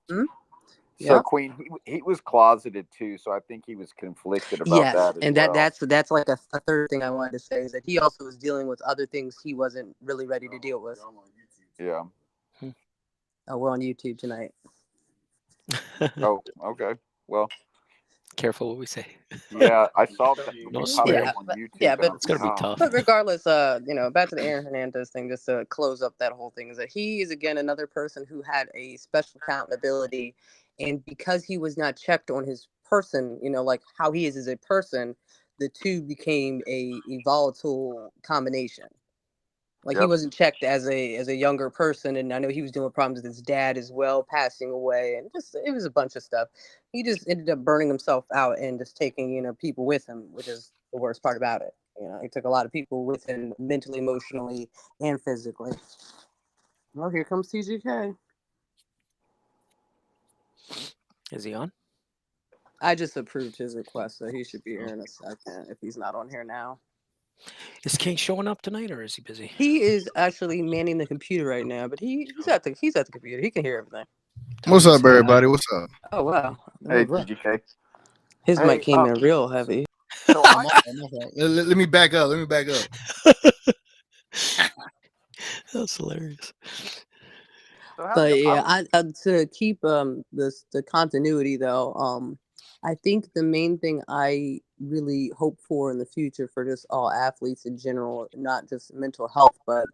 Hmm? So Yeah. Queen, he was closeted too, so I think he was conflicted about Yes, that as and well. that's like a third thing I wanted to say is that he also was dealing with other things he wasn't really ready to deal with. Yeah. Oh, we're on YouTube tonight. Oh, okay. Well, Careful what we say. yeah, I saw that No it popped up Yeah, swearing. on but yeah, YouTube, and but I'm It's gonna be oh tough. but man. regardless, back to the Aaron Hernandez thing, just to close up that whole thing, is that he is again another person who had a special accountability, and because he was not checked on his person, like how he is as a person, the two became a volatile combination. Like he Yep. wasn't checked as a younger person, and I know he was doing problems with his dad as well, passing away, and just it was a bunch of stuff. He just ended up burning himself out and just taking people with him, which is the worst part about it. He took a lot of people with him mentally, emotionally, and physically. Well, here comes TGK. Is he on? I just approved his request, so he should be here in a second if he's not on here now. Is King showing up tonight or is he busy? He is actually manning the computer right now, but he's at the computer. He can hear everything. Tell What's him to up, say hi. everybody? What's up? Oh wow, Hey, oh, rough. TGK. His mic Hey, came in real heavy. so Oh, I my fault, my fault. Let me back up. Let me back up. That's hilarious. so how But I yeah, was to keep the continuity though, I think the main thing I really hope for in the future for just all athletes in general, not just mental health, but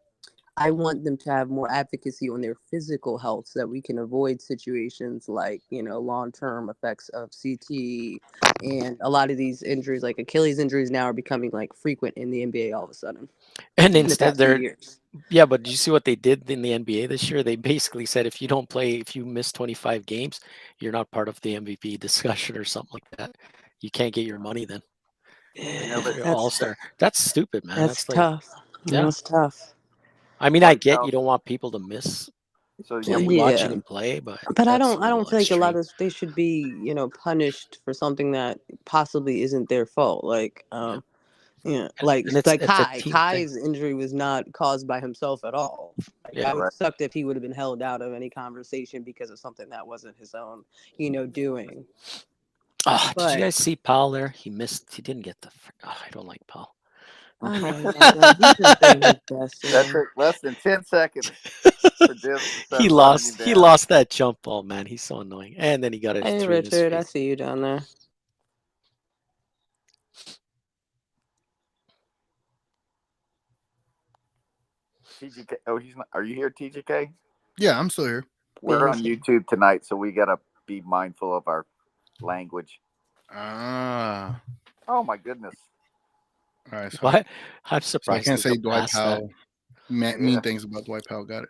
I want them to have more advocacy on their physical health so that we can avoid situations like, long term effects of CT and a lot of these injuries, like Achilles injuries, now are becoming like frequent in the NBA all of a sudden And in the instead past few they're years. yeah, but did you see what they did in the NBA this year? They basically said if you don't play, if you miss 25 games, you're not part of the MVP discussion or something like that. You can't get your money then you know Yeah, if that you're all that's star. That's stupid, man. that's That's like, tough. yeah. That's tough. I mean, I White get you House. don't want people to miss So yeah, like we watching Yeah, him play, but but I that's a don't. I little don't think a lot extreme. of they should be, punished for something that possibly isn't their fault. Like, Yeah, yeah, like and like it's a Kai. team thing. Kai's injury was not caused by himself at all. Like Yeah. that would right. have sucked if he would have been held out of any conversation because of something that wasn't his own, doing. Oh, did you But guys see Powell there? He missed. He didn't get the. Oh, I don't like Powell. I know you don't, man. He's just doing his best, That man. took less than 10 seconds for Dibbs to He start running him lost. He down. lost that jump ball, man. He's so annoying. And then he got a Hey, three in his Richard, I face. see you down there. TGK. Oh, he's not. Are you here, TGK? Yeah, I'm still here. We're Yeah, on he's here. YouTube tonight, so we gotta be mindful of our language. Ah, Oh my goodness. all right. What? I'm So I surprised can't they say got Dwight past that. Powell Yeah. mean things about Dwight Powell. Got it.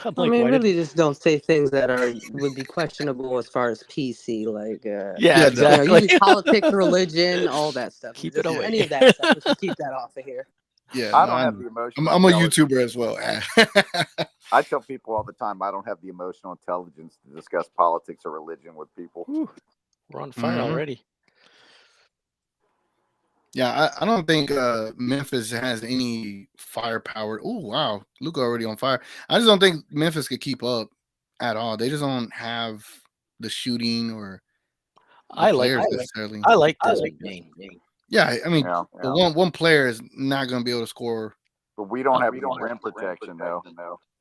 I'm I like, mean, why did? really, just don't say things that would be questionable as far as PC, like Yeah, Yeah, no. you exactly. use politics, religion, all that stuff. Keep it Just Yeah, any away. of that stuff. We should keep that off of here. yeah. I No, don't I have know. the emotional I'm a intelligence. YouTuber as well. I tell people all the time I don't have the emotional intelligence to discuss politics or religion with people. Whew, we're on fire hmm already. Yeah, I don't think Memphis has any firepower. Oh wow, Luka already on fire. I just don't think Memphis could keep up at all. They just don't have the shooting or the I like players necessarily. I like Desmond Bain. Yeah, I mean, Yeah. but one player is not going to be able to score But we don't Uh, have any rim protection though.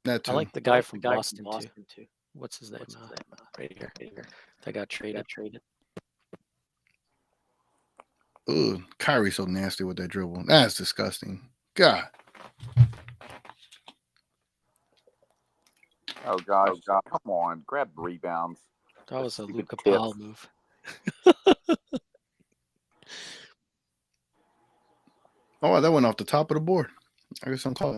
that I too. like the guy from Boston too. What's his name? Right here. That got traded. Ugh, Kyrie's so nasty with that dribble. That's disgusting. God. Oh gosh. Come on. Grab rebounds. That was a Stupid Luca tips. Powell move. Oh, that went off the top of the board. I guess don't call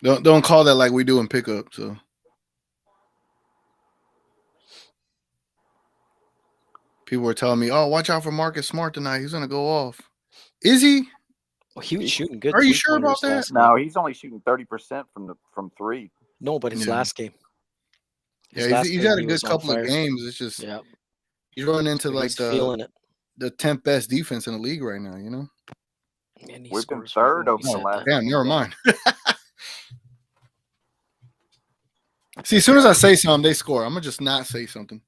that. Don't call that like we do in pickup. So people were telling me, "Oh, watch out for Marcus Smart tonight. He's gonna go off." Is he? Oh, he was shooting good Are you three sure about pointers that? last game. No, he's only shooting 30% from three. No, but his Yeah, last game. yeah. His He's last game had a he good was on couple of fire. games. It's just Yeah. he's running into So like he's feeling it. the 10th best defense in the league right now. You know? And he We've been scores right third when we over the Oh, said last that. damn. 10 Never games. mind. See, as soon as I say something, they score. I'm gonna just not say something.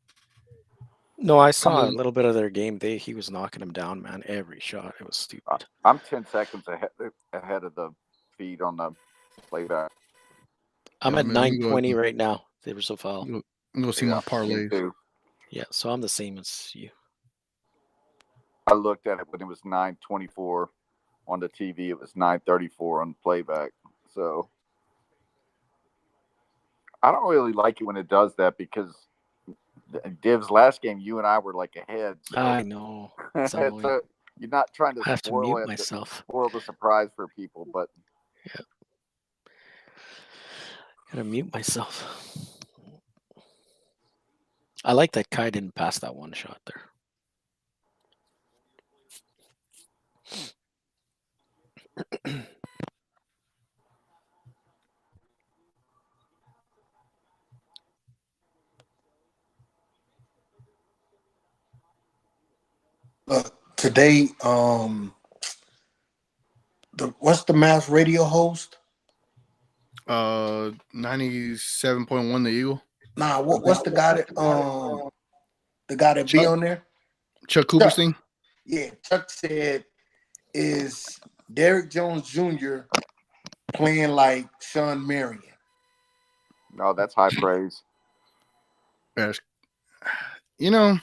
No, I saw a little bit of their game. He was knocking him down, man. Every shot, it was stupid. I'm 10 seconds ahead of the feed on the playback. I'm at 920 right now. There was a foul. I'm gonna see my parlays. Yeah, so I'm the same as you. I looked at it when it was 9:24 on the TV. It was 9:34 on playback. So I don't really like it when it does that because Div's last game, you and I were like ahead. So. I know. So you're not trying to spoil the surprise for people, but yeah, gotta mute myself. I like that Kai didn't pass that one shot there. Today, what's the Mavs radio host? 97.1 the Eagle. Nah, what's the guy that be on there? Chuck Cooperstein. Yeah, Chuck said, "Is Derrick Jones Jr. playing like Sean Marion?" No, that's high praise. You know.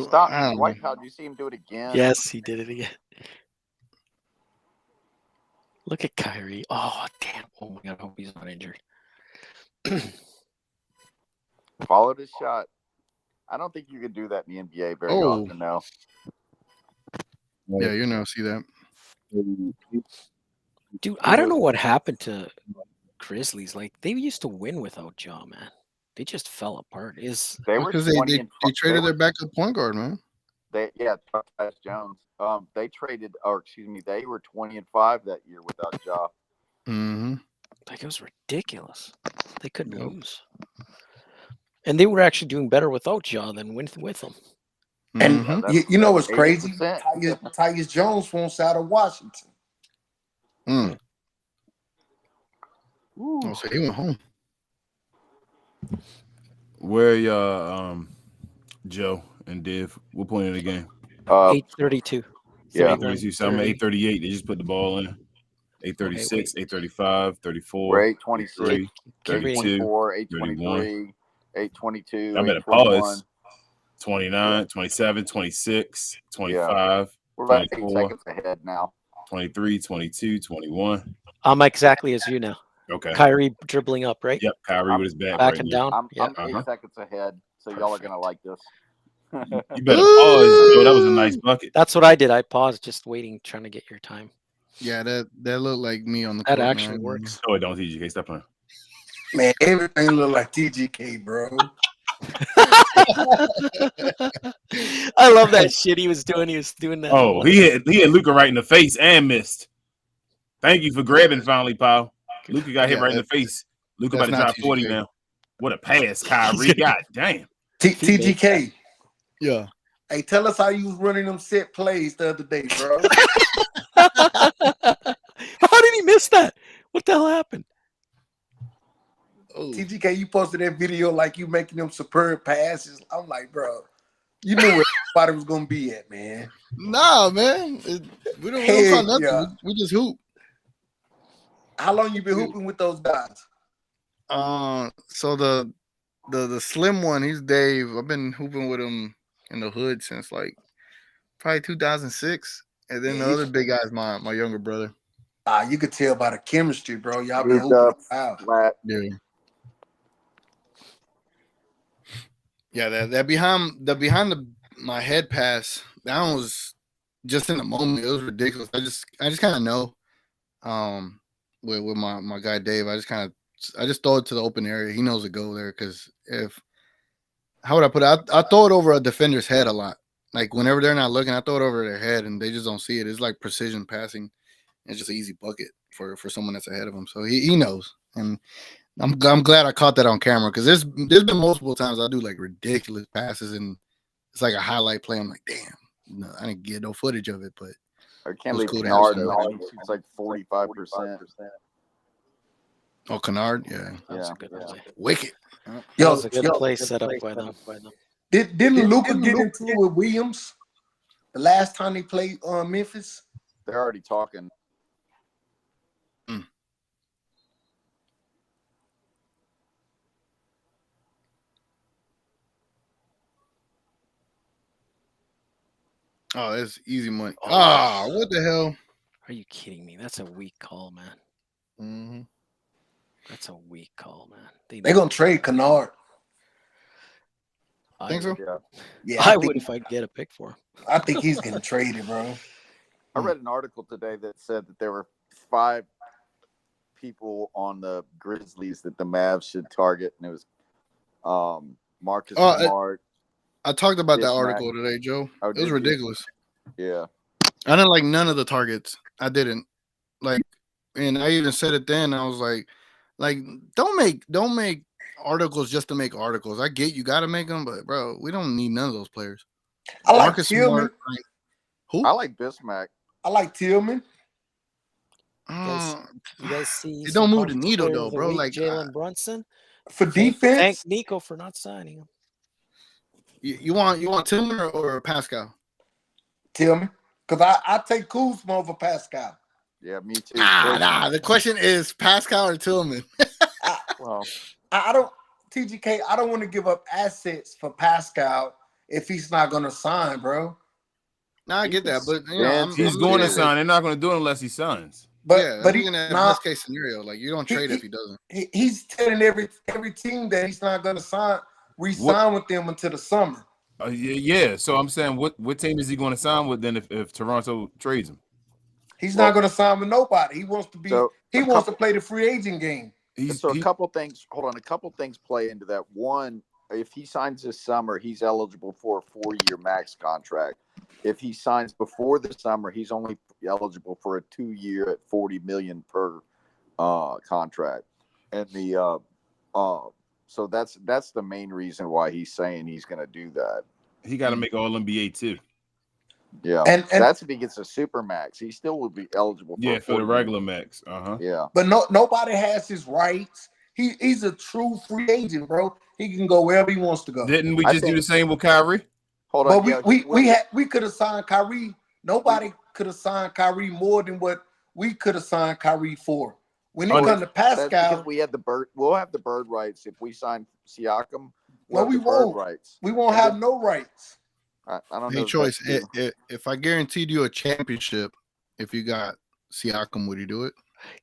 Stop. White House, did you see him do it again? Yes, he did it again. Look at Kyrie. Oh, damn. Oh, my God. I hope he's not injured. Followed his shot. I don't think you can do that in the NBA very often now. Yeah, you know, see that. Dude, I don't know what happened to Grizzlies. Like, they used to win without Ja, man. They just fell apart. Because they traded their backup point guard, man. They Jones. They were 20-5 that year without Ja. Mm-hmm. Like, it was ridiculous. They couldn't lose. And they were actually doing better without Ja than with him. And you know what's crazy? Tyus Jones wants out of Washington. Oh, so he went home. Where y'all, Joe and Div? What point in the game? 8:32. Yeah. 8:32. So I'm at 8:38. They just put the ball in. 8:36, 8:35, 34. 8:26, 8:24, 8:23, 8:22. I'm at a pause. 29, 27, 26, 25. We're about 8 seconds ahead now. 23, 22, 21. I'm exactly as you now. Okay. Kyrie dribbling up, right? Yep, Kyrie with his back back right and now. down. I'm 8 seconds ahead, so y'all are gonna like this. You better pause. Joe, that was a nice bucket. That's what I did. I paused, just waiting, trying to get your time. Yeah, that looked like me on the That court, actually man. works. No, it don't. TGK, stop playing. Man, everything look like TGK, bro. I love that shit he was doing. He was doing that. Oh, he hit Luka right in the face and missed. Thank you for grabbing finally, pal. Luka got hit right in the face. Luka about to drop 40 now. What a pass, Kyrie. God damn. TGK. Yeah. Hey, tell us how you was running them set plays the other day, bro. How did he miss that? What the hell happened? Oh. TGK, you posted that video like you making them superb passes. I'm like, bro, you knew where everybody was gonna be at, man. Nah, man. We don't call nothing. Yeah. We just hoop. How long you been hooping with those guys? So the slim one, he's Dave. I've been hooping with him in the hood since like probably 2006. And then the other big guy's my younger brother. You could tell by the chemistry, bro. Y'all been hooping out. Yeah. Yeah, that behind my head pass, that one was just in the moment. It was ridiculous. I just kind of know, with my guy Dave, I just throw it to the open area. He knows to go there because how would I put it? I throw it over a defender's head a lot. Like whenever they're not looking, I throw it over their head and they just don't see it. It's like precision passing. It's just an easy bucket for someone that's ahead of him. So he knows, and I'm glad I caught that on camera because there's been multiple times I do like ridiculous passes and it's like a highlight play. I'm like, damn, no, I didn't get no footage of it, but I can't believe Bernardo. It's like 45%. Oh, Kennard, yeah, That was a good play. wicked. That Yo, was a good play set up by them. Didn't Luka get into it with Williams the last time they played Memphis? They're already talking. Oh, that's easy money. Oh. Ah, what the hell? Are you kidding me? That's a weak call, man. Mm-hmm. That's a weak call, man. They're gonna trade Kennard. Think so? Yeah. Yeah, I would if I get a pick for him. I think he's getting traded, bro. I read an article today that said that there were 5 people on the Grizzlies that the Mavs should target, and it was Marcus Smart. I talked about that Bismack. article today, Joe. Oh, it was did you? ridiculous. Yeah. I didn't like none of the targets. I didn't like, and I even said it then. I was like, don't make articles just to make articles. I get you got to make them, but bro, we don't need none of those players. I like Marcus Tillman. Smart, who? I like Bismack. I like Tillman. You guys see? It don't move the needle though, bro. Like Jalen Brunson. For defense, Thank Nico for not signing him. you want Tillman or Pascal? Tillman, because I take Kuzma over Pascal. Yeah, me too. Nah. The question is Pascal or Tillman. Well, I don't TGK. I don't want to give up assets for Pascal if he's not gonna sign, bro. Nah, I get that, but you know, he's going to sign. They're not going to do it unless he signs. But he's in that best case scenario. Like you don't trade if he doesn't. He's telling every team that he's not gonna re-sign with them until the summer. Yeah. So I'm saying, what team is he going to sign with then if Toronto trades him? He's not going to sign with nobody. He wants to be. So he wants to play the free agent game. A couple things. Hold on, a couple things play into that. One, if he signs this summer, he's eligible for a 4-year max contract. If he signs before the summer, he's only eligible for a 2-year at $40 million per contract. And so that's the main reason why he's saying he's going to do that. He got to make All NBA too. Yeah, and that's if he gets a super max. He still would be eligible. For the regular max. Yeah, but nobody has his rights. He's a true free agent, bro. He can go wherever he wants to go. Didn't we just do the same with Kyrie? Hold on, but we could have signed Kyrie. Nobody could have signed Kyrie more than what we could have signed Kyrie for. When it comes to Pascal, that's because we had the bird. We'll have the bird rights if we sign Siakam. No, we won't. Rights. We won't have no rights. I don't know. Hey, Choice. If I guaranteed you a championship, if you got Siakam, would you do it?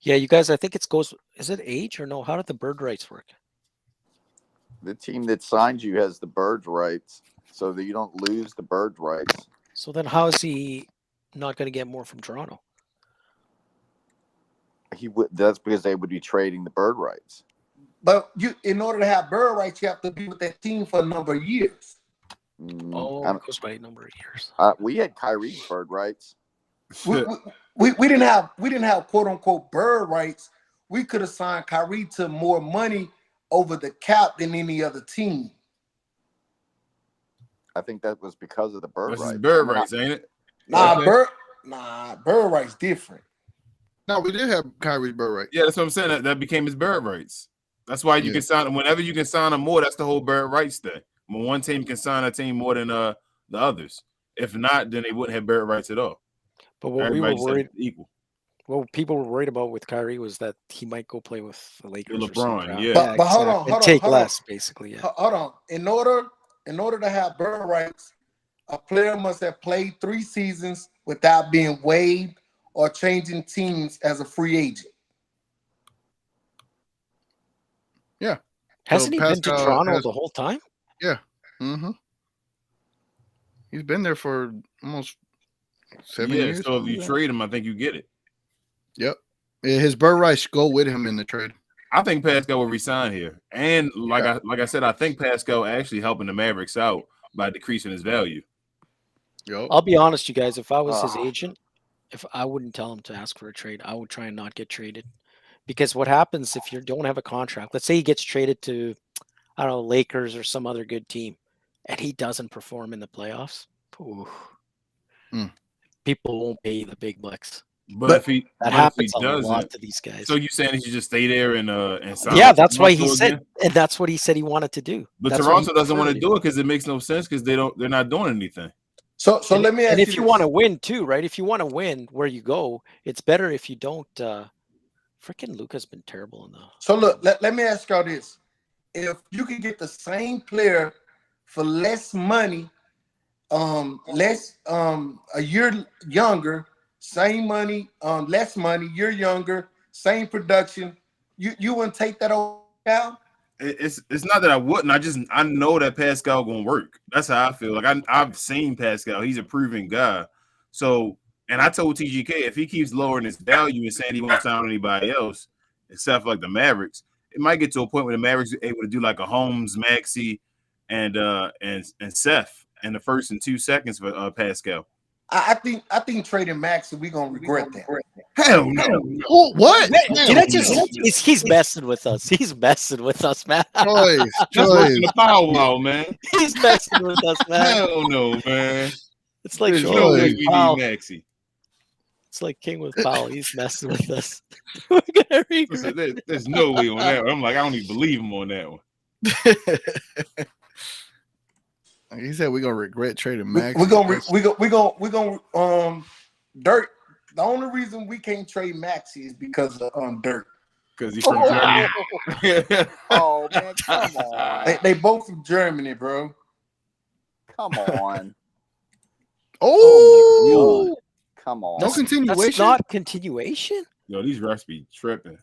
Yeah, you guys. I think it goes. Is it age or no? How did the bird rights work? The team that signs you has the bird rights, so that you don't lose the bird rights. So then, how is he not going to get more from Toronto? He would. That's because they would be trading the bird rights. But in order to have bird rights, you have to be with that team for a number of years. It goes by a number of years. We had Kyrie's bird rights. We didn't have quote unquote bird rights. We could have signed Kyrie to more money over the cap than any other team. I think that was because of the bird rights. Bird rights, ain't it? Bird rights different. No, we did have Kyrie's bird rights. Yeah, that's what I'm saying. That became his bird rights. That's why you can sign him whenever you can sign him more. That's the whole bird rights thing. When one team can sign a team more than the others. If not, then they wouldn't have bird rights at all. But what what people were worried about with Kyrie was that he might go play with the Lakers. LeBron, yeah. But hold on, take less, basically. Yeah. Hold on. In order to have bird rights, a player must have played 3 seasons without being waived or changing teams as a free agent. Yeah. Hasn't he been to Toronto the whole time? Yeah. Mm-hmm. He's been there for almost 7 years. So if you trade him, I think you get it. Yep. His bird rights go with him in the trade. I think Pascal will resign here. And like I said, I think Pascal actually helping the Mavericks out by decreasing his value. Yep. I'll be honest, you guys, if I was his agent, if I wouldn't tell him to ask for a trade, I would try and not get traded. Because what happens if you don't have a contract? Let's say he gets traded to, I don't know, Lakers or some other good team, and he doesn't perform in the playoffs. People won't pay the big bucks. But if he That but if he happens a lot doesn't, to these guys. so you saying he should just stay there and sign Yeah, with that's why he Toronto said, again? and that's what he said he wanted to do. But That's what Toronto he doesn't want to preferred do it because it makes no sense because they're not doing anything. So And, let me ask and you if you this. want to win too, right? If you want to win where you go, it's better if you don't. Freaking Luka's been terrible in the. So look, let me ask y'all this: if you could get the same player for less money, less a year younger, same money, less money, year younger, same production, you wouldn't take that over now? It's not that I wouldn't. I know that Pascal gonna work. That's how I feel. Like I've seen Pascal. He's a proven guy. So, and I told TGK if he keeps lowering his value and saying he won't sign anybody else, except for like the Mavericks, it might get to a point where the Mavericks are able to do like a Holmes, Maxey, and Seth in the first and 2 seconds for Pascal. I think trading Max, we're gonna regret that. Hell no. Oh, what? Did I just? He's messing with us. He's messing with us, man. Choice. That's working the power wow, man. He's messing with us, man. Hell no, man. It's like There's King no way with we Powell. need Maxey. It's like King with Powell. He's messing with us. We're gonna regret. There's no way on that one. I'm like, I don't even believe him on that one. He said we're gonna regret trading Max. We're gonna Dirk. The only reason we can't trade Maxey is because of Dirk. Because he's from Germany. Oh man, come on. They both from Germany, bro. Come on. Oh, Come on. no continuation. That's not continuation, Yo, these refs be tripping.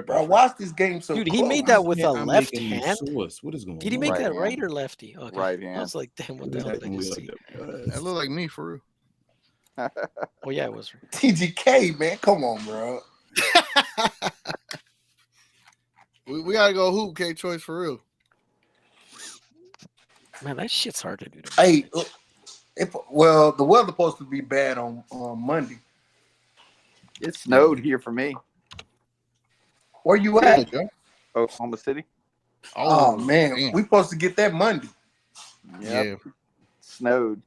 Bro, watch this game so dude. close. He made that with a I'm left making hand. sauce. What is going on? Did he make Right that hand. right or lefty? Okay. Right I hand. was like, damn, what the hell did I just see? That looked like me for real. Oh yeah, it was. TGK, man. Come on, bro. We gotta go hoop K choice for real. Man, that shit's hard to do. Hey, the weather's supposed to be bad on Monday. It snowed here for me. Where you at? Oklahoma City. Oh man, damn. we supposed to get that Monday. Yep. Yeah, Snowed.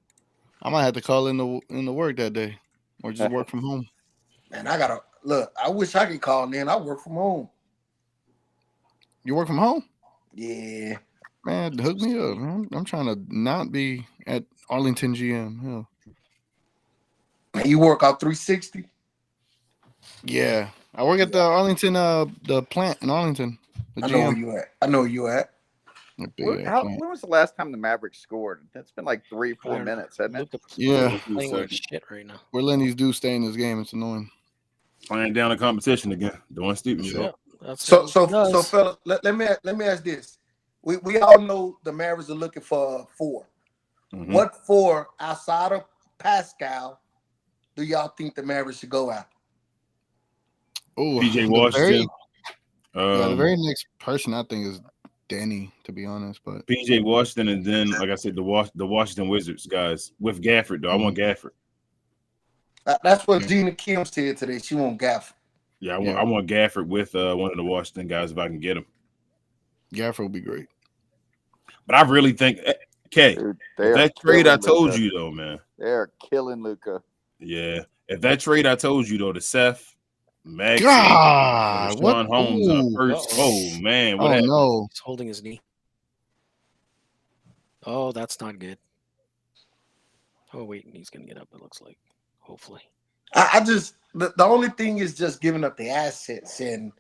I might have to call in the work that day, or just work from home. Man, I gotta look. I wish I could call in. I work from home. You work from home? Yeah. Man, hook me up, man. I'm trying to not be at Arlington GM. Hell. Man, you work out 360? Yeah, I work at the Arlington, the plant in Arlington. The I know where GM. you at. I know where you at. The big ass plant. When was the last time the Mavericks scored? That's been like 3-4 minutes, hasn't it? Yeah. Playing like shit right now. We're letting these dudes stay in this game. It's annoying. Playing down the competition again. Doing stupid shit. Yeah, that's So what he does. fellas, let me ask this. We all know the Mavericks are looking for a 4. Mhm. What 4 outside of Pascal do y'all think the Mavericks should go at? Oh, PJ Washington. The very next person I think is Danny, to be honest. But PJ Washington, and then, like I said, the Washington Wizards guys with Gafford, though. I want Gafford. That's what Gina Kim said today. She want Gafford. Yeah, I want Gafford with one of the Washington guys if I can get him. Gafford would be great. But I really think, K, Dude, that trade I killing told Luka. you, though, man. They're killing Luka. Yeah. If that trade I told you, though, the Seth, Max, God, what? Sean Holmes, Ooh. first. Oh, man. What Oh happened? no! He's holding his knee. Oh, that's not good. Oh wait, he's gonna get up. It looks like. Hopefully. I just the only thing is just giving up the assets and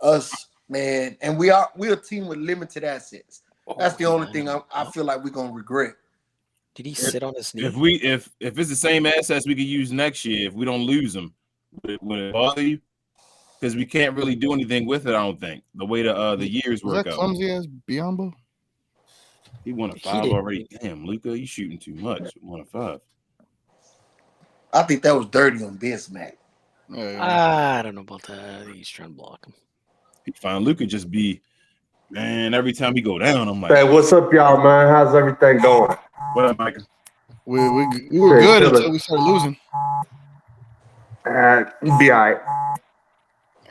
us, man. And we're a team with limited assets. That's the only thing I feel like we're gonna regret. Did he sit on his knee? If it's the same assets we could use next year, if we don't lose them, would it bother you? Because we can't really do anything with it. I don't think the way the years Was work that out. clumsy as Biombo? He won a 5 already. Damn, Luka, you shooting too much. Won a 5. I think that was dirty on Bismack. I don't know about that. I think he's trying to block him. He find Luka just be, man. Every time he go down, I'm like, Hey, what's up, y'all, man? How's everything going? what up, Micah? We were good until we started losing. Be all right.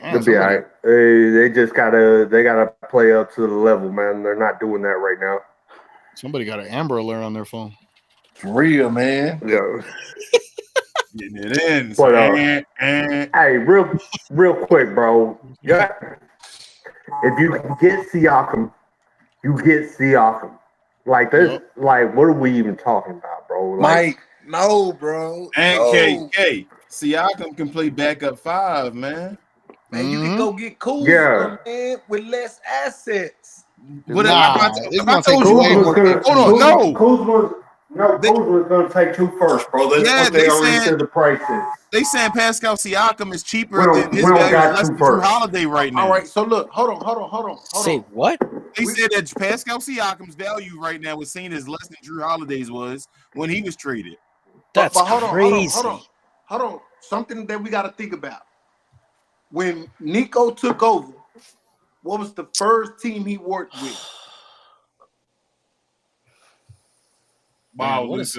They'll be all right. They just gotta play up to the level, man. They're not doing that right now. Somebody got an Amber Alert on their phone. For real, man. Yeah. Getting it in. But, hey, real quick, bro. Yeah. If you can get Siakam, you get Siakam. Like this, like what are we even talking about, bro? Like, Mike, no, bro. And No. K, Siakam can play backup 5, man. Man, you can go get Kuzma, Yeah. man, with less assets. But it's if I gonna take told you, way more. hold on, Kuzma's gonna take 2 first, bro. That's Yeah, what they they already said- said the price is. they saying Pascal Siakam is cheaper We don't- than his we don't value got is less two than Drew first. Holiday right now. All right, so look, hold on. Say what? They said that Pascal Siakam's value right now was seen as less than Drew Holiday's was when he was traded. That's but hold crazy. on. Something that we got to think about. When Nico took over, what was the first team he worked with? Wow, Man, Luka's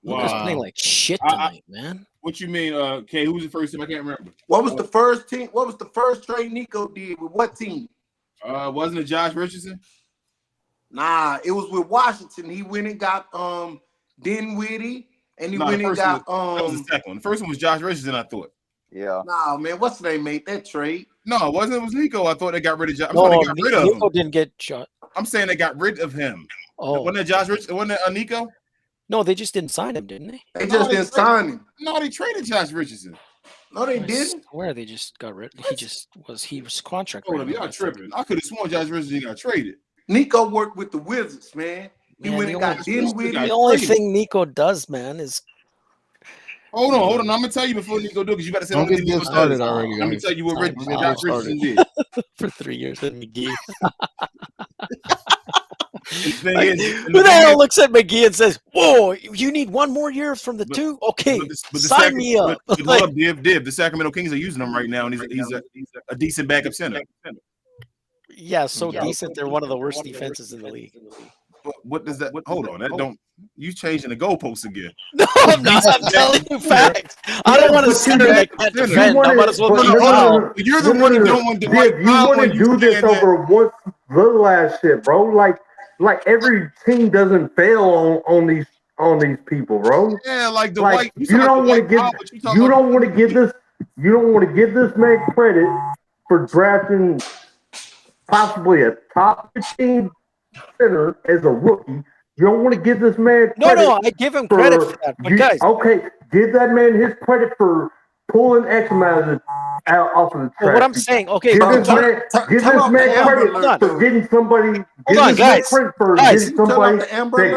Wow. playing like shit tonight, man. What you mean, K? Who was the first team? I can't remember. What was the first team? What was the first trade Nico did with what team? Wasn't it Josh Richardson? Nah, it was with Washington. He went and got Dinwiddie, and he No, went the and first got one that was the second one. The first one was Josh Richardson, I thought. Yeah. Nah, man, what's the name made that trade? No, it wasn't. It was Nico. I thought they got rid of Josh. No, they got rid of Nico him. didn't get shot. I'm saying they got rid of him. Oh, Wasn't it Josh Richardson? Wasn't it Nico? no, they just didn't sign him, didn't they? They just didn't sign him. No, they traded Josh Richardson. No, they didn't. Where they just got rid. He was contract. Hold up, right y'all now. tripping. I could have sworn Josh Richardson got traded. Nico worked with the Wizards, man. He Man, went and got Dinwiddie. The only thing Nico does, man, is Hold on. I'm gonna tell you before Nico do because you got to say Don't the get Nico Bill started does. already, Let me guys. tell you what Sorry, Josh bro. Richardson did. for 3 years at McGee. The thing Like, is, who the hell looks at McGee and says, "Whoa, you need one more year from the But- two? Okay, but the sign me up." But Like, hold up, Div. The Sacramento Kings are using him right now, and he's a decent backup center. yeah, so decent. They're one of the worst defenses in the league. But what does that? Hold on, that don't. You changing the goalposts again? No, I'm not. I'm telling you facts. I don't want to center that can't defend. I might as well but be no, foul. You're the one that don't want to. Dick, you want to do this over one little ass shit, bro. Like every team doesn't fail on these people, bro. Yeah, like the Like white. you don't want to give this man credit for drafting possibly a top 15 center as a rookie. You don't want to give this man credit. No, I give him credit for that. But guys, okay, give that man his credit for pulling X amount off of the track. but what I'm saying, okay, Give bro, this man credit Hold on. for getting somebody. Hold on, guys. Getting somebody that Everybody-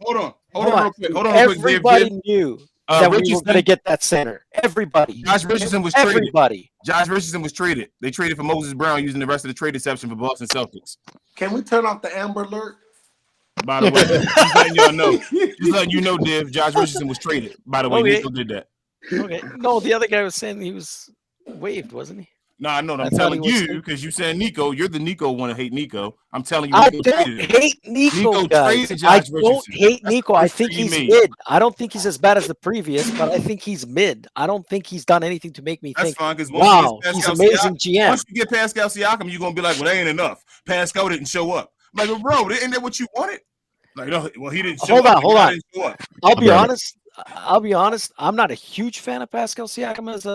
Hold on, real quick. everybody knew that we were Richardson- going to get that center. Everybody. Josh Richardson was traded. Everybody. Josh Richardson was traded. They traded for Moses Brown using the rest of the trade exception for Boston Celtics. Can we turn off the Amber Alert? By the way, just letting y'all know. Just letting you know, Div, Josh Richardson was traded. By the way, Okay. Nico did that. Okay. No, the other guy was saying he was waived, wasn't he? No, I know. I I'm thought telling he was you too. because you said Nico. You're the Nico want to hate Nico. I'm telling you, I Nico don't traded him. hate Nico, Nico guys. traded I Josh don't Richardson. hate Nico. I That's think what you he's mean. mid. I don't think he's as bad as the previous, but I think he's mid. I don't think he's done anything to make me That's think, fine because wow, he's amazing GM. Once you get Pascal Siakam, you're gonna be like, well, that ain't enough. Pascal didn't show up. I'm like, well, bro, isn't that what you wanted? Like, no, well, he didn't show Hold up. on, hold The guy on. didn't show up. I'll be honest. I'm not a huge fan of Pascal Siakam as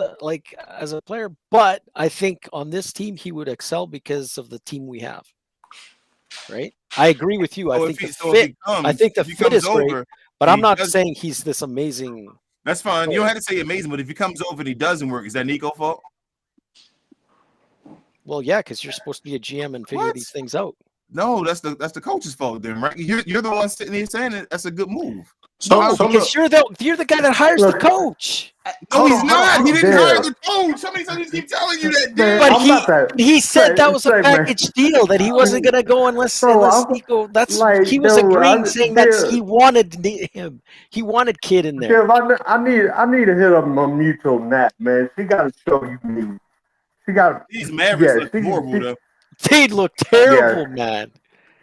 a player, but I think on this team he would excel because of the team we have. Right? I agree with you. I think the fit is great, but I'm not saying he's this amazing. That's fine. You don't have to say amazing, but if he comes over and he doesn't work, is that Nico's fault? Well, yeah, because you're supposed to be a GM and figure these things out. No, that's the coach's fault then, right? You're the one sitting here saying it. That's a good move. Because you're the guy that hires the coach. No, he's not. He didn't hire the coach. How many times do you keep telling you that, dude? But he said that was a package deal, that he wasn't going to go unless Nico. He was agreeing, saying that he wanted him. He wanted Kid in there. Jeff, I need to hit up my mutual nap, man. She got to show you me. She got. These Mavericks look horrible though. They look terrible, man.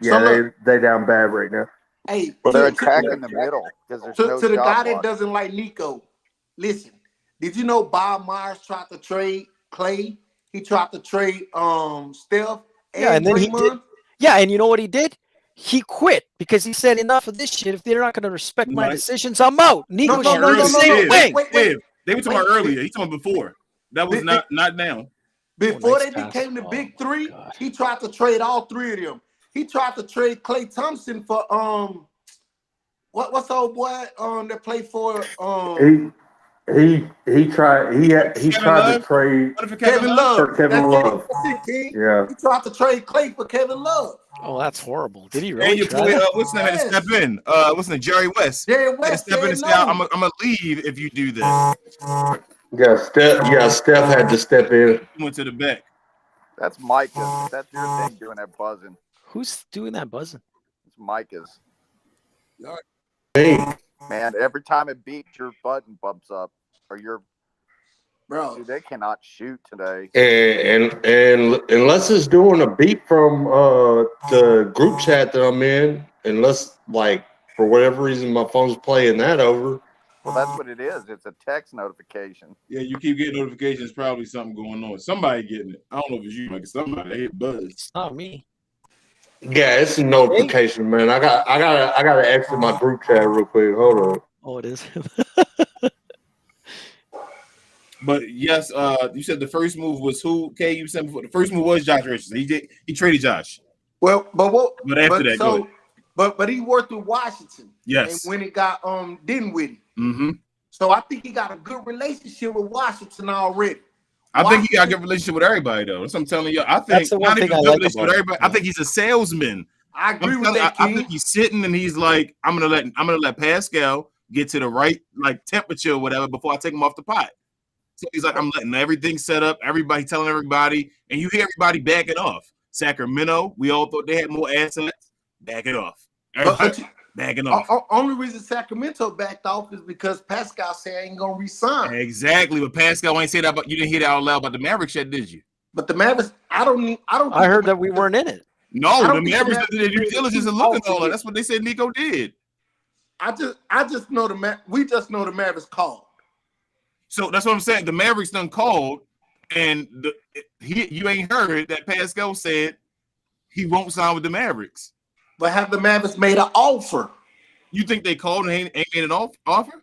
Yeah, they down bad right now. Hey, but they're attacking the middle because there's no to the guy shot that block. doesn't like Nico. Listen, did you know Bob Myers tried to trade Clay? He tried to trade Steph. Yeah, and then he did. Yeah, and you know what he did? He quit because he said enough of this shit. If they're not going to respect my Right. decisions, I'm out. Nico No, should no, do no, the no, same no. thing. Wait. They were talking about Wait. earlier. He's talking about before. That was not now. Before they nice pass. became the Oh, big my three, God. he tried to trade all three of them. He tried to trade Klay Thompson for what's the old boy that played for He tried to trade What if Kevin Love. for Kevin Love. That's it, King. Yeah. He tried to trade Klay for Kevin Love. Oh, that's horrible. Did he And really you try play, that? what's the name? Had to step in. What's the name? Jerry West. Jerry Had to West step in said and say, no. I'm gonna leave if you do that. Steph had to step in. He went to the back. That's Micah's. That's your thing doing that buzzing. Who's doing that buzzing? It's Micah's. Hey, Man, every time it beeps, your button bumps up. Or your Bro. dude, they cannot shoot today. and unless it's doing a beat from the group chat that I'm in, unless like for whatever reason my phone's playing that over. Well, that's what it is. It's a text notification. Yeah, you keep getting notifications. Probably something going on. Somebody getting it. I don't know if it's you, like somebody. They hit buzz. It's not me. Yeah, it's a notification, man. I gotta exit my group chat real quick. Hold on. Oh, it is. But yes, you said the first move was who? K, you said before. The first move was Josh Richardson. He traded Josh. Well, But after that, go ahead. but he worked with Washington. Yes. And when it got Dinwiddie. Mm-hmm. So I think he got a good relationship with Washington already. I think he got a good relationship with everybody, though. That's what I'm telling you. I think That's the one not thing even I good like relationship about with him. everybody. I think he's a salesman. I agree with that, I King. think he's sitting and he's like, I'm gonna let Pascal get to the right like temperature or whatever before I take him off the pot. So he's like, I'm letting everything set up, everybody telling everybody, and you hear everybody backing off. Sacramento, we all thought they had more assets, backing off. Everybody backing off. Only reason Sacramento backed off is because Pascal said I ain't gonna resign. Exactly, but Pascal ain't say that. But you didn't hear that out loud about the Mavericks yet, did you? But the Mavericks, I don't. I heard that we weren't in it. No, I the don't think Mavericks the did their due diligence and looking Oh, all that. That's what they said Nico did. I just know we just know the Mavericks called. So that's what I'm saying. The Mavericks done called, and you ain't heard that Pascal said he won't sign with the Mavericks. But have the Mavericks made an offer? You think they called and ain't made an offer?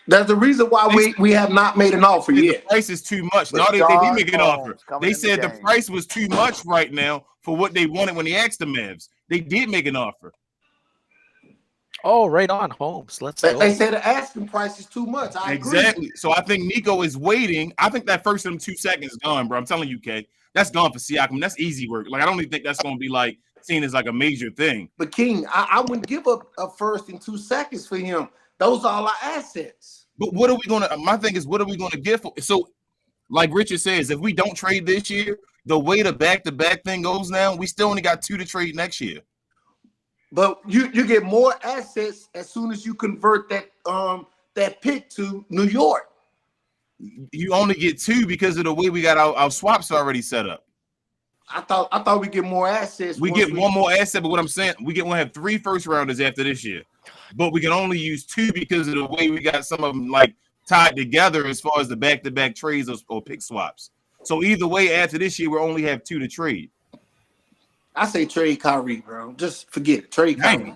That's the reason why we have not made an offer The yet. price is too much. But No, they did make an offer. Holmes coming They in said the the game. price was too much right now for what they wanted when they asked the Mavs. They did make an offer. Oh, right on, Holmes. Let's go. They say the asking price is too much. I agree. Exactly. So I think Nico is waiting. I think that first of them 2 seconds is gone, bro. I'm telling you, Kay. That's gone for Siakam. That's easy work. Like I don't even think that's going to be like seen as like a major thing. But King, I wouldn't give up a first in 2 seconds for him. Those are all our assets. But what are we going to? My thing is, what are we going to get for? So, like Richard says, if we don't trade this year, the way the back-to-back thing goes now, we still only got 2 to trade next year. But you get more assets as soon as you convert that pick to New York. You only get 2 because of the way we got our swaps already set up. I thought we get more assets. We get one more asset, but what I'm saying, we'll have 3 first rounders after this year, but we can only use 2 because of the way we got some of them like tied together as far as the back-to-back trades or pick swaps. So either way, after this year, we only have 2 to trade. I say trade Kyrie, bro. Just forget it. Trade Kyrie.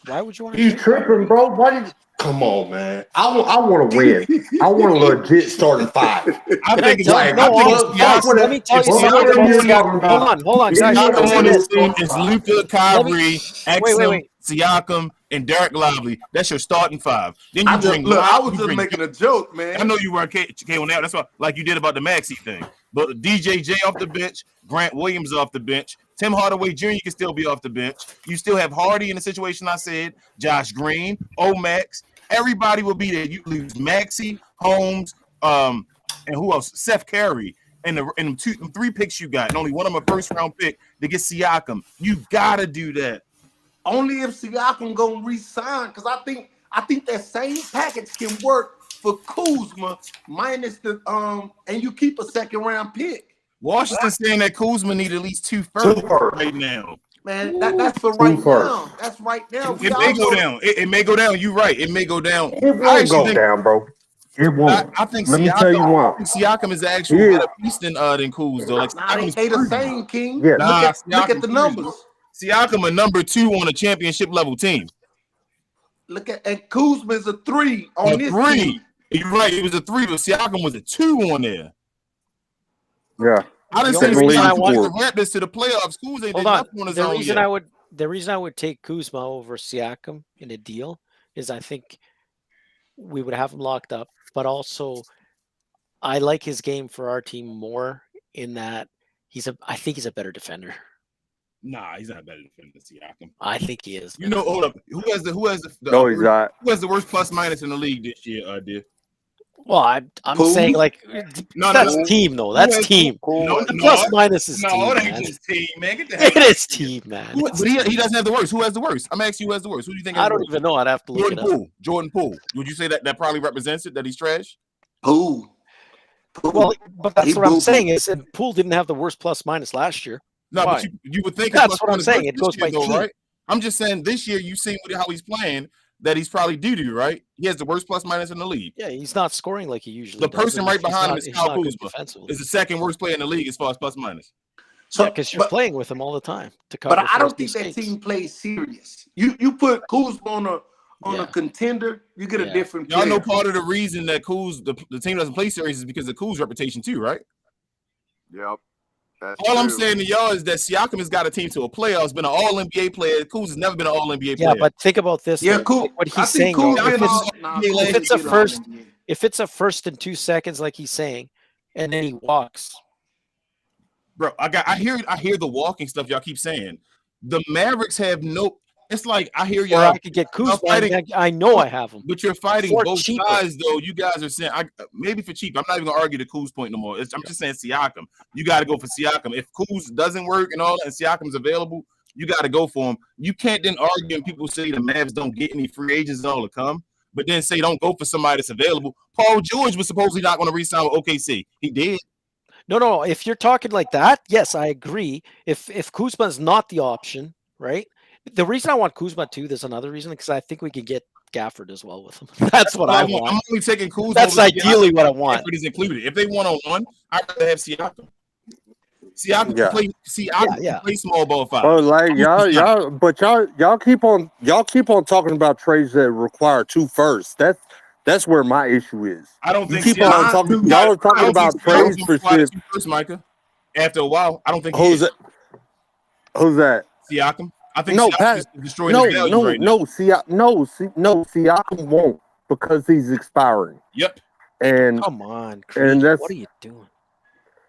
Why would you want to? You tripping, bro? Why did? Come on, man. I want to win. I want a legit starting 5. I think it's like- No, let me tell you Well, something. what are you talking about? Hold on, guys. Yeah, Siakam yeah, on yeah. this team is Luka, Kyrie, Exum, wait. Siakam, and Derek Lively. That's your starting 5. Then you I bring. was you just bring- making a joke, man. I know you were K on that. That's why, like you did about the Maxey thing. But DJJ off the bench, Grant Williams off the bench, Tim Hardaway Jr. can still be off the bench. You still have Hardy in the situation I said, Josh Green, Max. Everybody will be there. You lose Maxey, Holmes, and who else? Seth Curry. And the 3 picks you got, and only one of them a first round pick to get Siakam. You gotta do that. Only if Siakam gonna resign, because I think that same package can work for Kuzma minus the and you keep a second round pick. Washington's saying that Kuzma need at least 2 first right now. Man, that's for right first. now. That's right now. It may go down. It may go down. You're right. It may go down. It won't go down, bro. It won't. I think Let me tell you what. Siakam is actually better piece than Kuz though. Like Nah, they the same, King. Yeah. Look at the numbers. Siakam a number 2 on a championship level team. Look at and Kuzma's a 3 on this 3. team. You're right. It was a 3, but Siakam was a 2 on there. Yeah. I didn't The say only reason I Siakam want- took the Raptors to the playoffs. Kuz ain't did Hold on. nothing on his The own reason yet. the reason I would take Kuzma over Siakam in a deal is I think we would have him locked up, but also I like his game for our team more in that I think he's a better defender. Nah, he's not better than Siakam. I think he is. You know, hold up. Who has the No, he's not. who has the worst plus minus in the league this year, dear? Well, I'm Who? saying like No, that's no. team though. Who That's has- team. No, The no, plus minus is no, team. it ain't Man. just team, man. Get the heck It is team, man. But he doesn't have the worst. Who has the worst? I'm asking you who has the worst. Who do you think has I the don't worst? even know. I'd have to look Jordan it up. Poole. Jordan Poole. Would you say that probably represents it, that he's trash? Who? Well, but that's He what I'm boo-boo. saying is, and Poole didn't have the worst plus minus last year. No, Why? but you would think That's plus what I'm minus saying. worse It goes this year, by team. right? I'm just saying this year you've seen how he's playing that he's probably doo-doo, right? He has the worst plus minus in the league. Yeah, he's not scoring like he usually The does. person and right he's behind him not- is he's Kyle not good Kuzma. defensively. Is the second worst player in the league as far as plus minus. So, Yeah, because you're but, playing with him all the time to cover. but I don't first think that mistakes. team plays serious. You put Kuzma on a Yeah. contender, you get a Yeah. different Y'all player. know part of the reason that the team doesn't play serious is because of Kuz's reputation too, right? Yep. That's All I'm true. saying to y'all is that Siakam has got a team to a playoffs, been an All NBA player. Kuz has never been an All NBA Yeah, player. but think about this. Yeah, though. cool. What I he's think saying, Kuz though, been if it's all- nah, if Kuz it's a been all first- NBA. if it's a first and 2 seconds, like he's saying, and then he walks, Bro, I hear the walking stuff y'all keep saying. The Mavericks have no. It's like I hear or y'all, I could get Kuzma. fighting- and I know I have him. but you're fighting For both cheaper. sides though. You guys are saying maybe for cheap. I'm not even gonna argue the Kuz point no more. I'm just saying Siakam. You got to go for Siakam. If Kuz doesn't work and all, and Siakam's available, you got to go for him. You can't then argue and people say the Mavs don't get any free agents and all to come, but then say don't go for somebody that's available. Paul George was supposedly not going to re-sign with OKC. He did. No. If you're talking like that, yes, I agree. If Kuzma is not the option, right? The reason I want Kuzma too, there's another reason because I think we could get Gafford as well with him. That's what I want. I'm only taking Kuz. That's ideally what I want. Gafford is included. If they 1-on-1, I'd rather have Siakam. Siakam Yeah. can play. Siakam Yeah. can play small ball five. Bro, like y'all keep on talking about trades that require 2 firsts. That's where my issue is. I don't You think keep on talking. Y'all are talking about trades for shit. First, Micah. After a while, I don't think Who's that? Who's that? Siakam. I think No, Siakam Pat. is destroying his value right now. Siakam won't because he's expiring. Yep. And Come on, and Creed, that's- what are you doing?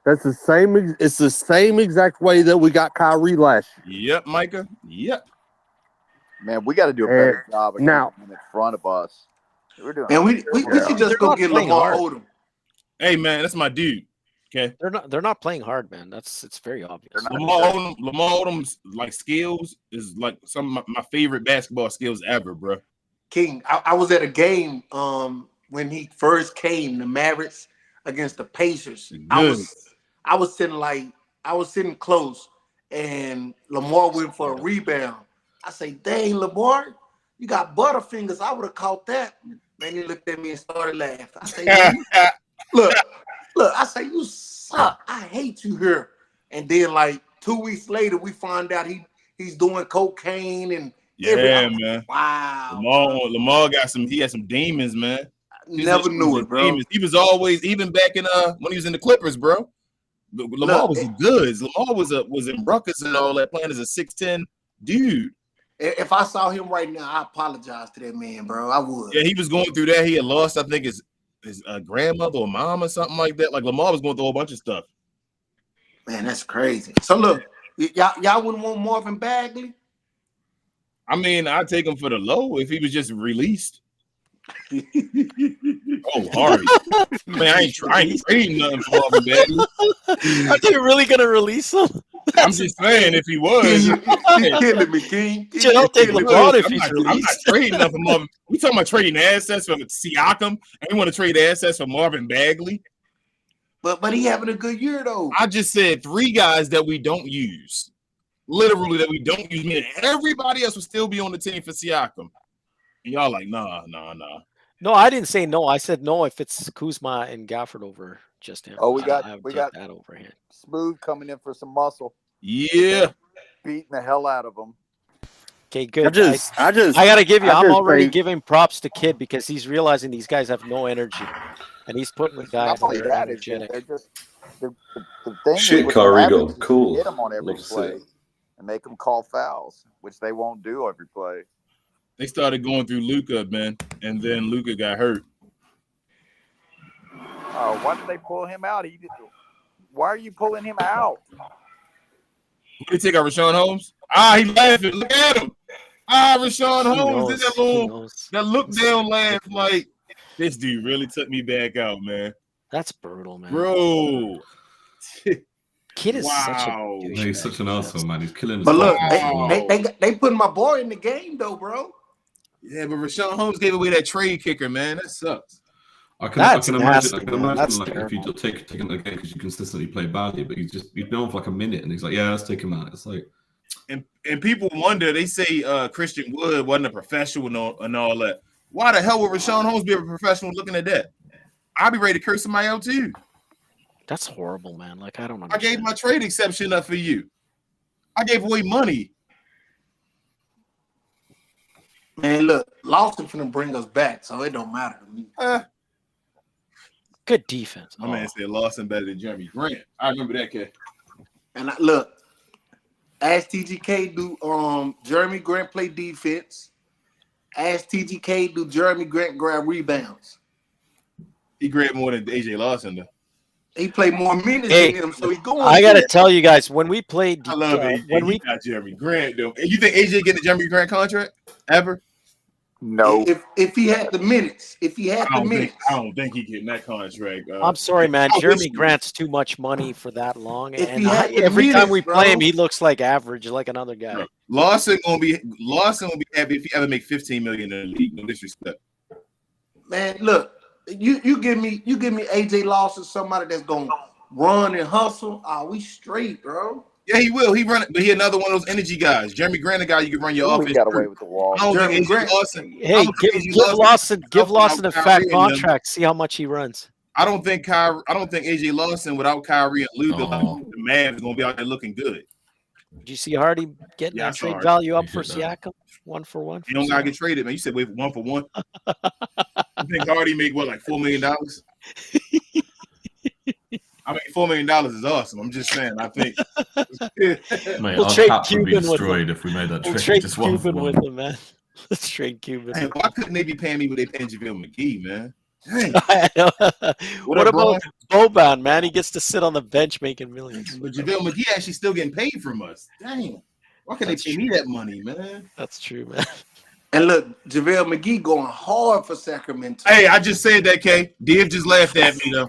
that's the same. It's the same exact way that we got Kyrie last year. Yep, Micah. Yep. Man, we got to do a better job of now- keeping them in front of us. We're doing. And we should just They're go not get playing Lamar hard. Odom. Hey, man, that's my dude. Okay. They're not playing hard, man. It's very obvious. They're not. Lamar Odom's like skills is like some of my favorite basketball skills ever, bro. King, I was at a game when he first came, the Mavericks against the Pacers. I was sitting close, and Lamar went for a rebound. I say, dang, Lamar, you got butterfingers. I would have caught that. Then he looked at me and started laughing. I say, look, I say, you suck. I hate you here. And then like 2 weeks later, we find out he's doing cocaine and Yeah, man. wow. Lamar he had some demons, man. Never knew it, bro. Demons. He was always, even back in when he was in the Clippers, bro. Lamar was the goods. Lamar was in Ruckus and all that, playing as a 6'10" dude. If I saw him right now, I apologize to that man, bro. I would. Yeah, he was going through that. He had lost, I think, his grandmother or mom or something like that. Like Lamar was going through a whole bunch of stuff. Man, that's crazy. So look, y'all wouldn't want Marvin Bagley? I mean, I'd take him for the low if he was just released. Oh, Harvey. Man, I ain't trading nothing for Marvin Bagley. Are they really gonna release him? I'm just saying, if he was, You killing me, King. Shit, I'll take LeBron if I'm he's not released. trading nothing for Marvin. We talking about trading assets for Siakam, and we want to trade assets for Marvin Bagley. But he having a good year though. I just said 3 guys that we don't use. Literally that we don't use. Meaning everybody else would still be on the team for Siakam. And y'all like, nah. No, I didn't say no. I said no if it's Kuzma and Gafford over just him. Oh, we I got would take that over him. Smooth coming in for some muscle. Yeah. beating the hell out of them. Okay, good. I gotta give you. I'm already think- giving props to Kid because he's realizing these guys have no energy, and he's putting the guys Not that only are that, it's just, energetic. they're just the thing. Shit, with the Kyrie Mavericks got is cool. hit them on every Love to see play it. and make them call fouls, which they won't do every play. They started going through Luka, man, and then Luka got hurt. Why did they pull him out? Why are you pulling him out? Who did they take out Rashawn Holmes? He laughing. Look at him. Rashawn Holmes did that look down laugh like this dude really took me back out, man. That's brutal, man. Bro. Kid is such a No, douche. he's such an asshole, man. He's killing us. But look, Wow. they putting my boy in the game though, bro. Yeah, but Rashawn Holmes gave away that trade kicker, man. That sucks. I can That's imagine. nasty, I can man. imagine That's like if you terrible. just take him out because you consistently play badly, but he's been on for like a minute and he's like, yeah, let's take him out. It's like, And people wonder, they say Christian Wood wasn't a professional and all that. Why the hell would Rashawn Holmes be a professional looking at that? I'd be ready to curse somebody out too. That's horrible, man. Like I don't I understand. gave my trade exception up for you. I gave away money. Man, look, Lawson finna bring us back, so it don't matter to me. Good defense. My man said Lawson better than Jeremy Grant. I remember that kid. And look, ask TGK do Jeremy Grant play defense. Ask TGK do Jeremy Grant grab rebounds. He grabbed more than AJ Lawson though. He played more minutes Hey, than him, so he going. I gotta tell you guys, when we played, I love AJ. when He we got Jeremy Grant though. You think AJ getting the Jeremy Grant contract ever? No. If he had the minutes, I don't think he getting that contract. I'm sorry, man. Oh, Jeremy listen. Grant's too much money for that long. If And he had the every time minutes, we play him, bro. he looks like average, like another guy. Bro, Lawson will be happy if he ever make $15 million in the league. No disrespect. man, look, you give me AJ Lawson, somebody that's gonna run and hustle. We straight, bro. Yeah, he will. He run it, but he another one of those energy guys. Jeremy Grant, a guy you can run your We offense. got away through. with the wall. I don't Jeremy think AJ Grant- Lawson. I Hey, don't think give AJ Lawson a without fat Kyrie and them. contract. See how much he runs. I don't think AJ Lawson without Kyrie and Luka, Oh. the man is gonna be out there looking good. Did you see Hardy getting Yeah, I that saw trade Hardy. value up He for did that. Siakam? 1-for-1. You don't gotta get traded, man. You said wait 1 for 1. You think Hardy make what, like $4 million? I mean, $4 million is awesome. I'm just saying. I think. mate, We'll our trade cap would be Cuban with destroyed if we made that We'll trade. trade Just one for Cuban one. with him, man. Let's trade Cuban. Man, why couldn't they be paying me what they paying JaVale McGee, man? Dang. What up, about Boban, man? He gets to sit on the bench making millions. But JaVale McGee actually still getting paid from us. Dang. Why can't they pay me that money, man? That's true, man. And look, JaVale McGee going hard for Sacramento. Hey, I just said that, K. Div just laughed at me, though.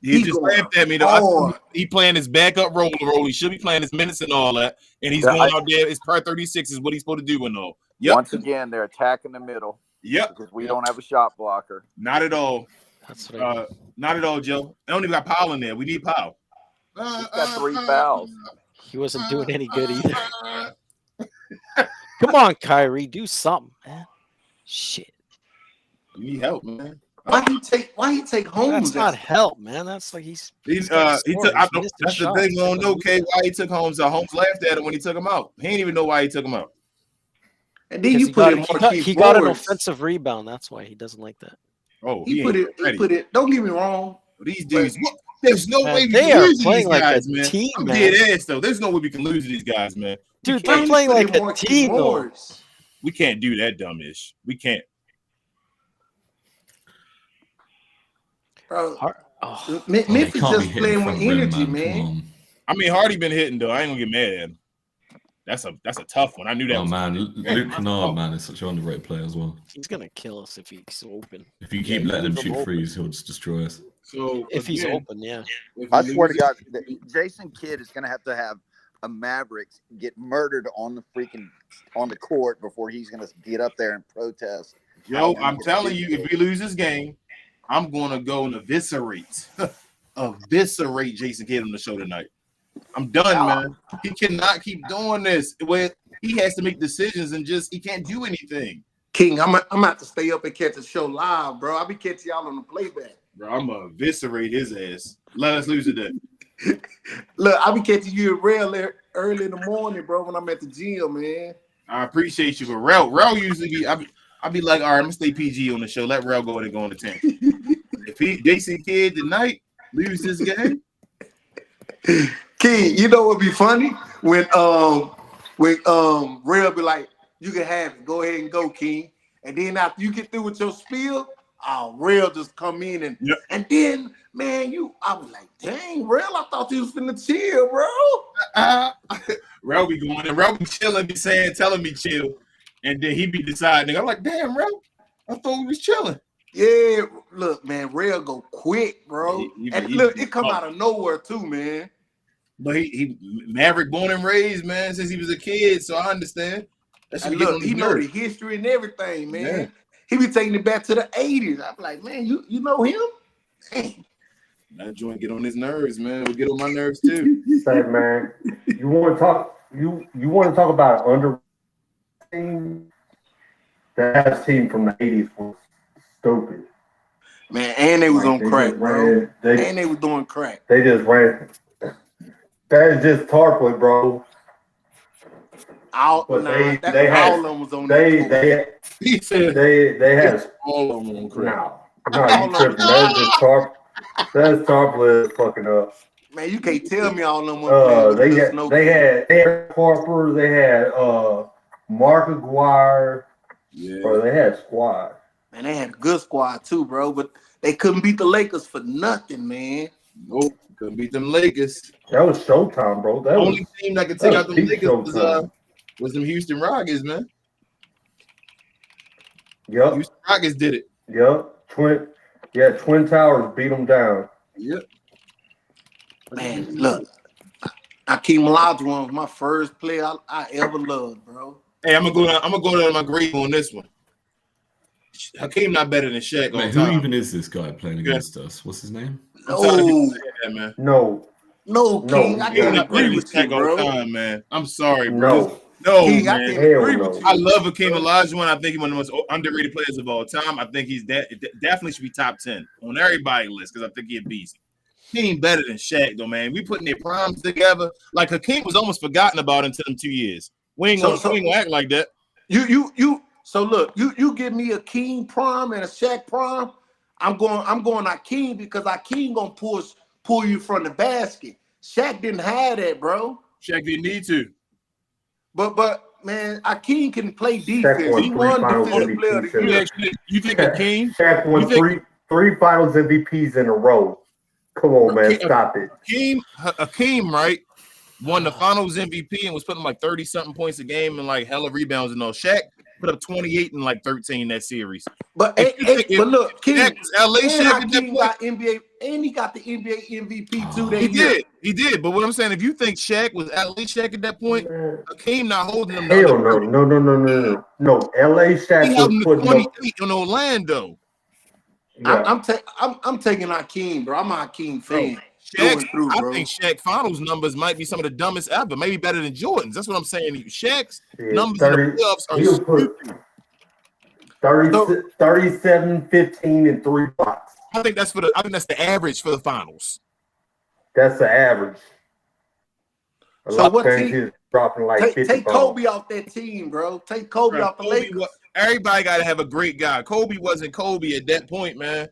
He He just going laughed at me, though. I hard. said he playing his backup role. He should be playing his minutes and all that. And he's Yeah, going out there. It's part 36 is what he's supposed to do and all. Yep. Once again, they're attacking the middle Yep. because we don't have a shot blocker. Not at all. That's what I Not at all, Joe. I don't even got Powell in there. We need Powell. He's got 3 fouls. He wasn't doing any good either. Come on, Kyrie, do something, man. Shit. You need help, man. Why he take Holmes? That's not help, man. That's like he's He got took. scores. I He don't, missed a that's the shot. thing. We don't know, K, why he took Holmes. Holmes laughed at him when he took him out. He didn't even know why he took him out. And then Because you he put got, in he more got, key he got an forwards. offensive rebound. That's why he doesn't like that. Oh, He ain't put it. ready. He put it. Don't get me wrong. These dudes. There's no Man, way we they can are lose to playing these like a guys, man. team, I'm man. dead ass though. There's no way we can lose to these guys, man. Dude, Why they're you playing put like in a more key team, though. forwards? We can't do that dumbish. We can't. Bro, Oh, They Memphis can't be just hitting playing with front rim, energy, Come man. on. I mean, Hardy been hitting though. I ain't gonna get mad at him. That's a tough one. I knew that. Oh was man, Yeah. Luke Kennard, man, is such an underrated player as well. he's gonna kill us if he's open. If you keep Yeah, letting him leave him shoot open. threes, he'll just destroy us. So If he's again, open, yeah. if I we swear to lose- God, Jason Kidd is going to have a Mavericks get murdered on the court before he's going to get up there and protest. Yo, I'm telling you, if we lose this game, I'm gonna go and eviscerate Jason Kidd on the show tonight. I'm done, man. He cannot keep doing this. Where he has to make decisions and he can't do anything. King, I'm gonna have to stay up and catch the show live, bro. I'll be catching y'all on the playback. Bro, I'm gonna eviscerate his ass. Let us lose today. Look, I be catching you at rail early in the morning, bro, when I'm at the gym, man. I appreciate you, but Rel usually be. I be like, all right, I'm gonna stay PG on the show. Let Rel go ahead and go on the 10. If Jason Kidd tonight lose this game, King, you know what'd be funny when Rel be like, you can have it, go ahead and go, King. And then after you get through with your spiel, Rel just come in and then, man, I was like, dang, Rel, I thought you was finna chill, bro. Rel be going and Rel be chilling, telling me chill, and then he be deciding. I'm like, damn, Rel, I thought we was chilling. Yeah, look, man, Rel go quick, bro. It come out of nowhere too, man. But he Maverick born and raised, man, since he was a kid, so I understand. And look, he know the history and everything, man. Yeah. He be taking it back to the 80s. I'm like, man, you know him? Dang. That joint get on his nerves, man. Will get on my nerves too. Say, man, you want to talk? You want to talk about an under team? That team from the 80s was stupid. Man, and they was on crack, bro. And they was doing crack. They just ran. That is just Tarpley, bro. All of them was on they had all of them on crack. No, you tripping. That's just Tarpley. That's Tarpley fucking up. Man, you can't tell me all of them. They had Eric Harper. They had Mark Aguirre. Yeah. Bro, they had squad. Man, they had a good squad too, bro. But they couldn't beat the Lakers for nothing, man. Nope, couldn't beat them Lakers. That was Showtime, bro. That only team that could take out the Lakers was them Houston Rockets, man. Yep. Houston Rockets did it. Yep. Twin Towers beat them down. Yep. Man, look, Hakeem Olajuwon was my first player I ever loved, bro. Hey, I'm gonna go to my grave on this one. Hakeem not better than Shaq. Man, who even is this guy playing against us? What's his name? No, King. I can't agree with you, bro. Man. I'm sorry, bro. No, King, man. I can't agree with you. I love Hakeem Olajuwon. I think he's one of the most underrated players of all time. I think he's definitely should be top 10 on everybody's list because I think he's a beast. He ain't better than Shaq, though, man. We putting their primes together. Like Hakeem was almost forgotten about until them 2 years. We ain't gonna act like that. So look, you give me a King prime and a Shaq prime. I'm going Hakeem because Hakeem gonna pull you from the basket. Shaq didn't have that, bro. Shaq didn't need to. But man, Hakeem can play defense. He won defensive player of the year. You think Hakeem? Shaq won three finals MVPs in a row. Come on, man, stop it. Hakeem, right? Won the finals MVP and was putting like 30-something points a game and like hella rebounds and all. Shaq put up 28 and like 13 in that series. But look, King, LA Shaq got NBA and he got the NBA MVP too. He did. But what I'm saying, if you think Shaq was LA Shaq at that point, Hakeem not holding him. Hell no. LA Shaq was putting 28 in Orlando. Yeah. I'm taking Hakeem, bro. I'm a Hakeem fan. I think Shaq finals numbers might be some of the dumbest ever, maybe better than Jordan's. That's what I'm saying. Shaq's numbers in the playoffs are stupid. 37, 15, and 3 blocks. I think that's the average for the finals. That's the average. So what team is dropping like 50 take Kobe off that team, bro. Take Kobe off the Lakers. Everybody got to have a great guy. Kobe wasn't Kobe at that point, man.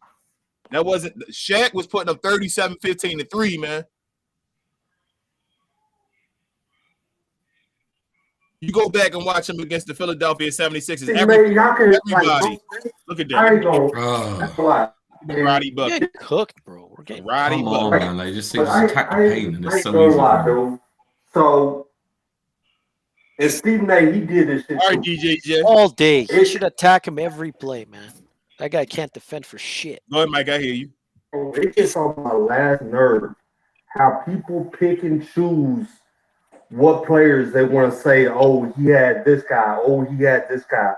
That wasn't – Shaq was putting up 37, 15, and 3, man. You go back and watch him against the Philadelphia 76ers. Everybody. Look at that. I ain't going that's a lot. Roddy Buck. Get cooked, bro. We're getting Roddy Buck. Man, like, just attack the paint and it's so easy. Dude. So, and Stephen A, he did this shit. All right, DJ J. all day. You should attack him every play, man. That guy can't defend for shit. Go ahead, Mike. I hear you. It gets on my last nerve how people pick and choose what players they want to say, oh, he had this guy. Oh, he had this guy.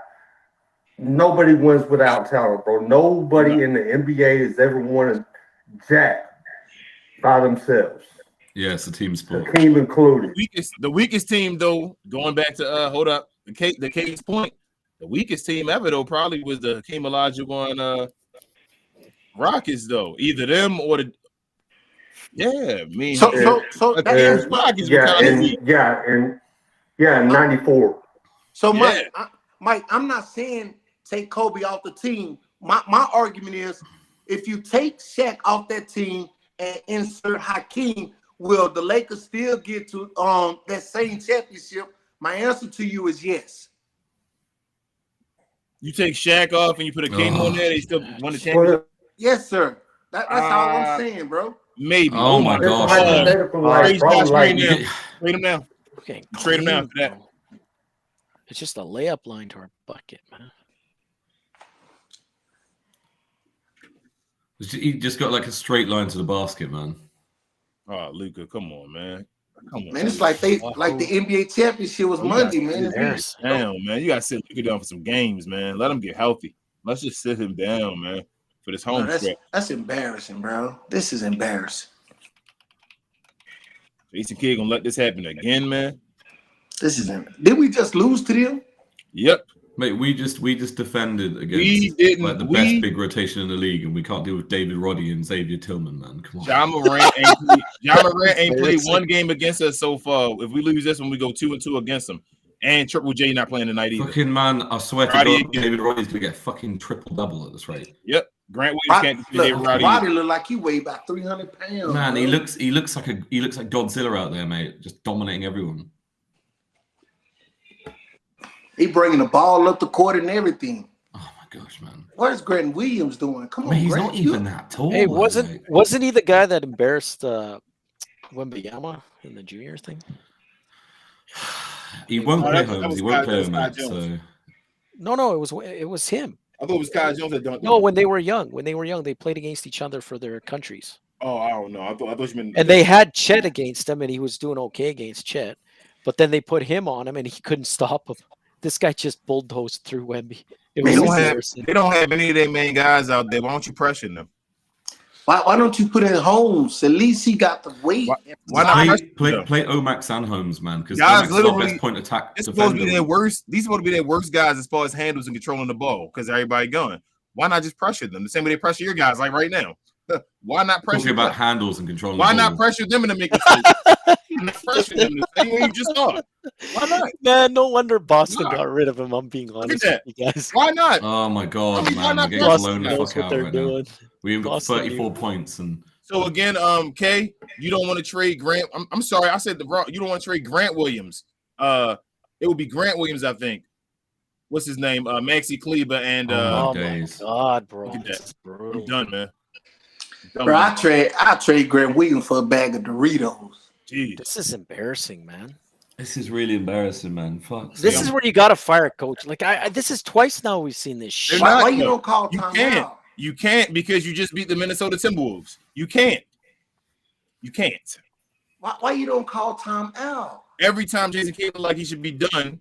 Nobody wins without talent, bro. Nobody in the NBA has ever won a jack by themselves. Yeah, it's a team sport. The team included. The weakest team, though, going back to hold up, the case point, the weakest team ever, though, probably was the Hakeem Olajuwon Rockets, though. Either them or Yeah, me. So that's Rockets Yeah, were kind of and weak. in '94. So Yeah. Mike, I'm not saying take Kobe off the team. My argument is if you take Shaq off that team and insert Hakeem, will the Lakers still get to that same championship? My answer to you is yes. You take Shaq off and you put a King on there, they still won the championship. Yes, sir. That's all I'm saying, bro. Maybe. Oh my gosh. Hypothetical, Trade him now. Okay, Trade him now for that. It's just a layup line to our bucket, man. He just got like a straight line to the basket, man. Oh, Luka, come on, man. Come on. Man, it's like the NBA championship was Monday, man. Damn, man. You gotta sit Luka down for some games, man. Let him get healthy. Let's just sit him down, man, for this home stretch. That's embarrassing, bro. This is embarrassing. Jason Kidd gonna let this happen again, man. Did we just lose to them? Yep. Mate, we just defended against the best big rotation in the league, and we can't deal with David Roddy and Xavier Tillman, man. Come on. John Morant ain't played one game against us so far. If we lose this one, we go 2-2 against them. And Triple J not playing tonight either. Fucking man, I swear to God, David Roddy's gonna get fucking triple double at this rate. Yep. Grant Williams can't do David Roddy. Roddy look like he weighed about 300 pounds. Man, he looks like Godzilla out there, mate, just dominating everyone. He bringing the ball up the court and everything. Oh my gosh, man! Where's Grant Williams doing? Come on, he's Grant, not even that tall. Hey, wasn't he the guy that embarrassed Wembanyama in the junior thing? He won't play Holmes. He won't play Holmes. So. No, it was him. I thought it was Kai Jones that dunked. No, when they were young, they played against each other for their countries. Oh, I don't know. I thought you meant. And they had Chet against him, and he was doing okay against Chet. But then they put him on him, and he couldn't stop him. This guy just bulldozed through Wemby. They don't have any of their main guys out there. Why don't you pressure them? Why don't you put in Holmes? At least he got the weight. Why not play Omax and Holmes, man? Because guys literally best point attack. These supposed to be their worst guys as far as handles and controlling the ball because everybody going. Why not just pressure them the same way they pressure your guys like right now? Why not pressure them? Talking about handles and controlling. Why not pressure them and make mistakes? Pressure them the same way you just thought. Why not? Man, no wonder Boston got rid of him. I'm being honest with you guys. Why not? Oh my god, man! We're getting blown the fuck out right now. We've got 34 points and. So again, Kay, you don't want to trade Grant. I'm sorry, I said you don't want to trade Grant Williams. It would be Grant Williams, I think. What's his name? Maxi Kleber and. Oh my god, bro! Look at that. I'm done, man. Bro, I trade Grant Williams for a bag of Doritos. Jeez. This is embarrassing, man. This is really embarrassing, man. Fuck. This is where you got to fire a coach. Like this is twice now we've seen this shit. Why you don't call timeout? You can't because you just beat the Minnesota Timberwolves. You can't. Why you don't call timeout? Every time Jason Kidd like he should be done,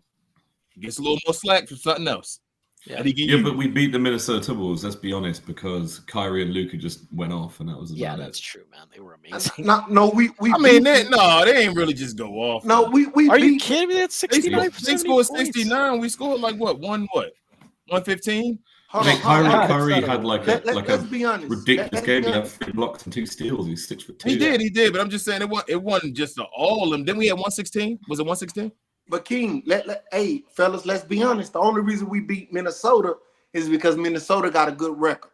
he gets a little more slack for something else. Yeah, but we beat the Minnesota Timberwolves, let's be honest, because Kyrie and Luka just went off, and that was about that's true, man. They were amazing. They ain't really just go off. No, we Are you kidding me? That's 69. They scored 69. We scored like what? 115? Kyrie had like a ridiculous game. He had 3 blocks and 2 steals. He's 6'2". He did. But I'm just saying it wasn't just all of them. Then we had 116. Was it 116? But King, hey fellas, let's be honest. The only reason we beat Minnesota is because Minnesota got a good record.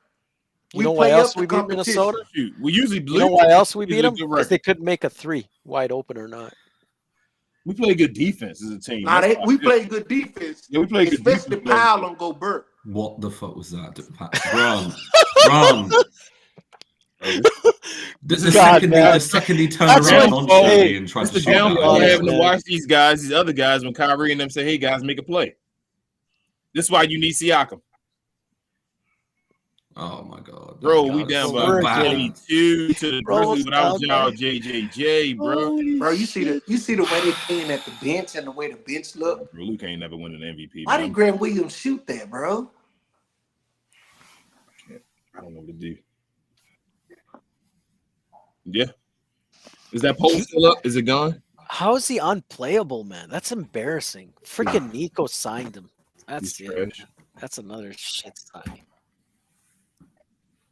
You know why else we beat Minnesota? We usually you know why else we beat them? Because they couldn't make a 3 wide open or not. We play good defense as a team. We play good defense. Yeah, we play good defense. Especially Powell on Gobert. What the fuck was that? Run. The second he turned around on Shea and tried to shoot. Having to watch these other guys, when Kyrie and them say, "Hey guys, make a play." This is why you need Siakam. Oh my god, bro, we down by 22 to the Grizzlies without y'all, JJJ, bro. Bro, you see the way they playing at the bench and the way the bench look. Bro, Luke ain't never win an MVP. Why did Grant Williams shoot that, bro? I don't know what to do. Yeah. Is that poll still up? Is it gone? How is he unplayable, man? That's embarrassing. Freaking Nico signed him. That's it. That's another shit signing.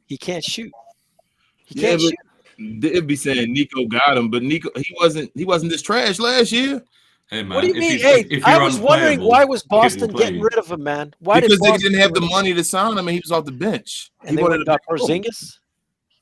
He can't shoot. He can't shoot. They'd be saying Nico got him, but Nico he wasn't this trash last year. Hey man, What do you mean? If I you're was wondering unplayable, why was kid will Boston play getting you. rid of him, man? Why Because did they Boston didn't have get the rid of him? money to sign him, and he was off the bench. And they went and got Porzingis.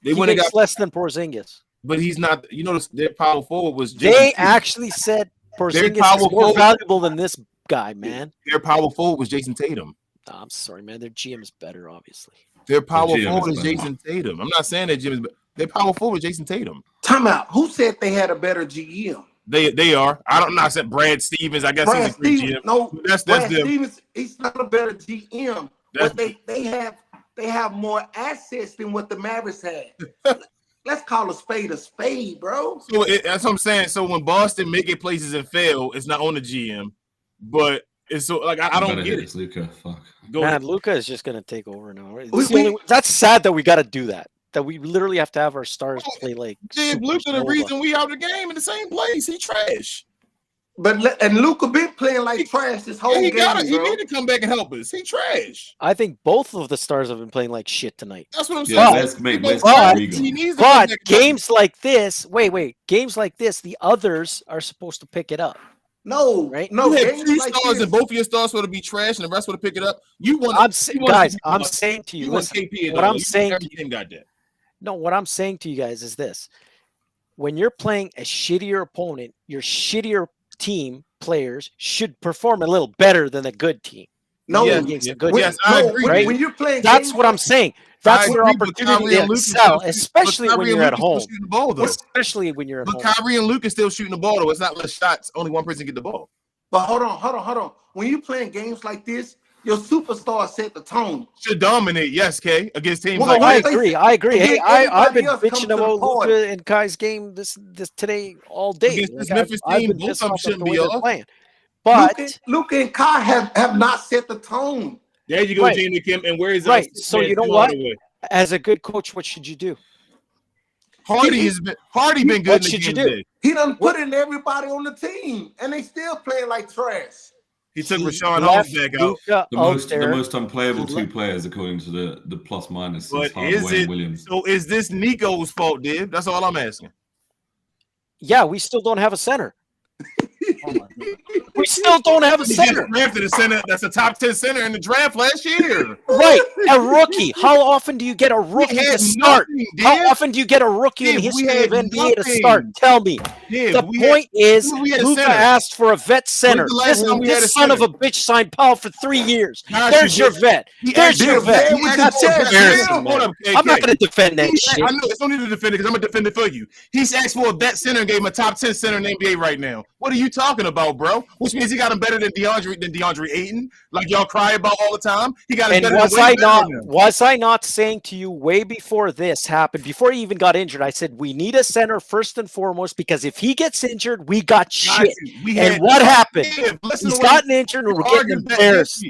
They He went and makes got, less than Porzingis. but he's not. You know, their power forward was. They Jason Tatum. actually said Porzingis power is more forward- valuable than this guy, man. Their power forward was Jason Tatum. Oh, I'm sorry, man. Their GM is better, obviously. Their power GM forward is is better. Jason Tatum. I'm not saying that Jim is. Their power forward is Jason Tatum. Time out. Who said they had a better GM? They are. I don't know. I said Brad Stevens. I guess Brad he's a great Stevens. GM. No, That's Brad them. Stevens. He's not a better GM. That's- But they have more assets than what the Mavericks had. Let's call a spade, bro. So that's what I'm saying. So when Boston make it places and fail, it's not on the GM, but it's so like I don't get it. Luka. Fuck. Go Man, ahead. Luka is just gonna take over now. It's We- the only- that's sad that we got to do that. That we literally have to have our stars play like. Jim Luka, the supernova. reason we out the game in the same place. He trash. And Luka been playing like trash this whole He game, he bro. need to come back and help us. He trash. I think both of the stars have been playing like shit tonight. That's what I'm Yeah, saying. let's make He let's but- make He Rigo. needs to come But back and help games like this, games like this, the others are supposed to pick it up. No, Right? no. You had games two like stars this- and both of your stars would be trash and the rest would have picked it up. You want Guys, I'm saying to you, you want listen, KP at what all. I'm You saying every to team got that. no, what I'm saying to you guys is this: when you're playing a shittier opponent, your shittier team players should perform a little better than a good team. No, Yes, against a yes, good yes, team. I no, agree. when, right? when you're playing, That's games what I'm like- saying. That's I your agree, but opportunity Kyrie to and Luka excel, still- especially but when Kyrie and you're at Luka still home. shooting the ball, though. Especially when you're at But home. Kyrie and Luka still shooting the ball though. It's not less shots. Only one person get the ball. But hold on. When you're playing games like this, your superstar set the tone. Should dominate, yes, K, against teams Well, like I this. agree. And Hey, then I've been everybody else comes bitching to the about party. Luka and Kai's game this today all day. Against this Like, Memphis I've team, been both pissed of them off at shouldn't the be way they're off. playing. But Luka and Kai have not set the tone. There you go, Right. Jamie Kim. And where is Right. that? So you know what? As a good coach, what should you do? Hardy been good What in the should you game do? today. He done put in everybody on the team, and they still playing like trash. He took He Rashawn left Holmes back out. Luka The out most there. unplayable He two left- players according to the plus minus is But Hardaway is and it Williams. so? Is this Nico's fault, Div? That's all I'm asking. Yeah, we still don't have a center. We still don't have a He just center. drafted a center. That's a top 10 center in the draft last year. Right. A rookie. How often do you get a rookie to had start? nothing, How Div. often do you get a rookie in the Div, we history of had NBA to nothing. start? Tell me. Div, The we point is, we had a Luka center. asked for a vet center. the last time we had a This son of center? a bitch signed Powell for 3 years. Gosh, There's you your did. vet. He There's asked your you- vet. he asked That's you for a embarrassing, hold man. up, I'm not KK. going to defend that shit. I know it's only to defend it because I'm gonna defend it for you. He's asked for a vet center and gave him a top 10 center in the NBA right now. What are you talking about, bro? Which means he got him better than DeAndre Ayton, like y'all cry about all the time. He got him And better was than I way better not than him. was I not saying to you way before this happened, before he even got injured? I said we need a center first and foremost because if he gets injured, we got shit. We And had- what happened? Yeah, listen He's to what gotten injured and we're getting argued that embarrassed.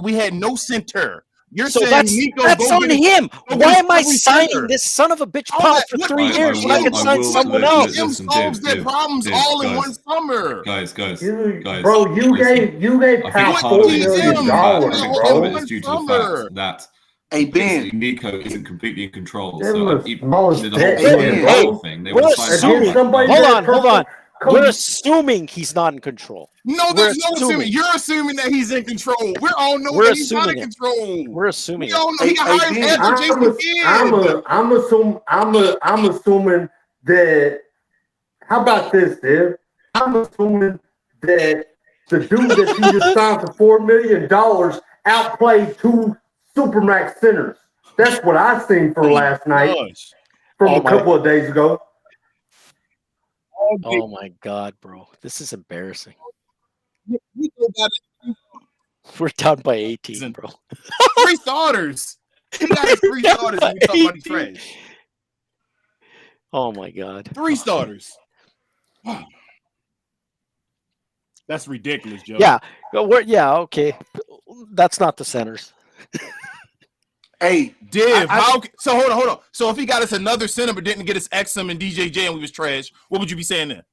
we had no center. You're So saying that's Nico on get him. go Why get am I every signing center. this son of a bitch All Powell that- for what- 3 I years when I will- can I sign will- someone let- else? Him Listen, solves Div, their Div, problems Div, all in guys. one summer. Guys, Bro, listen. you gave I think Powell part $4 of it is due to million. the fact- I think part of All it is due to the summer. fact that Hey Ben, Nico isn't completely in control. That So was the smallest whole bet in the whole world. thing, they We're would sign assuming- him. somebody Hold that on. come- We're assuming he's not in control. No, We're there's no assuming. assuming. You're assuming that he's in control. We all know We're that he's not in assuming it. control. We're assuming We it. all know he got Hey, hired Ben, after Jason Kidd. I'm assuming that. How about this, Div? I'm assuming that the dude that you just signed for $4 million outplayed two Supermax centers. That's what I seen for last night Gosh. from Oh a couple of days ago. Oh my god, bro. This is embarrassing. Nico got We're down by 18, bro. 3 starters. He got his 3 starters and we talk about he's trash. Oh my god. 3 starters. Wow. That's ridiculous, Joe. Yeah. Okay. That's not the centers. hey, Div, I- so hold on. So if he got us another center but didn't get us Exum and DJJ and we was trash, what would you be saying then?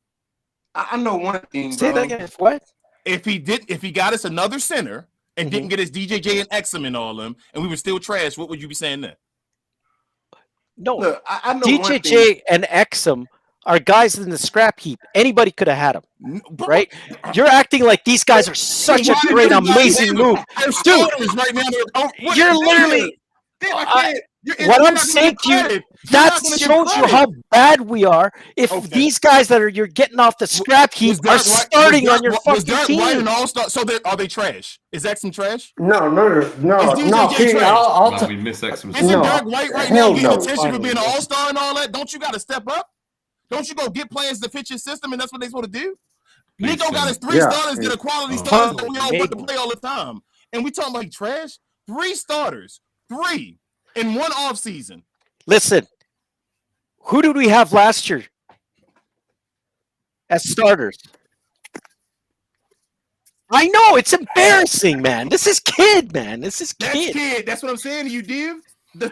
I know one thing, Say bro. that again. What? If he got us another center and didn't get his DJJ and Exum and all them, and we were still trash, what would you be saying then? No, Look, I know one thing. DJJ and Exum are guys in the scrap heap. Anybody could have had them, right? You're acting like these guys are such a great, amazing move, dude. Right now, You're literally. What I'm saying to you, that shows you how bad we are. If these guys that you're getting off the scrap heap are starting on your fucking team, right an all-star? So are they trash? Is Exum trash? No. King, We miss Exum. Isn't Dirk White right now getting attention for being an all-star and all that? Don't you got to step up? Don't you go get players to fit your system, and that's what they're supposed to do? Nico got his 3 starters, get a quality starters that we all want to play all the time. And we talking about trash? 3 starters. 3 in one offseason. Listen, who did we have last year as starters? I know, it's embarrassing, man. This is kid, man. This is kid. That's kid. That's what I'm saying to you, Div.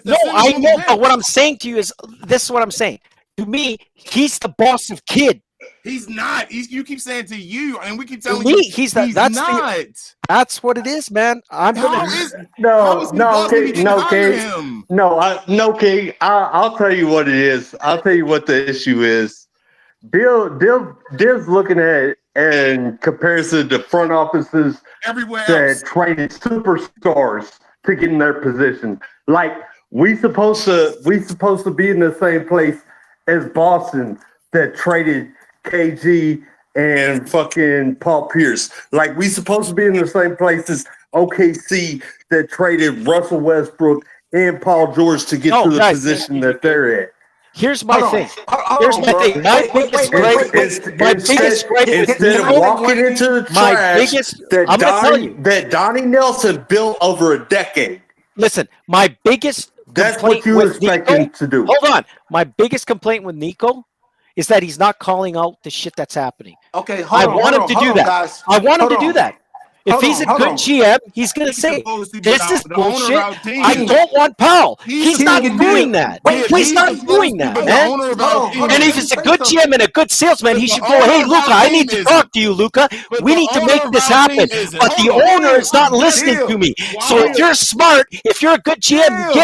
No, I know, but what I'm saying to you is, this is what I'm saying. To me, he's the boss of kid. He's not. You keep saying to you, and we keep telling me, you he's not. That's what it is, man. I'm gonna. King. I'll tell you what it is. I'll tell you what the issue is. Div's looking at it in comparison to front offices everywhere that traded superstars to get in their position. Like we supposed to be in the same place as Boston that traded KG and fucking Paul Pierce. Like we supposed to be in the same place as OKC that traded Russell Westbrook and Paul George to get to the position that they're at. Here's my thing. Here's my thing. My biggest gripe. Instead of walking into the trash that Donnie Nelson built over a decade. Listen, my biggest. That's what you expect him to do. Hold on. My biggest complaint with Nico is that he's not calling out the shit that's happening. Okay, I want him to do that. I want him to do that. If he's a good GM, he's going to say, this is bullshit. I don't want Powell. He's not doing that. He's not doing that, man. And if he's a good GM and a good salesman, he should go, hey, Luka, I need to talk to you, Luka. We need to make this happen. But the owner is not listening to me. So if you're smart, if you're a good GM,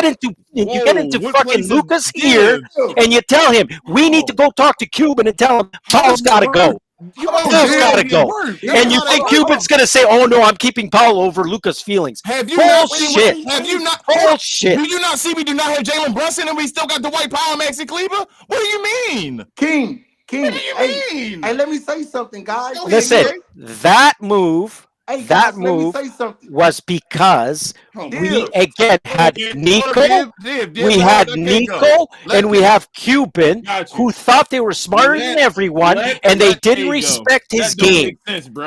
you get into fucking Luka's ear and you tell him, we need to go talk to Cuban and tell him Powell's got to go. Powell's got to go. And you think Cuban's going to say, oh, no, I'm keeping Powell over Luka's feelings. Bullshit. Bullshit. Do you not see we do not have Jalen Brunson and we still got Dwight Powell and Maxi Kleber? What do you mean? King. What do you mean? Hey, let me say something, guys. Listen, that move was because we again had Nico, we had Nico, and we have Cuban, who thought they were smarter than everyone, and they didn't respect his game.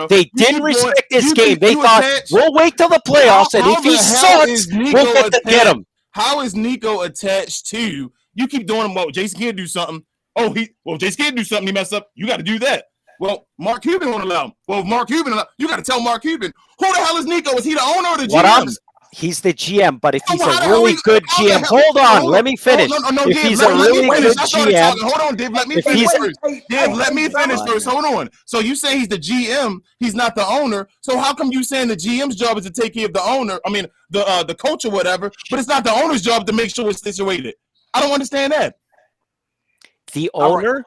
They didn't respect his game. They thought, we'll wait till the playoffs, and if he sucks, we'll get him. How is Nico attached to? You keep doing well. Jason can't do something. Jason can't do something. He messed up. You got to do that. Well, Mark Cuban won't allow him. Well, Mark Cuban, you got to tell Mark Cuban. Who the hell is Nico? Is he the owner or the GM? He's the GM, but if he's a really good GM, hold on, let me finish. If he's a really good GM, hold on, Dave, let me finish first. Dave, let me finish first. Hold on. So you say he's the GM, he's not the owner. So how come you saying the GM's job is to take care of the owner? I mean, the coach or whatever, but it's not the owner's job to make sure it's situated. I don't understand that. The owner,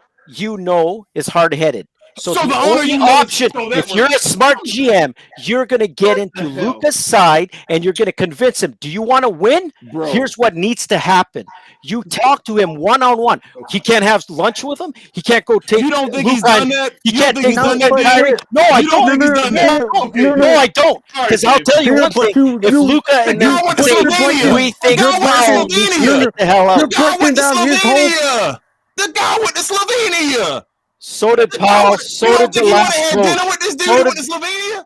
is hard-headed. So the only option, if you're a smart GM, you're going to get into Luka's side and you're going to convince him, do you want to win? Bro. Here's what needs to happen. You talk to him one-on-one. He can't have lunch with him. He can't go take You don't think he's done that? He can't take lunch with Kyrie. No, I don't. No, I don't. Because I'll tell you one thing. If Luka and them say, we think Powell needs to get the hell out. The guy went to Slovenia. The guy went to Slovenia. So did Powell. So did the last coach.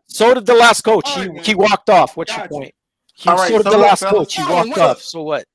So did the last coach. He walked off. What's your point? So did the last coach. He walked off. So what?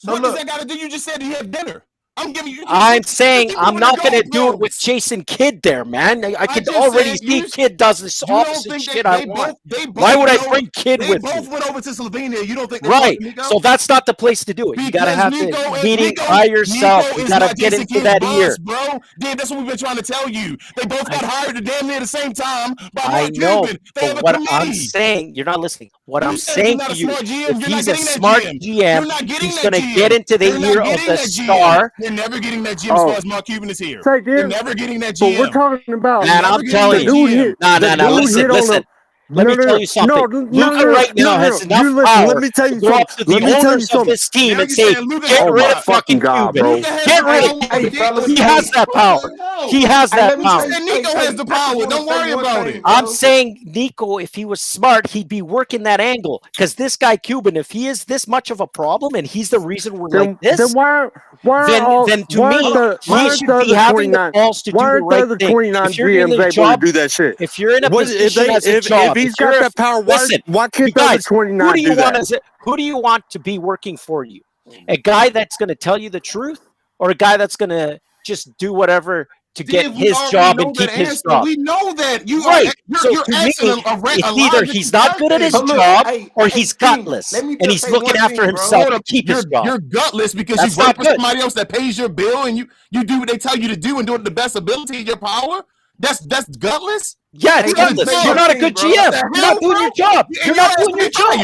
What does that got to do? You just said he had dinner. I'm giving you. I'm saying I'm not going to do it Goalposts. with Jason Kidd there, man. I can just already said see Kidd does this You don't opposite think shit that I want. Why would I bring Kidd They with both me? went over to Slovenia. You don't think they Right. Nico? So that's not the place to do it. You got to Because have the meeting by yourself. Nico You is got to not get Jason into Kidd's that boss, ear. bro. Dave, that's what we've been trying to tell you. They both got hired at damn near the same time by I Mark know, Cuban. They have but a what committee. I'm saying, you're not listening. What You I'm said if saying you're not to a you, smart GM, if you're he's not a getting that smart GM. GM, You're not getting he's that going to GM. get into the You're not ear of getting the that GM. star. You're never getting that GM as far as Mark Cuban is here. Say, You're dude, never getting that but we're GM. talking about Man, I'm telling the you. dude hit. No. The dude hit on Listen. the. Let me tell you something. Luka right now has enough You listen. power Let me tell to you go up something. to Let the me tell you owners of something. this team Now and you're say, saying Luka get got rid power. of fucking God, Cuban. bro. Luka has Get the rid of power. Hey, fellas, He has that power. He has that You power. said Nico has the power. Don't worry about it. I'm saying Nico, if he was smart, he'd be working that angle. Because this guy Cuban, if he is this much of a problem and he's the reason we're like this, Then then to me, he should be having the balls to do the right thing. 29 If you're in GMs a able job, to do that shit? if you're in a What, position as a job, if he's got that power, listen, why you can't the other guys, 29 do that? who do you want to be working for you? A guy that's going to tell you the truth, or a guy that's going to just do whatever to get his job and keep his job? We know that you Right. are. So You're to me, asking a it's either he's not good at his job or he's gutless, and he's looking after himself to keep his job. You're gutless because That's you work not for good. somebody else that pays your bill and you do what they tell you to do and do it to the best ability of your power. That's gutless. Yeah, it's gutless. You're not a good GM. You're not doing your job. You're not doing your job.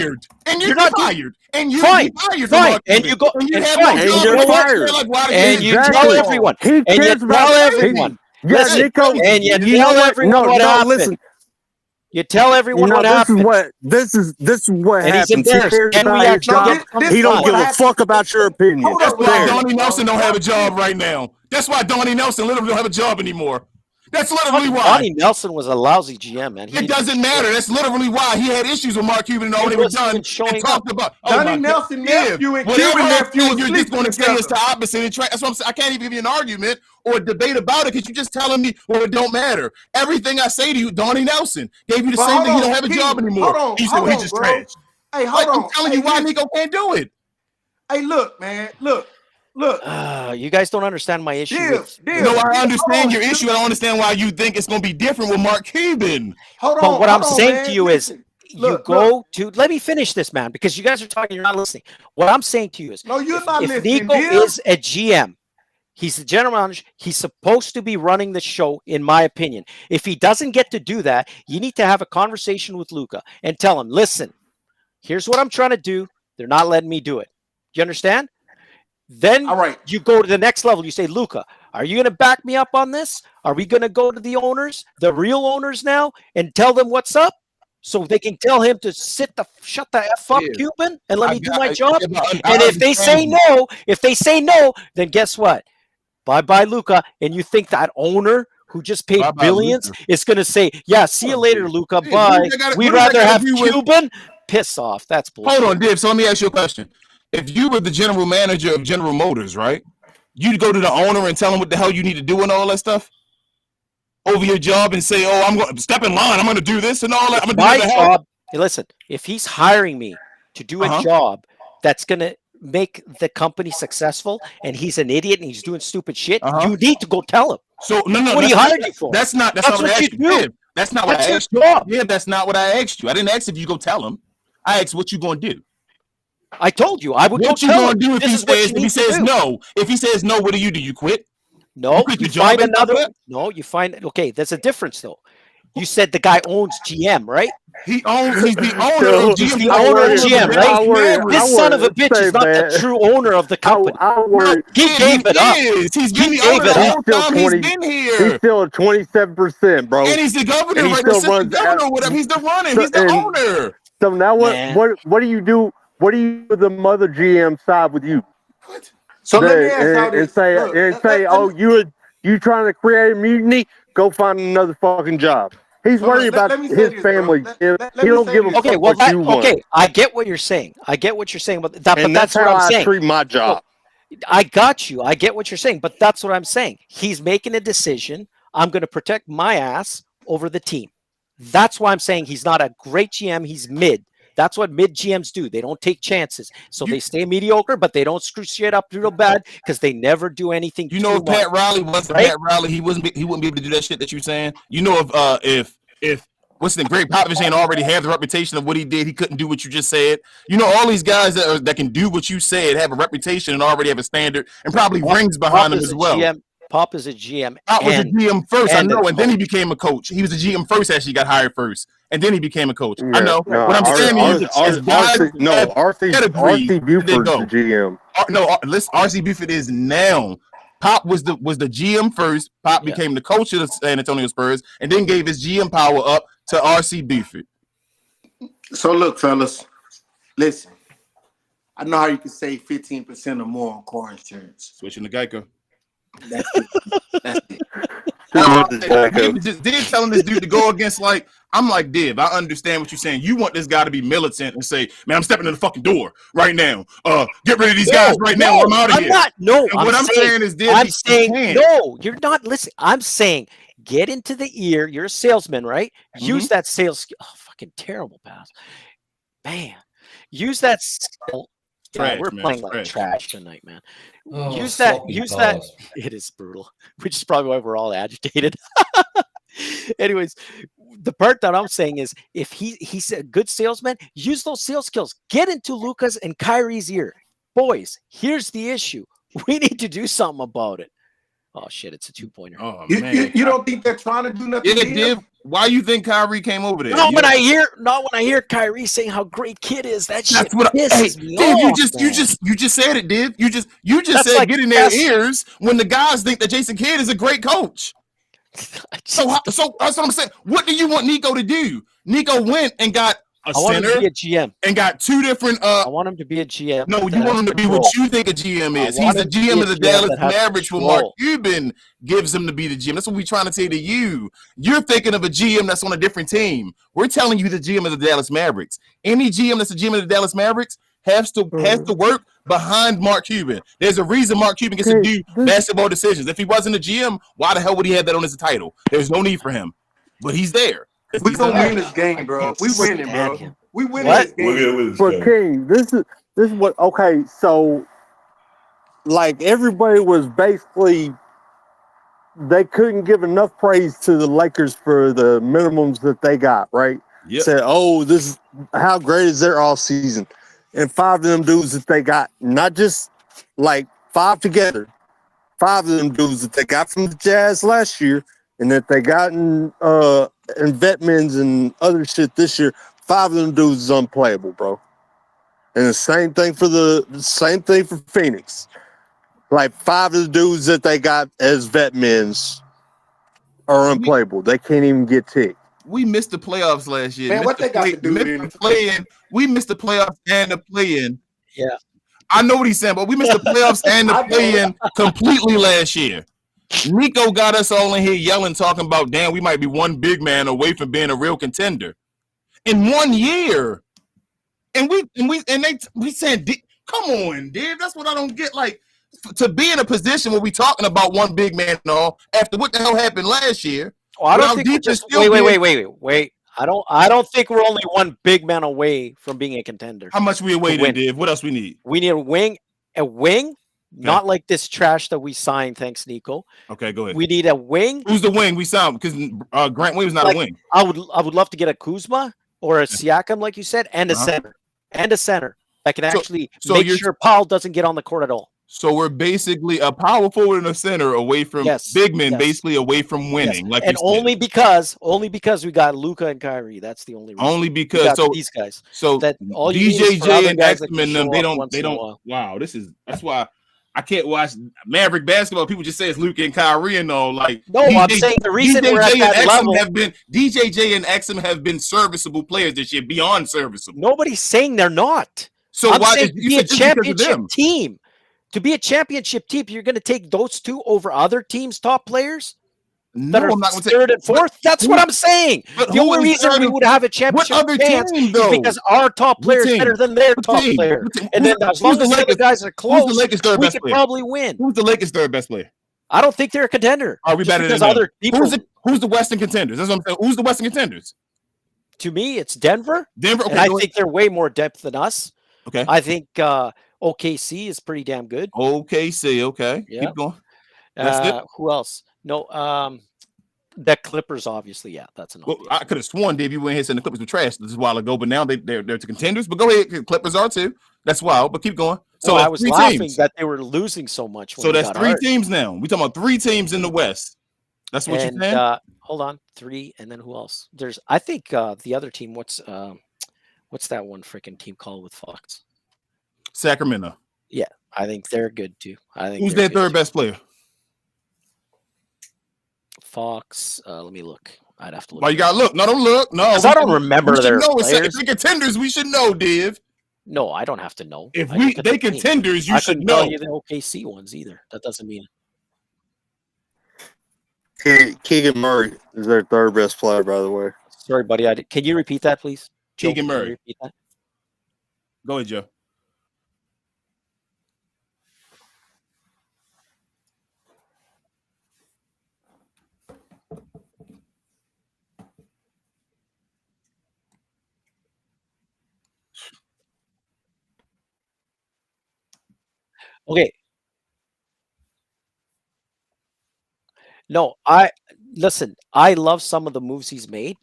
And You're not fired. And you're fine. fired. Fine. And you go. And you And have fine. no And job. you're fired. And you tell everyone. He And you cares about tell everyone. Yeah, Listen, Nico. and you know tell what? everyone what happened. Listen. You tell everyone No, what happened. This is what And he's happens. He embarrassed. cares Can we about his actually job. get something He don't done? give a fuck about your opinion. That's why There. Donnie Nelson don't have a job right now. That's why Donnie Nelson literally don't have a job anymore. That's literally why. Donnie Nelson was a lousy GM, man. It doesn't matter. That's literally why he had issues with Mark Cuban and all they were done and talked about. Donnie Nelson nephew and Cuban nephew was you're just going to say together. it's the opposite. That's what I'm saying. I can't even give you an argument or a debate about it because you're just telling me, well, it don't matter. Everything I say to you, Donnie Nelson gave you the same thing. He don't have a job anymore. He said, well, he's just trash. Hey, hold on. I'm telling you why Nico can't do it. Hey, look, man. Look. You guys don't understand my issue. No, I understand your issue. I don't understand why you think it's going to be different with Mark Cuban. But what I'm saying to you is, let me finish this, man, because you guys are talking, you're not listening. What I'm saying to you is, no, you're not listening. If Nico is a GM, he's the general manager, he's supposed to be running the show, in my opinion. If he doesn't get to do that, you need to have a conversation with Luka and tell him, listen, here's what I'm trying to do. They're not letting me do it. You understand? Then you go to the next level. You say, Luka, are you going to back me up on this? Are we going to go to the owners, the real owners now, and tell them what's up? So they can tell him to shut the F up, Cuban, and let me do my job. And if they say no, then guess what? Bye-bye, Luka. And you think that owner who just paid billions is going to say, yeah, see you later, Luka. Bye. We'd rather have Cuban. Piss off. That's bullshit. Hold on, Dib. So let me ask you a question. If you were the general manager of General Motors, right? You'd go to the owner and tell him what the hell you need to do and all that stuff over your job and say, "Oh, I'm going to step in line. I'm going to do this and all that." I'm my job. Hey, listen, if he's hiring me to do a job that's going to make the company successful, and he's an idiot and he's doing stupid shit, you need to go tell him. So no, what he hired you for? That's not what I asked you. That's not what I asked you. Yeah, that's not what I asked you. I didn't ask if you go tell him. I asked what you going to do. I told you I would go tell him. What you going to do if he says no? If he says no, what do? You quit? No, you find another. No, you find. Okay, there's a difference though. You said the guy owns GM, right? He's the owner of GM. He's the owner of GM, right? This son of a bitch is not the true owner of the company. He gave it up. He's been the owner the whole time he's been here. He's still at 27%, bro. And he's the governor, right? The governor, whatever. He's the runner. He's the owner. So now what do you do? What do you do the mother GM side with you? What? So let me ask and say, oh, you trying to create a mutiny? Go find another fucking job. He's worried about his family. He don't give a fuck what you want. Okay, I get what you're saying. I get what you're saying, but that's what I'm saying. I treat my job. I got you. I get what you're saying, but that's what I'm saying. He's making a decision. I'm going to protect my ass over the team. That's why I'm saying he's not a great GM. He's mid. That's what mid GMs do. They don't take chances. So they stay mediocre, but they don't screw shit up real bad because they never do anything. You know, if Pat Riley wasn't Pat Riley, he wouldn't be able to do that shit that you're saying. You know, if what's the Greg Popovich ain't already have the reputation of what he did, he couldn't do what you just said. You know, all these guys that can do what you said have a reputation and already have a standard and probably rings behind them as well. Pop is a GM. Pop was a GM first, I know, and then he became a coach. He was a GM first, actually got hired first, and then he became a coach. I know. What I'm saying is, RC Buford's the GM. Listen, RC Buford is now. Pop was the GM first. Pop became the coach of the San Antonio Spurs, and then gave his GM power up to RC Buford. So look, fellas, listen. I know how you can save 15% or more on car insurance. Switching to Geico. That's it. Div telling this dude to go against, like, I'm like, Div, I understand what you're saying. You want this guy to be militant and say, man, I'm stepping in the fucking door right now. Get rid of these guys right now. I'm out of here. I'm saying is, Div, no, you're not listening. I'm saying get into the ear. You're a salesman, right? Use that sales skill. Oh, fucking terrible pass. Man, use that skill. Trash, we're man, playing like trash tonight, man. Oh, use that. It is brutal, which is probably why we're all agitated. Anyways, the part that I'm saying is, if he's a good salesman, use those sales skills. Get into Luka's and Kyrie's ear. Boys, here's the issue. We need to do something about it. Oh shit, it's a 2-pointer. Oh man, you don't think they're trying to do nothing? Yeah, Div. Why you think Kyrie came over there? Not when I hear Kyrie saying how great kid is. That's what pisses me Div, off. you just said it, Div. You just said like get in their ears when the guys think that Jason Kidd is a great coach. So that's what I'm saying. What do you want Nico to do? Nico went and got a center, to be a GM, and got two different. I want him to be a GM. No, you want him to be what you think a GM is. He's the GM of the Dallas Mavericks. When Mark Cuban gives him to be the GM, that's what we're trying to say to you. You're thinking of a GM that's on a different team. We're telling you the GM of the Dallas Mavericks. Any GM that's the GM of the Dallas Mavericks has to work behind Mark Cuban. There's a reason Mark Cuban gets to do basketball decisions. If he wasn't a GM, why the hell would he have that on his title? There's no need for him, but he's there. We gonna win this game, bro. We winning, bro. We winning this game. But King, this is what. Okay, so like everybody was basically, they couldn't give enough praise to the Lakers for the minimums that they got, right? Yep. Said, oh, this is how great is their all season, and 5 of them dudes that they got, not just like 5 together, 5 of them dudes that they got from the Jazz last year, and that they got in Vetmans and other shit this year. 5 of them dudes is unplayable, bro. And the same thing for Phoenix. Like 5 of the dudes that they got as Vetmans are unplayable. They can't even get ticked. We missed the playoffs last year. Man, what they got to do? We missed the playoffs and the play-in. Yeah. I know what he's saying, but we missed the playoffs and the play-in completely last year. Nico got us all in here yelling, talking about, damn, we might be one big man away from being a real contender in 1 year. And we said, come on, Dave. That's what I don't get. Like, to be in a position where we talking about one big man and all after what the hell happened last year. Oh, I don't think we're just wait. I don't think we're only one big man away from being a contender. How much we away, Dave? What else we need? We need a wing. Not like this trash that we signed. Thanks, Nico. Okay, go ahead. We need a wing. Who's the wing we signed? Because Grant Williams not a wing. I would love to get a Kuzma or a Siakam, like you said, and a center. And a center that can actually make sure Paul doesn't get on the court at all. So we're basically a power forward and a center away from big men, basically away from winning. Like, and only because we got Luka and Kyrie. That's the only reason. Only because these guys. So that all DJJ and Exum and them, they don't. Wow, that's why I can't watch Maverick basketball. People just say it's Luka and Kyrie and all. Like, no, I'm saying the reason we're at that level DJJ and Exum have been serviceable players this year, beyond serviceable. Nobody's saying they're not. So I'm why saying to be a championship team? To be a championship team, you're going to take those 2 over other teams' top players? No, I'm not going to 3rd and 4th. That's what I'm saying. The only reason we would have a championship chance is because our top player is better than their top player. And then as long as the other guys are close, we could probably win. Who's the Lakers' 3rd best player? I don't think they're a contender. Are we better than other people? Who's the Western contenders? That's what I'm saying. Who's the Western contenders? to me, it's Denver. Denver. Okay, and I think they're way more depth than us. Okay. I think OKC is pretty damn good. OKC. Okay. Yeah. Keep going. That's it. Who else? No. The Clippers, obviously. Yeah, that's an obvious. Well, I could have sworn, Dave, you went ahead and said the Clippers were trash this is a while ago, but now they're to contenders. But go ahead, Clippers are too. That's wild. But keep going. So I was laughing teams. that they were losing so much. So that's 3 teams now. We're talking about 3 teams in the West. That's what you're saying. Hold on, 3, and then who else? I think the other team. What's that one freaking team called with Fox? Sacramento. Yeah, I think they're good too. I think who's their third best player? Fox. Let me look. I'd have to look. Well, you gotta look. No, don't look. No, I don't remember their players. If they're contenders, we should know, Div. No, I don't have to know. If they contenders, you should know. I couldn't tell you the OKC ones either. That doesn't mean. Keegan Murray is their third best player, by the way. Sorry, buddy. Can you repeat that, please? Keegan Murray. Repeat that? Go ahead, Joe. Okay. No, listen. I love some of the moves he's made,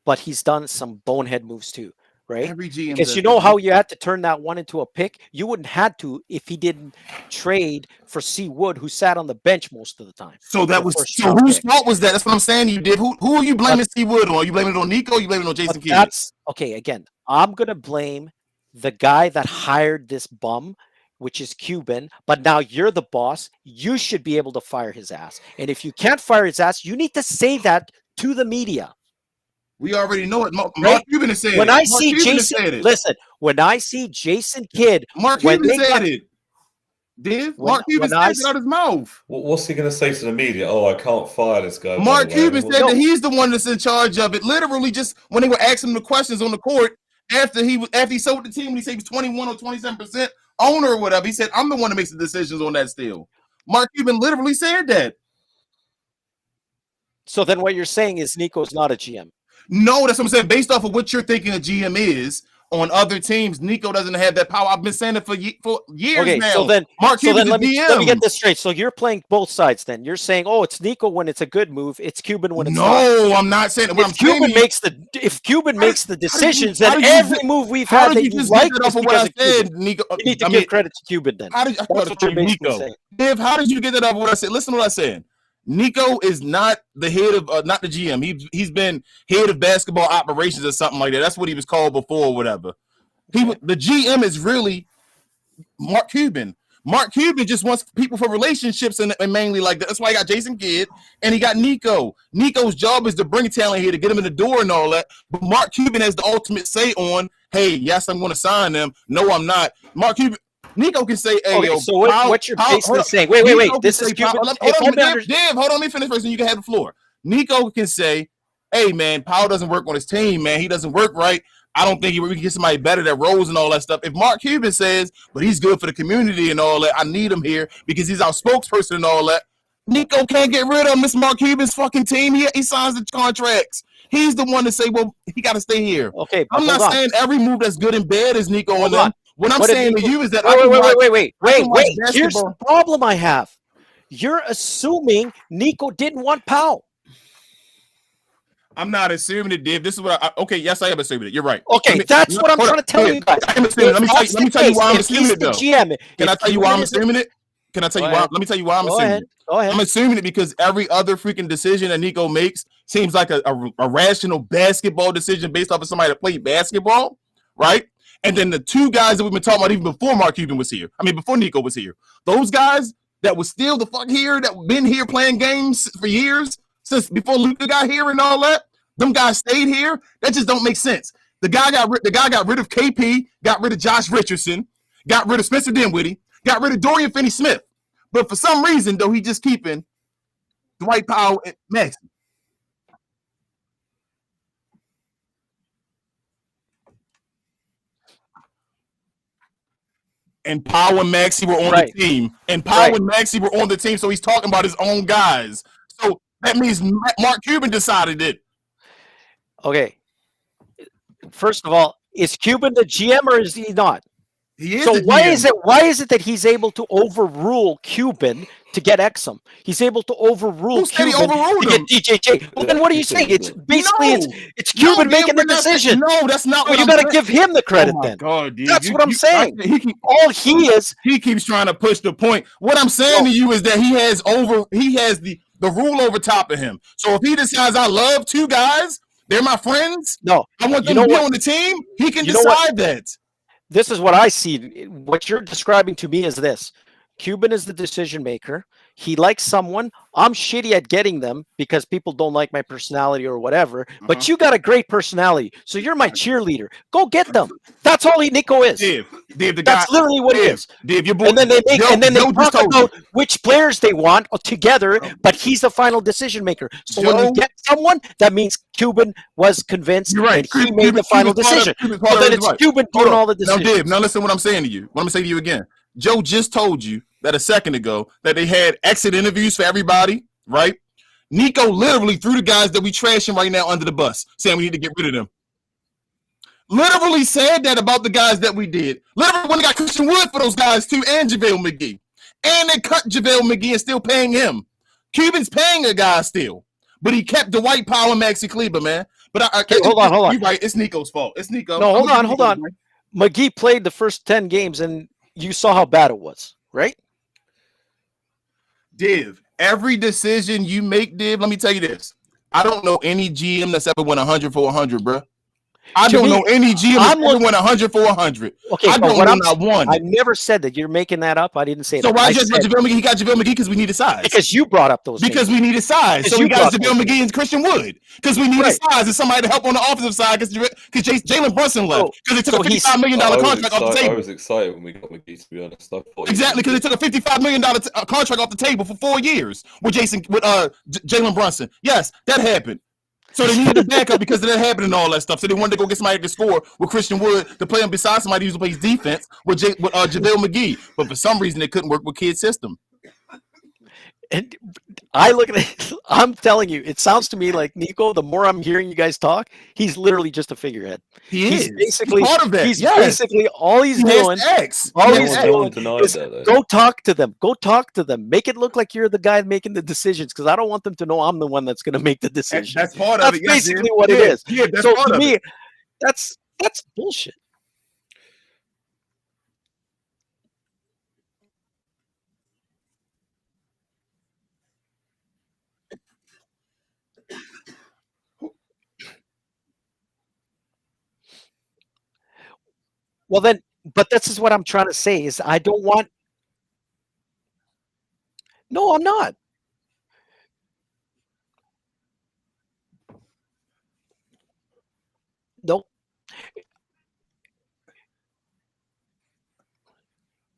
but he's done some bonehead moves too, right? Every GM because you know how you had to turn that one into a pick. You wouldn't had to if he didn't trade for C. Wood, who sat on the bench most of the time. So that was whose fault was that? That's what I'm saying. You did. Who are you blaming C. Wood on? Are you blaming it on Nico? Or you blaming it on Jason Kidd? That's okay. Again, I'm gonna blame the guy that hired this bum, which is Cuban, but now you're the boss. You should be able to fire his ass. And if you can't fire his ass, you need to say that to the media. We already know it. Mark Cuban has said it. When I see Jason, listen, when I see Jason Kidd, Mark Cuban said it. Div, Mark Cuban said it out his mouth. What's he going to say to the media? Oh, I can't fire this guy. Mark Cuban said that he's the one that's in charge of it. Literally, just when they were asking him the questions on the court after he sold the team, he said he was 21 or 27% owner or whatever. He said, I'm the one that makes the decisions on that still. Mark Cuban literally said that. So then what you're saying is Nico's not a GM. No, that's what I'm saying. Based off of what you're thinking a GM is on other teams, Nico doesn't have that power. I've been saying it for years now. So then, Mark Cuban, let me get this straight. So you're playing both sides then. You're saying, oh, it's Nico when it's a good move. It's Cuban when it's not. No, I'm not saying it. If Cuban makes the decisions, then every move we've had that you like is because of Cuban. Nico, you need to give credit to Cuban then. That's what you're basically saying. Div, how did you get that off what I said? Listen to what I said. Nico is not the head of, not the GM. He's been head of basketball operations or something like that. That's what he was called before or whatever. The GM is really Mark Cuban. Mark Cuban just wants people for relationships and mainly like that. That's why he got Jason Kidd and he got Nico. Nico's job is to bring talent here to get him in the door and all that. But Mark Cuban has the ultimate say on, hey, yes, I'm going to sign them. No, I'm not. Mark Cuban. Nico can say, hey, okay, so what you're basically saying, wait, this is Cuban. Hold on, let me finish first and you can have the floor. Nico can say, hey, man, Powell doesn't work on his team, man. He doesn't work right. I don't think we can get somebody better that rolls and all that stuff. If Mark Cuban says, but he's good for the community and all that, I need him here because he's our spokesperson and all that, Nico can't get rid of Miss Mark Cuban's fucking team. He signs the contracts. He's the one to say, well, he got to stay here. Okay, I'm not saying every move that's good and bad is Nico on them. What I'm saying to you is that wait. Here's the problem I have. You're assuming Nico didn't want Powell. I'm not assuming it, Div. This is what yes, I am assuming it. You're right. Okay, that's what I'm trying to tell you guys. Let me tell you why I'm assuming it, though. Can I tell you why I'm assuming it? Can I tell you why? Let me tell you why I'm assuming it. Go ahead. I'm assuming it because every other freaking decision that Nico makes seems like a rational basketball decision based off of somebody that played basketball, right? And then the two guys that we've been talking about even before Mark Cuban was here, before Nico was here, those guys that was still the fuck here, that been here playing games for years, since before Luka got here and all that, them guys stayed here. That just don't make sense. The guy got rid of KP, got rid of Josh Richardson, got rid of Spencer Dinwiddie, got rid of Dorian Finney-Smith. But for some reason, though, he just keeping Dwight Powell and Maxey. And Powell and Maxey were on the team. And Powell and Maxey were on the team, so he's talking about his own guys. So that means Mark Cuban decided it. Okay. First of all, is Cuban the GM or is he not? He is. So the why GM. is it that he's able to overrule Cuban to get Exum? He's able to overrule Who said he Cuban overruled to get him? DJJ. Well, then what are you saying? It's basically No. it's Cuban No, making the we're not saying- decision. No, that's not So what you I'm got to saying. give him the credit Oh my then. God, dude. That's what I'm saying. All he is. He keeps trying to push the point. What I'm saying to you is that he has the rule over top of him. So if he decides I love two guys, they're my friends. No, I want you them to know be what? on the team. He can You know what? decide that. This is what I see. What you're describing to me is this. Cuban is the decision maker. He likes someone. I'm shitty at getting them because people don't like my personality or whatever. But you got a great personality. So you're my cheerleader. Go get them. That's all Nico is. Dave, the That's guy, literally what he Dave, is. Dave, your boy, And then they make Joe talk just told about you. which players they want together, but he's the final decision maker. So when Joe- you get someone, that means Cuban was convinced You're right. and he made the final decision. Cuban's So part then of it's his right. Cuban Hold doing on. all the Now, decisions. Dave, now listen to what I'm saying to you. What I'm going to say to you again. Joe just told you that a second ago that they had exit interviews for everybody, right? Nico literally threw the guys that we trashing right now under the bus, saying we need to get rid of them. Literally said that about the guys that we did. Literally when they got Christian Wood for those guys too, and JaVale McGee. And they cut JaVale McGee and still paying him. Cuban's paying a guy still. But he kept Dwight Powell and Maxi Kleber, man. But hold on. You're right. It's Nico's fault. It's Nico. No, hold on. McGee played the first 10 games, and you saw how bad it was, right? Div, every decision you make, Div, let me tell you this. I don't know any GM that's ever went 100 for 100, bro. I don't know any GM that's ever went 100 for 100. Okay, I don't know not one. I never said that. You're making that up. I didn't say So that. why I just said, JaVale McGee? He got JaVale McGee because we needed size. because you brought up those Because names. we needed size. Because So we you got brought JaVale those McGee and Christian Wood. Because we needed Right. size and somebody to help on the offensive side because Jalen Brunson left. Because they took a $55 million contract off the I table. was excited when we got McGee, to be honest. I thought Exactly, because they took a $55 million contract off the table for 4 years with Jalen Brunson. Yes, that happened. So they needed a backup because of that happened and all that stuff. So they wanted to go get somebody to score with Christian Wood to play him beside somebody who plays defense with JaVale McGee. But for some reason, they couldn't work with Kid's system. And I look at it, I'm telling you, it sounds to me like Nico, the more I'm hearing you guys talk, he's literally just a figurehead. He's basically part of that. He's Yes. basically all he's He has doing. X. All He he's has doing denied is that, though. go talk to them. Go talk to them. Make it look like you're the guy making the decisions, because I don't want them to know I'm the one that's going to make the decision. That's part of That's it. Yes, basically Jim. what it is. Yeah, that's So part to of me, it. that's bullshit. Well then, but this is what I'm trying to say is I don't want. No, I'm not. Nope.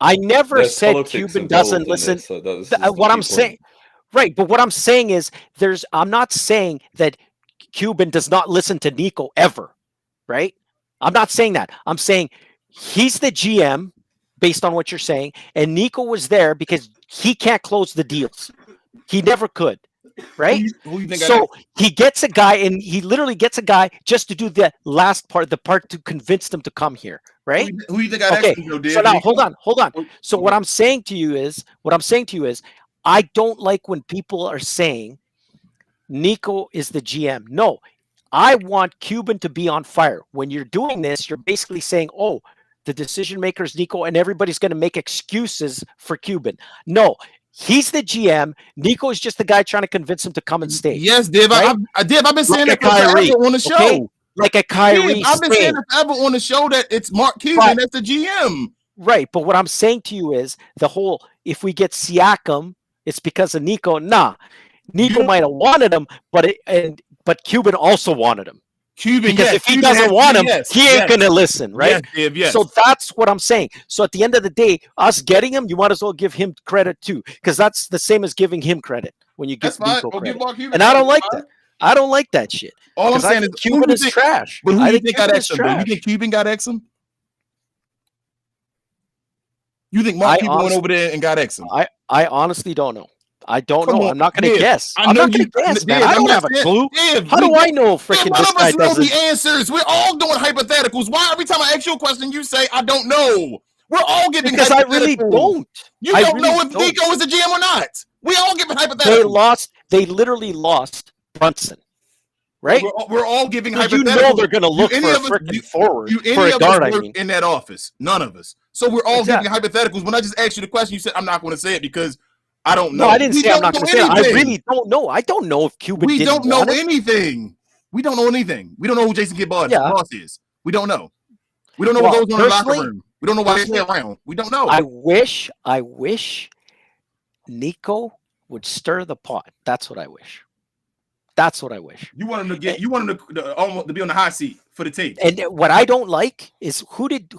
I never There's said politics Cuban involved doesn't in listen. this, so this is the What key I'm point. saying, right? But what I'm saying is, I'm not saying that Cuban does not listen to Nico ever, right? I'm not saying that. I'm saying he's the GM based on what you're saying, and Nico was there because he can't close the deals. He never could, right? Who you think So he gets a guy, and he literally gets a guy just to do the last part, the part to convince them to come here, right? Who you think got Okay. X? So now hold on. So what I'm saying to you is, I don't like when people are saying Nico is the GM. No, I want Cuban to be on fire. When you're doing this, you're basically saying, oh, the decision maker is Nico, and everybody's going to make excuses for Cuban. No, he's the GM. Nico is just the guy trying to convince him to come and stay. Yes, Div. Right? I've been saying Like that a Kyrie, forever on the show. okay? Like a Kyrie. Div, I've been saying it forever on the show that it's Mark Cuban that's the GM. Right, but what I'm saying to you is the whole, if we get Siakam, it's because of Nico. Nah, Nico might have wanted him, but Cuban also wanted him. Cuban, because yes, if he Cuban doesn't has- want him, yes, he ain't yes. gonna listen, right? Yes, Div, yes. So that's what I'm saying. So at the end of the day, us getting him, you might as well give him credit too, because that's the same as giving him credit when you give That's fine. Nico Well, give credit. Mark Cuban And I don't credit, like fine. that. I don't like that shit. All I'm 'Cause I saying think is Cuban who do you is think- trash. But who I you think think got Cuban X is him? You trash. think Cuban got X him? You think Mark I Cuban went honest- over there and got X him? I honestly don't know. I don't Come know. on, I'm not going to Div. guess. I I'm know not going you. to guess, man. Div, I I'm don't not have a saying- clue. Div, How do I know freaking none this of guy us know doesn't? the answers. We're all doing hypotheticals. Why every time I ask you a question, you say I don't know? We're all giving Because I really hypotheticals. don't. You I don't really know if don't. Nico is a GM or not. We all giving hypotheticals. They lost. They literally lost Brunson, right? We're all giving So hypotheticals. you know they're going to look any for a of us- freaking forward, You for any a of us guard, I work mean. in that office? None of us. So we're all Exactly. giving hypotheticals. When I just asked you the question, you said I'm not going to say it because I don't know. No, I didn't We say I'm don't not know going to say it. I anything. really don't know. I don't know if Cuban We didn't don't know want it. anything. We don't know anything. We don't know who Jason Kidd Boss is. We don't know. We don't know Well, what goes on in the locker personally- room. We don't know why they play around. We don't know. I wish Nico would stir the pot. That's what I wish. That's what I wish. You want him to get. You want him to almost to be on the hot seat for the tape. And what I don't like is who did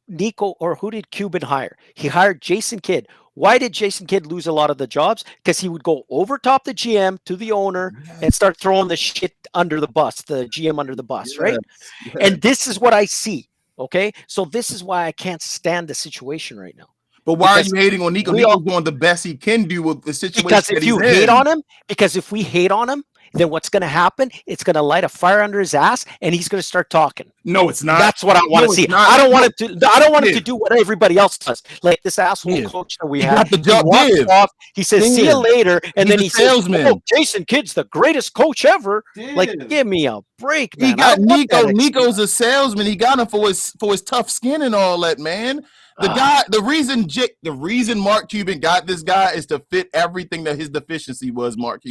Nico or who did Cuban hire? He hired Jason Kidd. Why did Jason Kidd lose a lot of the jobs? Because he would go over top the GM to the owner and start throwing the shit under the bus, the GM under the bus, right? Yes. And this is what I see. Okay, so this is why I can't stand the situation right now. But why Because are you hating on Nico? we Nico's all- doing the best he can do with the situation. Because that if you he's hate in. on him, because if we hate on him, then what's going to happen? It's going to light a fire under his ass, and he's going to start talking. No, it's not. That's what I want No, to see. it's not. I don't want him to. I don't want him Div. to do what everybody else does. Like this asshole Div. coach that we He have. got the job, He walks Div. off. He says, "See you Div. later," and He's then a he says, salesman. "Oh, Jason Kidd's the greatest coach ever." Like, Div. give me a break, man. He I got don't want that Nico. excuse. Nico's a salesman. He got him for his tough skin and all that, man. The guy, the reason Mark Cuban got this guy is to fit everything that his deficiency was. Mark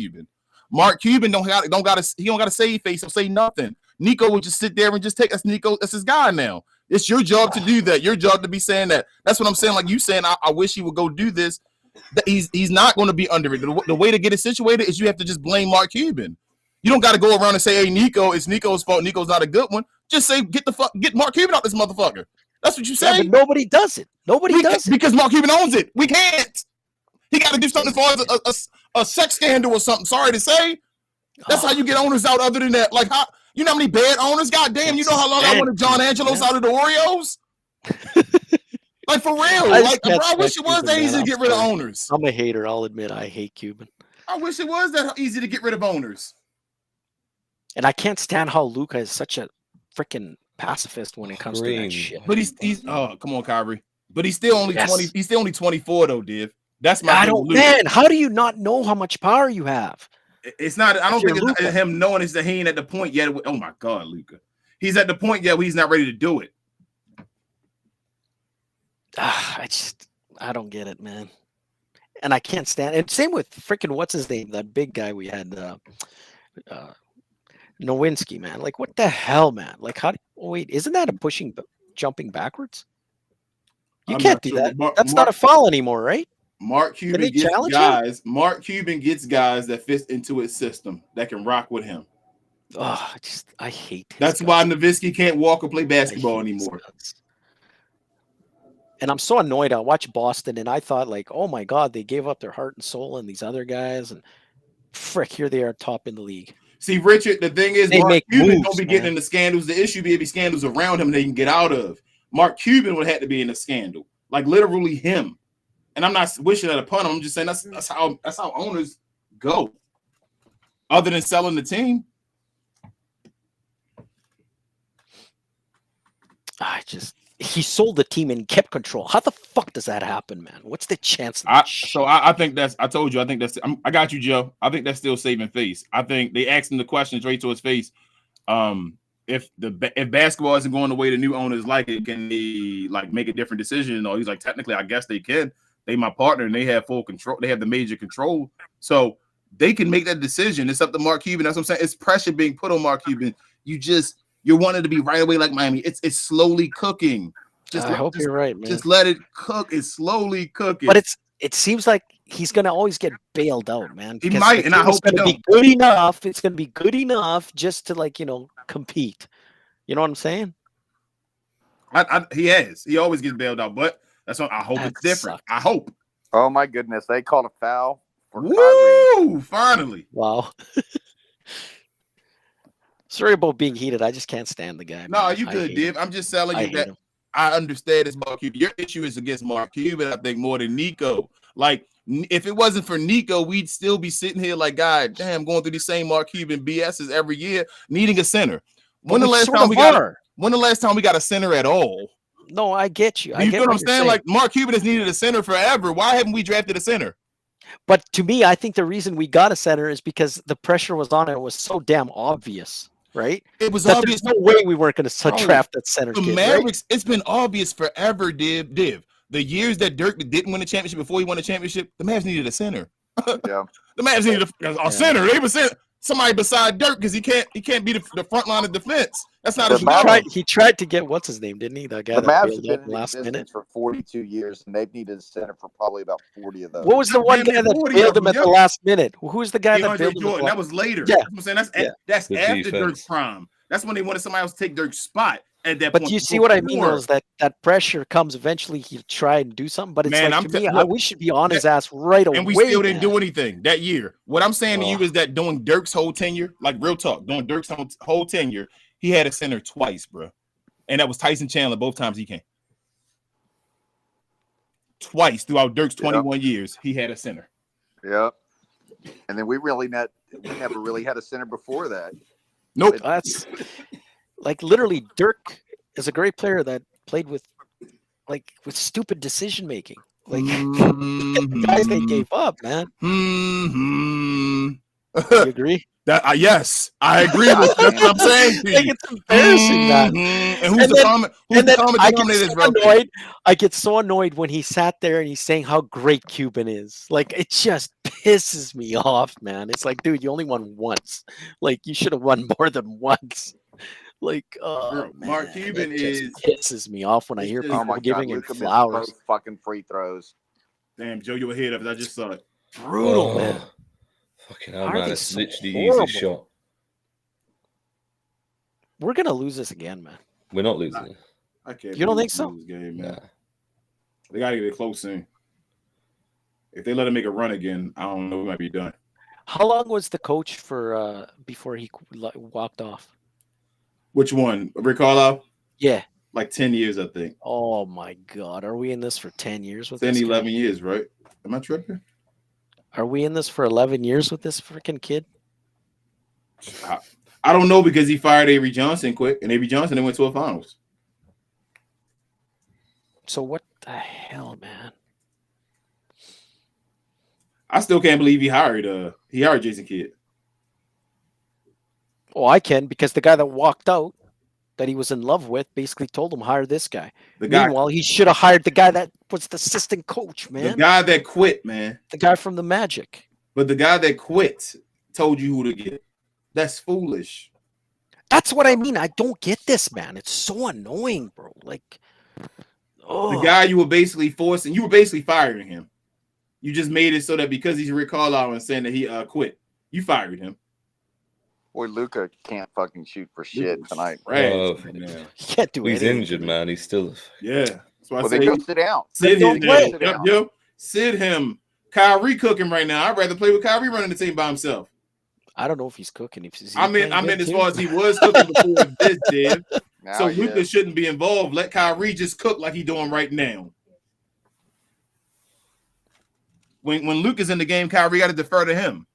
Cuban don't gotta save face or say nothing. Nico would just sit there and just take us. Nico, that's his guy now. It's your job to do that. Your job to be saying that. That's what I'm saying. Like you saying, I wish he would go do this. He's not going to be under it. The way to get it situated is you have to just blame Mark Cuban. You don't got to go around and say, "Hey, Nico, it's Nico's fault. Nico's not a good one." Just say, "Get Mark Cuban out this motherfucker." That's what you say. Yeah, but nobody does it. Nobody does it because Mark Cuban owns it. We can't. He got to do something as far as a sex scandal or something. Sorry to say, that's how you get owners out. Other than that, like how you know how many bad owners? God damn, you know how long I wanted John Angelos out of the Oreos. Like for real, like bro, I wish it was that easy to get rid of owners. I'm a hater. I'll admit I hate Cuban, I wish it was that easy to get rid of owners. and I can't stand how Luka is such a freaking pacifist when it comes to that shit. But he's oh come on, Kyrie. But he's still only Yes. 20. He's still only 24 though, Div. That's my I thing don't, with Luka. man. How do you not know how much power you have? It's not. I don't If think you're it's Luka. him knowing is that he ain't at the point yet. Oh my God, Luka. He's at the point yet where he's not ready to do it. I don't get it, man. And I can't stand it. Same with freaking what's his name, that big guy we had, Nowinski, man. Like, what the hell, man? Like, wait, isn't that a jumping backwards? You I'm can't not do sure. that. That's not a foul anymore, right? Mark Cuban they gets challenge him? guys. Mark Cuban gets guys that fit into his system that can rock with him. Oh, I hate. That's why Nowitzki can't walk or play basketball anymore. And I'm so annoyed. I watched Boston, and I thought, like, oh my God, they gave up their heart and soul and these other guys, and frick, here they are, top in the league. See, Richard, the thing is, They Mark make Cuban moves, don't be getting man. into scandals. The issue be scandals around him they can get out of. Mark Cuban would have to be in a scandal, like literally him. And I'm not wishing that upon him. I'm just saying that's how owners go. Other than selling the team, He sold the team and kept control. How the fuck does that happen, man? What's the chance? Of I think that's. I told you. I think that's. I got you, Joe. I think that's still saving face. I think they asked him the question straight to his face. If basketball isn't going the way the new owners like it, can they like make a different decision? Or he's like, technically, I guess they can. They my partner and they have full control. They have the major control, so they can make that decision. It's up to Mark Cuban. That's what I'm saying. It's pressure being put on Mark Cuban. You're wanting to be right away like Miami. It's slowly cooking. I hope you're right, man. Just let it cook. It's slowly cooking. But it seems like he's gonna always get bailed out, man. He might, and I hope it's gonna be good enough. It's gonna be good enough just to compete. You know what I'm saying? He has. He always gets bailed out, but that's what I hope it's different. I hope. Oh my goodness, they called a foul for Kyrie. Woo! Finally. Wow. Sorry about being heated. I just can't stand the guy. No, man. you good, Div. I'm just telling you that him. I understand it's Mark Cuban. Your issue is against Mark Cuban, I think, more than Nico. Like If it wasn't for Nico, we'd still be sitting here like, God damn, going through the same Mark Cuban BSs every year, needing a center. When the last time we got a center at all? No, I get you. You get what I'm saying? Like Mark Cuban has needed a center forever. Why haven't we drafted a center? But to me, I think the reason we got a center is because the pressure was on. It was so damn obvious, right? It was obvious. There's no way we weren't going to draft that center. The Mavericks, right? It's been obvious forever, Div. The years that Dirk didn't win a championship before he won a championship, the Mavs needed a center. Yeah, the Mavs needed a center. They were somebody beside Dirk because he can't be the front line of defense. That's not he tried to get what's his name, didn't he? That guy the Mavs have been in last minute for 42 years, and they've needed a center for probably about 40 of those. What was the one guy that bailed him at the last minute? Who's the guy that bailed him? That was later. Yeah, I'm saying that's after Dirk's prime. That's when they wanted somebody else to take Dirk's spot. But you see what I mean, though, is that pressure comes eventually. He'll try and do something, but it's we should be on his ass right away. And we still didn't do anything that year. What I'm saying to you is that during Dirk's whole tenure, like real talk, during Dirk's whole tenure, he had a center twice, bro. And that was Tyson Chandler both times he came. Twice throughout Dirk's 21 years, he had a center. Yep. And then we never really had a center before that. Nope. That's like literally Dirk is a great player that played with stupid decision making. Like the guys they gave up, man. You agree? Yes, I agree with you. That's what I'm saying to you. It's embarrassing, man. And who's the common denominator? I get so annoyed when he sat there and he's saying how great Cuban is. Like, it just pisses me off, man. It's like, dude, you only won once. Like, you should have won more than once. Like, Mark Cuban pisses me off when I hear people giving him flowers. Fucking free throws. Damn, Joe, you were ahead of it. I just saw it. Brutal, man. Fucking hell, man. It's literally the easiest shot. We're going to lose this again, man. We're not losing it. I can't. You don't think so? This game, man. Nah. They got to get it close soon. If they let him make a run again, I don't know. We might be done. How long was the coach for before he walked off? Which one? Rick Carlisle? Yeah. Like 10 years, I think. Oh, my God. Are we in this for 10 years with 10, this 11 years, right? Am I tripping? Are we in this for 11 years with this freaking kid? I don't know because he fired Avery Johnson quick, and Avery Johnson then went to a finals. So what the hell, man? I still can't believe he hired Jason Kidd. Oh, I can, because the guy that walked out that he was in love with basically told him, hire this guy. Meanwhile, he should have hired the guy that was the assistant coach, man. The guy that quit, man. The guy from the Magic. But the guy that quit told you who to get. That's foolish. That's what I mean. I don't get this, man. It's so annoying, bro. Like, the guy you were basically firing him. You just made it so that because he's Rick Carlisle and saying that he quit, you fired him. Boy, Luka can't fucking shoot for shit tonight. Right. He can't do He's anything. injured, man. He's still. Yeah. That's why they go sit down. Sit him. Sit him. Kyrie cooking right now. I'd rather play with Kyrie running the team by himself. I don't know if he's cooking. I mean, as far as he was cooking before this did. So Luka shouldn't be involved. Let Kyrie just cook like he's doing right now. When Luka's in the game, Kyrie got to defer to him.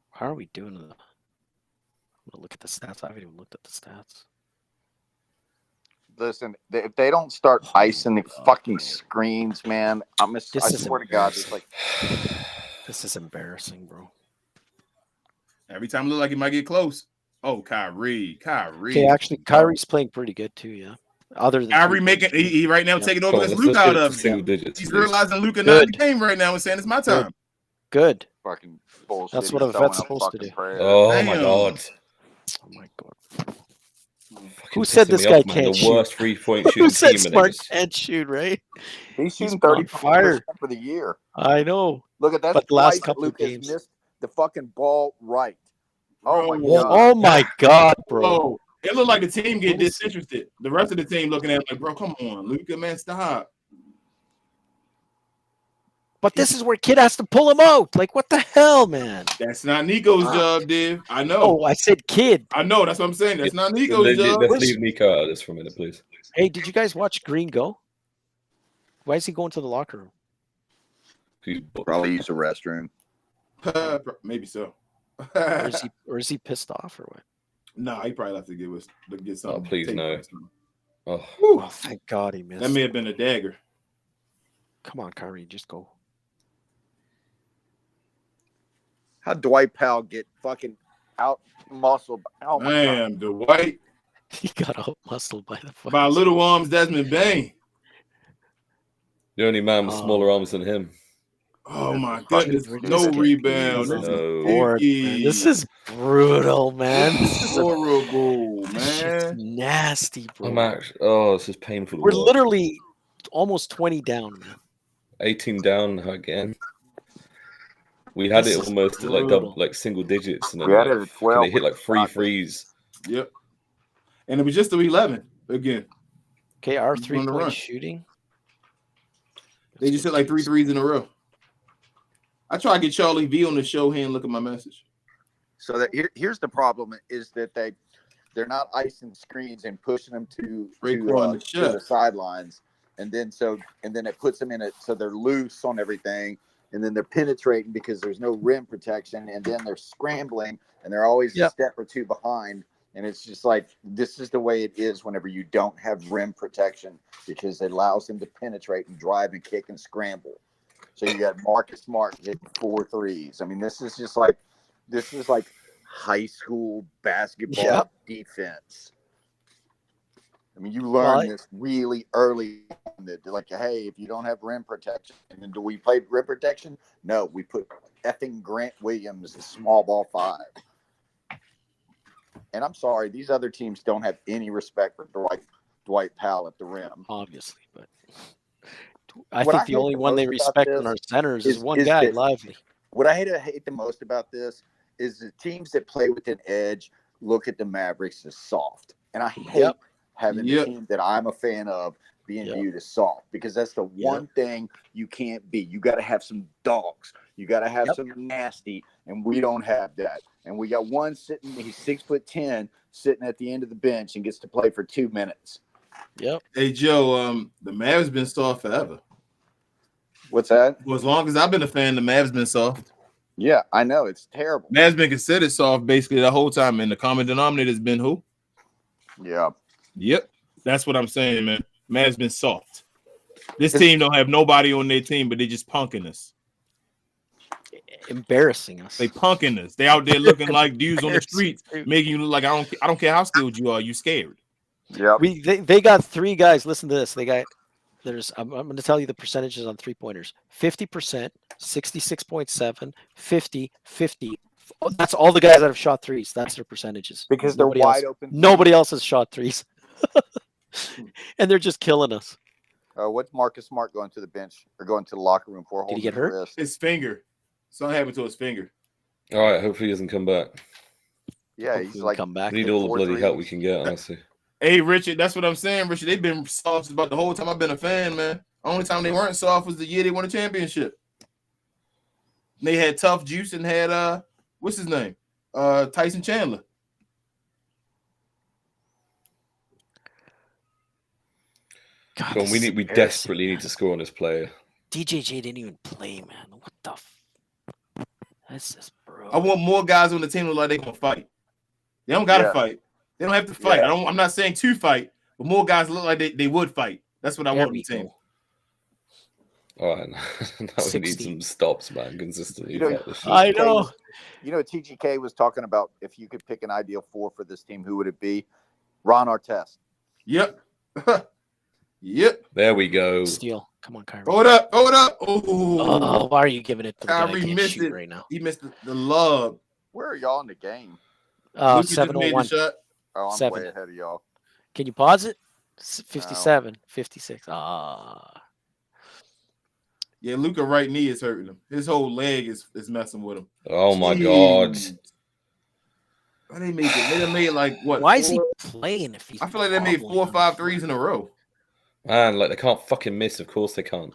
How are we doing? I'm gonna look at the stats. I haven't even looked at the stats. Listen, if they don't start icing the fucking screens, man, I swear to God, it's like this is embarrassing, bro. Every time it looks like he might get close. Oh, Kyrie. Okay, actually, Kyrie's playing pretty good too. Yeah. Other than Kyrie making he right now taking over this Luka out of single digits. He's realizing Luka not in the game right now and saying it's my time. Good. Fucking bullshit. That's what a vet's supposed to do. Oh my God. Oh my God. Who said this guy can't shoot? The worst 3-point shooting Who said team. Smart can't shoot, right? He's shooting 30% for the year. I know. Look at that. But the last couple of games, missed the fucking ball right. Oh my God. Oh my God, bro. Oh, it looked like the team get disinterested. The rest of the team looking at it like, bro, come on, Luka, man, stop. But this is where Kid has to pull him out. Like, what the hell, man? That's not Nico's job, Div. I know. Oh, I said Kid. I know. That's what I'm saying. That's not Nico's job. Let's leave Nico out of this for a minute, please. Hey, did you guys watch Green go? Why is he going to the locker room? Probably use the restroom. Maybe so. or is he pissed off or what? Nah, he probably left to get something. Oh, please no. Oh, thank God he missed. That may have been a dagger. Come on, Kyrie, just go. How'd Dwight Powell get fucking out muscled? Oh my God. Dwight. He got out muscled by the fucking by little arms Desmond Bain. The only man with smaller arms than him. Oh my goodness! No rebound. Lord, this is brutal, man. This is horrible, man. It's nasty, bro. This is painful. We're literally almost 20 down, man. 18 down again. We had it almost at like single digits, and then had it at 12. They hit like 3 threes. Yep. And it was just 11 again. Okay, our 3-point shooting. They just hit like 3 threes in a row. I try to get Charlie V on the show here and look at my message. So that here's the problem is that they're not icing screens and pushing them to the sidelines, and then it puts them in it so they're loose on everything, and then they're penetrating because there's no rim protection, and then they're scrambling and they're always a step or two behind, and it's just like this is the way it is whenever you don't have rim protection because it allows them to penetrate and drive and kick and scramble. So you got Marcus Smart hitting 4 threes. I mean, this is like high school basketball defense. I mean, you learn this really early. Like, hey, if you don't have rim protection, and then do we play rim protection? No, we put effing Grant Williams as small ball 5. And I'm sorry, these other teams don't have any respect for Dwight Powell at the rim. Obviously, but I think the only one they respect in our centers is one guy, Lively. What I hate the most about this is the teams that play with an edge look at the Mavericks as soft. And I hate having the team that I'm a fan of being viewed as soft because that's the one thing you can't be. You got to have some dogs. You got to have some nasty, and we don't have that. And we got one sitting, he's 6'10", sitting at the end of the bench and gets to play for 2 minutes. Yep. Hey, Joe, the Mavs been soft forever. What's that? Well, as long as I've been a fan, the Mavs been soft. Yeah, I know. It's terrible. Mavs been considered soft basically the whole time, and the common denominator has been who? Yeah. Yep. That's what I'm saying, man. Mavs been soft. This team don't have nobody on their team, but they just punking us. Embarrassing us. They punking us. They out there looking like dudes on the streets, making you look like I don't care how skilled you are, you scared. Yeah. They got 3 guys. Listen to this. They got I'm going to tell you the percentages on 3-pointers. 50%, 66.7, 50, 50. That's all the guys that have shot threes. That's their percentages. Because they're wide open. Nobody else has shot threes. And they're just killing us. What's Marcus Smart going to the bench or going to the locker room for? Did he get hurt? His finger. Something happened to his finger. All right, hopefully he doesn't come back. Yeah, he's like come back. We need all the bloody help we can get, honestly. Hey, Richard, that's what I'm saying, Richard. They've been soft about the whole time I've been a fan, man. Only time they weren't soft was the year they won a championship. They had Tough Juice and had what's his name? Tyson Chandler. God, Well, we desperately need to score on this player. DJJ didn't even play, man. What the That's just bro. I want more guys on the team who look like they gonna fight. They don't gotta fight. They don't have to fight. I'm not saying to fight, but more guys look like they would fight. That's what I want on the team. All right, now we need some stops, man, consistently. I know. You know, TGK was talking about if you could pick an ideal 4 for this team, who would it be? Ron Artest. Yep. Yep. There we go. Steal. Come on, Kyrie. Hold up. Hold up. Oh, why are you giving it to the guy Kyrie who can't missed shoot it right now? He missed the love. Where are y'all in the game? 7:01. Oh, I'm 7. way ahead of y'all. Can you pause it? 57, 56. Yeah, Luka right knee is hurting him. His whole leg is messing with him. Oh my God. Why they made it? They done made like what? Why is he playing if he's I feel like they made 4 or 5 threes in a row. Man, like they can't fucking miss. Of course they can't.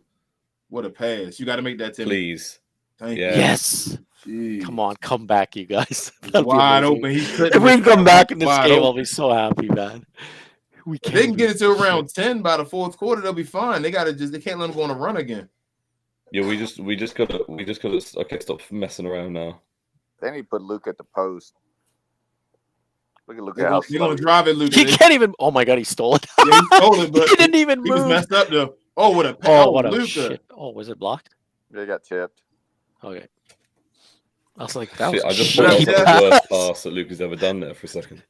What a pass. You got to make that, Tim. Please. Thank you. Yes. Jeez. Come on, come back, you guys. Wide open. He couldn't. If we can come back in this game, open. I'll be so happy, man. We If they can get it to around 10 by the 4th quarter, they'll be fine. They can't let them go on a run again. Yeah, we just gotta okay, stop messing around now. They need to put Luke at the post. Look at Luke. They're gonna drive it, Luke. He can't even. Oh my god, he stole it. Yeah, he stole it, but he didn't even move. He was messed up though. Oh, what a what a Luka. shit. Oh, was it blocked? They got tipped. Okay. I was like, that Shit, was I just thought that was the worst pass that Luke has ever done there for a second.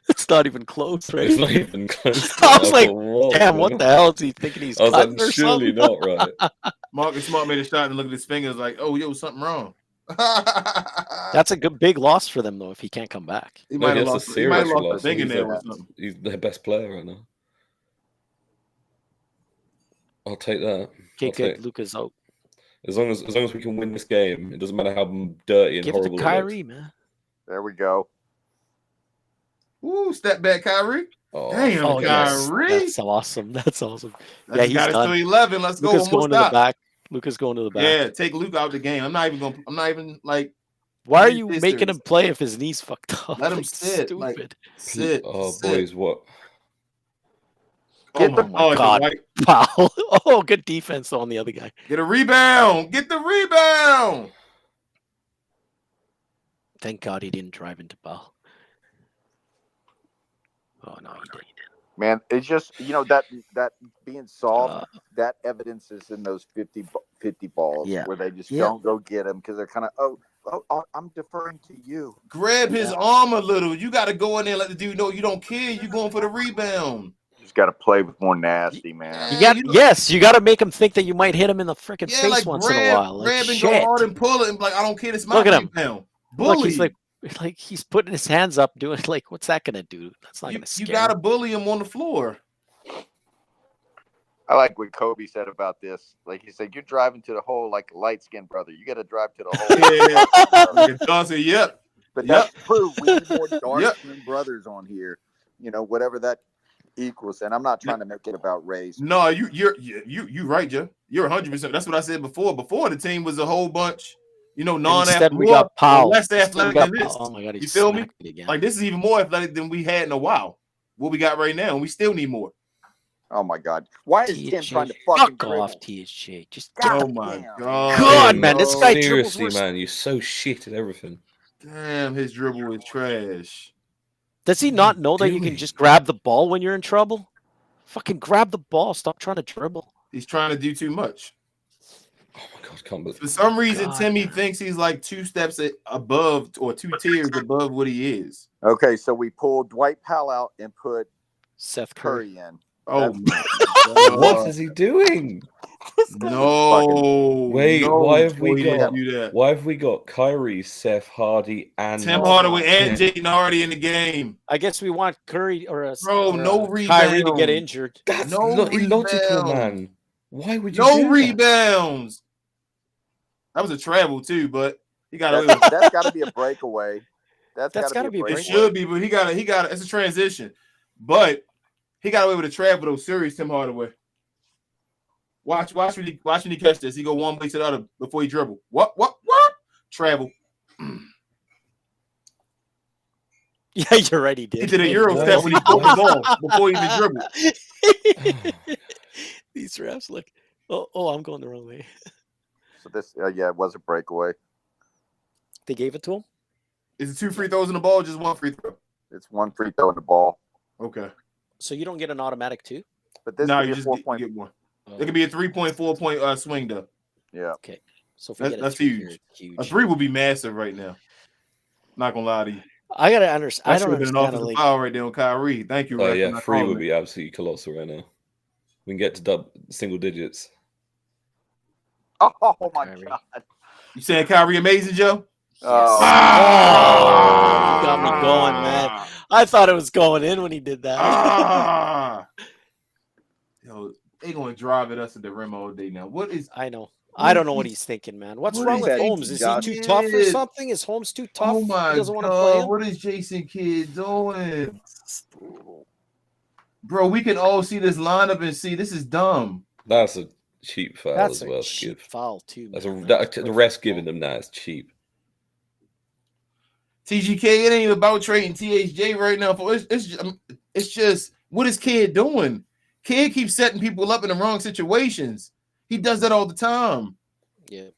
It's not even close, right? It's not even close. I was like, thought, damn, what the hell is he thinking he's I was cutting like, or surely something? not right. Marcus Smart made a shot and looked at his fingers like, oh, yo, something wrong. That's a good big loss for them though if he can't come back. He No, might have that's a lost a serious loss. lost a fingernail or something. He's their best player right now. I'll take that. Okay, good. Luka's out. As long as we can win this game, it doesn't matter how dirty and Give it horrible to it Kyrie, looks. man. There we go. Ooh, step back, Kyrie. Oh, damn, Oh, yes. Kyrie. That's awesome. That's awesome. Let's he's got done. it to 11. Let's go. Luka's One more going to the stop. back. Luka's going to the back. Yeah, take Luke out the game. I'm not even like. Why are This you is making serious. him play if his knee's fucked up? Let him Like, sit. Stupid. Like, sit. Oh, sit. boys, what? Get oh the- my Oh, God. White. Foul. Oh, good defense on the other guy. Get a rebound. Get the rebound. Thank God he didn't drive into foul. Oh no, he didn't. Man, it's just that being soft, that evidence is in those 50 balls where they just don't go get him because they're kind of I'm deferring to you. Grab his arm a little. You got to go in there and let the dude know you don't care. You're going for the rebound. Just got to play with more nasty, man. You got to make him think that you might hit him in the freaking face like once in a while. Like, grab and shit. go hard and pull it and be like, I don't care. This is my Look at him. rebound. Look, Bully. he's like he's putting his hands up, doing like, what's that gonna do? That's not gonna scare you got to him. bully him on the floor. I like what Kobe said about this. Like he said, you're driving to the hole like a light-skinned brother. You got to drive to the hole. Yeah. Dawson, yep. But that's true. We need more dark-skinned brothers on here. Whatever that equals. And I'm not trying to make it about race. No, you're right, Joe. You're 100%. That's what I said before. Before the team was a whole bunch, Instead we got Powell. less athletic than this. Oh my God, he You feel me? smacked it again. Like this is even more athletic than we had in a while. What we got right now, and we still need more. Oh my God! Why is Tim THJ, trying to fucking fuck off, dribble? THJ? Just Oh my God! God, man, this guy dribbles Seriously, worse. man, you're so shit at everything. Damn, his dribble is trash. Does he not know that you can just grab the ball when you're in trouble? Fucking grab the ball. Stop trying to dribble. He's trying to do too much. Oh my God, can't believe. For some reason, God, Timmy thinks he's like 2 steps above or 2 tiers above what he is. Okay, so we pulled Dwight Powell out and put Seth Curry. Curry in. Oh That's- my God. What is he doing? No. Wait, no, why have we he didn't got? do that? Why have we got Kyrie, Seth, Hardy, and Tim Hardaway and Jaden Hardy in the game. I guess we want Curry or Bro, no Kyrie to get rebound. injured. That's No not illogical, rebound. man. Why would you? No do that? rebounds. That was a travel too, but he got away with it. That's got to be a breakaway. That's That's got gotta to be be a a It breakaway. should be, but he got it. It's a transition. But he got away with a travel though. Serious Tim Hardaway. Watch when he catch this. He go one way to the other before he dribble. What? Travel. Yeah, you're right. He did. He did a Euro step when he put the ball before he even dribbled. These refs look. Oh, I'm going the wrong way. So this, it was a breakaway. They gave it to him. Is it 2 free throws in the ball or just 1 free throw? It's 1 free throw in the ball. Okay. So you don't get an automatic too. But this No, could be you a just 4-point. get one. Oh, It could be a 3.4 point swing though. Yeah. okay. So if we get a That's three huge. here, it's huge. A 3 would be massive right now. Not gonna lie to you. I gotta understand. That I should don't have been an understand. offensive Like, foul right there on Kyrie. Thank you, Oh Ref, for yeah, not 3 calling would it. be absolutely colossal right now. We can get to single digits. Oh my Kyrie. God. You saying Kyrie amazing, Joe? Oh. you got me going, man. I thought it was going in when he did that. Yo, they gonna drive at us at the rim all day now. What is? I know. I don't know what he's thinking, man. What's What wrong is with that Holmes? Is he job? too tough or Yes. something? Is Holmes too tough? Oh my He doesn't want to play God! him? What is Jason Kidd doing? Bro, we can all see this lineup and see this is dumb. That's a cheap foul That's as well a to cheap give. foul too. That's Man. the rest giving them that is cheap. TGK, it ain't even about trading THJ right now. It's just what is Kidd doing? Kidd keeps setting people up in the wrong situations. He does that all the time. Yeah.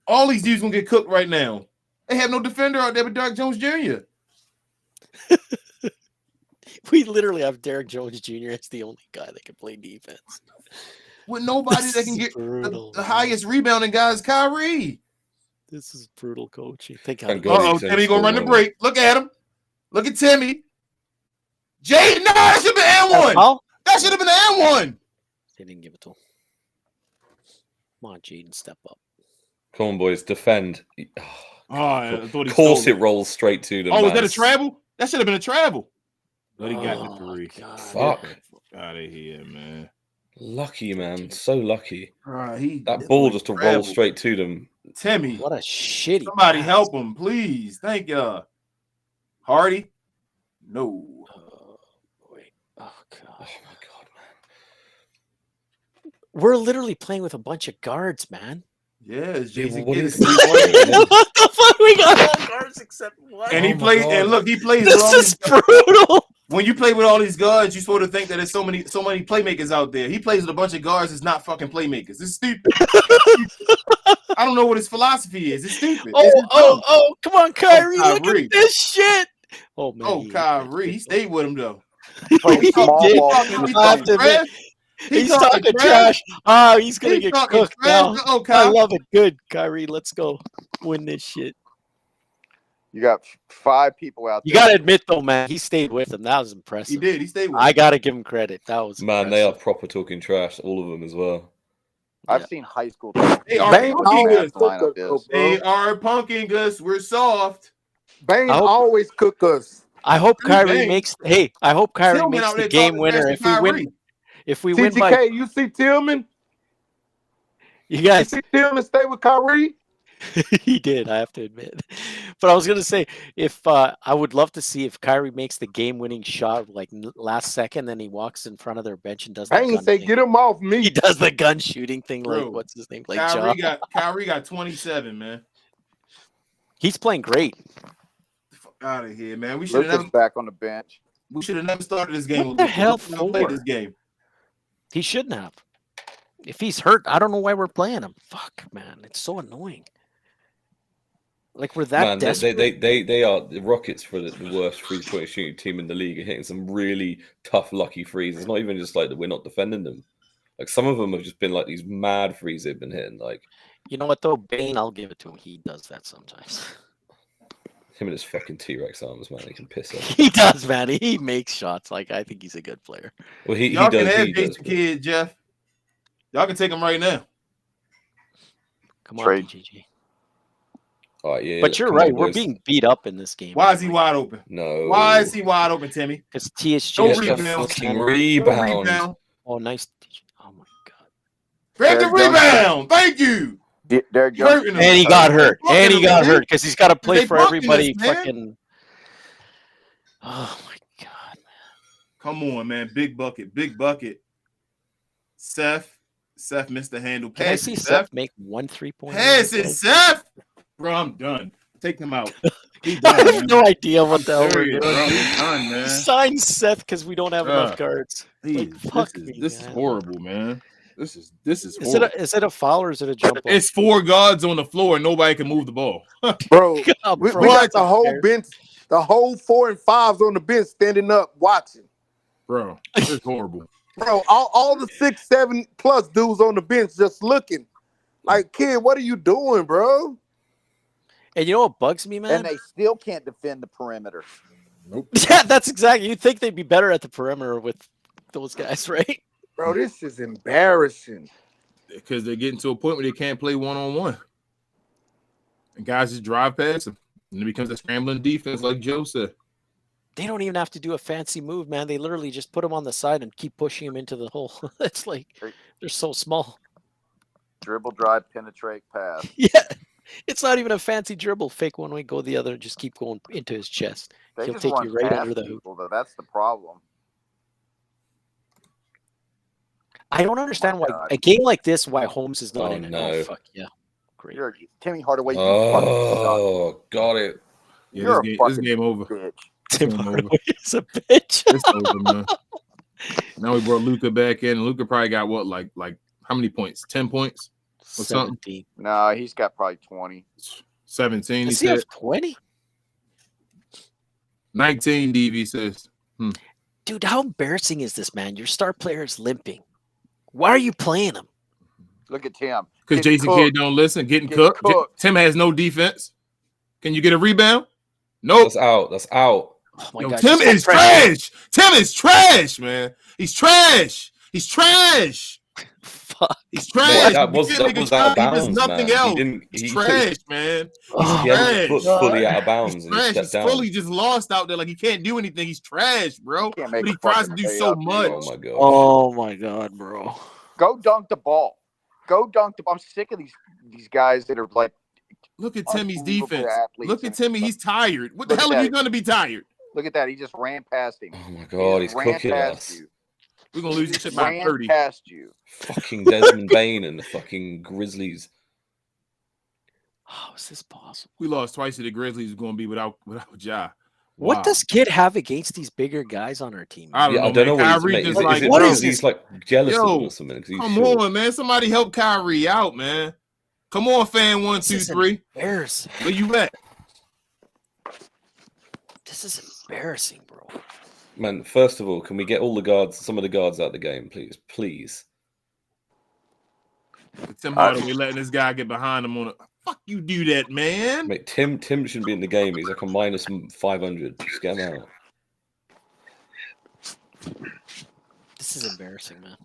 All these dudes gonna get cooked right now. They have no defender out there but Derrick Jones Jr. We literally have Derrick Jones Jr. as the only guy that can play defense. With nobody that can get the highest rebounding guy is Kyrie. This is brutal coaching. Timmy gonna run the break. Look at him. Look at Timmy. Jaden, no, that should have been and one. That should have been and one. They didn't give it to him. Come on, Jaden, step up. Come on, boys, defend. Of course it rolls straight to them. Oh, was that a travel? That should have been a travel. But he got the three. Fuck. Out of here, man. Lucky, man. So lucky. That ball just to roll straight to them. Timmy. What a shitty. Somebody help him, please. Thank you. Hardy? No. Wait. Oh, God. Oh, my God, man. We're literally playing with a bunch of guards, man. Yeah, it's Jason What Kidd. What the fuck? We got all guards except one. And he plays, and look, he plays. This is brutal. When you play with all these guards, you're supposed to think that there's so many playmakers out there. He plays with a bunch of guards that's not fucking playmakers. It's stupid. I don't know what his philosophy is. It's stupid. Oh, come on, Kyrie. Look at this shit. Oh, man. Oh, Kyrie. He stayed with him, though. He's talking trash. He's going to get cooked now. I love it. Good, Kyrie. Let's go. Win this shit. You got 5 people out there. You got to admit, though, man, he stayed with them. That was impressive. He did. He stayed with them. I got to give him credit. That was Man, they are proper talking trash, all of them as well. I've seen high school. They are punking us. They are punking us. We're soft. Bane always cook us. I hope Kyrie makes. Hey, I hope Kyrie makes the game winner. If we win by, TGK, you see Tillman? You guys see Tillman stay with Kyrie? He did, I have to admit. But I was gonna say, if I would love to see if Kyrie makes the game-winning shot like last second, then he walks in front of their bench and does. I ain't say get him off me. He does the gun shooting thing, like what's his name? Like Kyrie got 27, man. He's playing great. Fuck out of here, man. We should have never back on the bench. We should have never started this game. What the hell played this game? He shouldn't have. If he's hurt, I don't know why we're playing him. Fuck, man, it's so annoying. Like we're that desperate. They are the Rockets for the worst 3-point shooting team in the league, and hitting some really tough, lucky threes. It's not even just like that we're not defending them. Like some of them have just been like these mad threes they've been hitting. Like, you know what though, Bane, I'll give it to him. He does that sometimes. Him and his fucking T-Rex arms, man. He can piss off. He does, man. He makes shots. Like I think he's a good player. Well, he Y'all does. Can have Jason Kidd, Jeff. Y'all can take him right now. Come on, GG. All right, yeah, but you're right. We're being beat up in this game. Why is he wide open? No. Why is he wide open, Timmy? Because TSG rebound. Oh, nice. Oh my God. Grab the rebound. Thank you. And he got hurt. And he got hurt because he's got to play for everybody. Fucking. Oh my God, man. Come on, man. Big bucket. Big bucket. Seth missed the handle. Can I see Seth make 1 3-point? Pass it, Seth. Bro, I'm done. Take him out. Done, I have no idea what the hell we're doing. Bro, he's done, man. Sign Seth because we don't have enough guards. Like, this is horrible, man. This is horrible. Is it a foul or is it a jump ball? It's 4 guards on the floor and nobody can move the ball. Bro, we got the whole bench, the whole 4 and 5s on the bench standing up watching. Bro, this is horrible. Bro, all the 6, 7 plus dudes on the bench just looking. Like, kid, what are you doing, bro? And you know what bugs me, man? And they still can't defend the perimeter. Nope. Yeah, that's exactly. You'd think they'd be better at the perimeter with those guys, right? Bro, this is embarrassing. Because they're getting to a point where they can't play one-on-one. And guys just drive past them. And it becomes a scrambling defense, like Joe said. They don't even have to do a fancy move, man. They literally just put him on the side and keep pushing him into the hole. It's like they're so small. Dribble, drive, penetrate, pass. Yeah. It's not even a fancy dribble. Fake one way, go the other, just keep going into his chest. He'll take you right under the hoop. Though. That's the problem. I don't understand why a game like this, why Holmes is not in it. No. Oh, fuck yeah. Great. You're Timmy Hardaway. Oh, got it. Yeah, this game over. Bitch. Tim Hardaway is a bitch. It's over, man. Now we brought Luka back in. Luka probably got what, like how many points? 10 points or something? 17. No, he's got probably 20. 17. Does he he have said 20? 19. DV says. Dude, how embarrassing is this, man? Your star player is limping. Why are you playing him? Look at Tim. Because Jason Kidd don't listen. Getting cooked. Tim has no defense. Can you get a rebound? Nope. That's out. That's out. Oh my Yo, God, Tim is trash. Tim is trash, man. He's trash. He's trash. Fuck. He's trash. That was out of bounds, nothing man. else. He's trash, man. He's trash. Fully out of bounds. He's And trash. he He's stepped down. fully just lost out there. Like he can't do anything. He's trash, bro. Can't make But he a tries to fucking do play so up. much. Oh my god. Oh my God, bro. Go dunk the ball. Go dunk the ball. I'm sick of these guys that are like. Look at Timmy's unbelievable defense. athletes Look at and- Timmy. He's tired. What the Look at hell are that. you going to be tired? Look at that. He just ran past him. Oh my god, he's ran cooking past us. you. We're going to lose this shit by Ran 30. past you. Fucking Desmond Bain and the fucking Grizzlies. How is this possible? We lost twice to the Grizzlies. Going to be without Ja. What Wow. does Kid have against these bigger guys on our team? I don't know. I don't know man. what he's Kyrie mate, just is, like, is it what bro, because he's like jealous of Yo, him or something? 'Cause he's come short. on, man. Somebody help Kyrie out, man. Come on, fan 1, 2, 3. Embarrassing. Where you at? This is embarrassing, bro. Man, first of all, can we get all the guards, some of the guards out of the game, please? Please. Tim Hardaway letting this guy get behind him on a fuck you do that, man. Mate, Tim shouldn't be in the game. He's like a minus 500. Just get him out. This is embarrassing, man.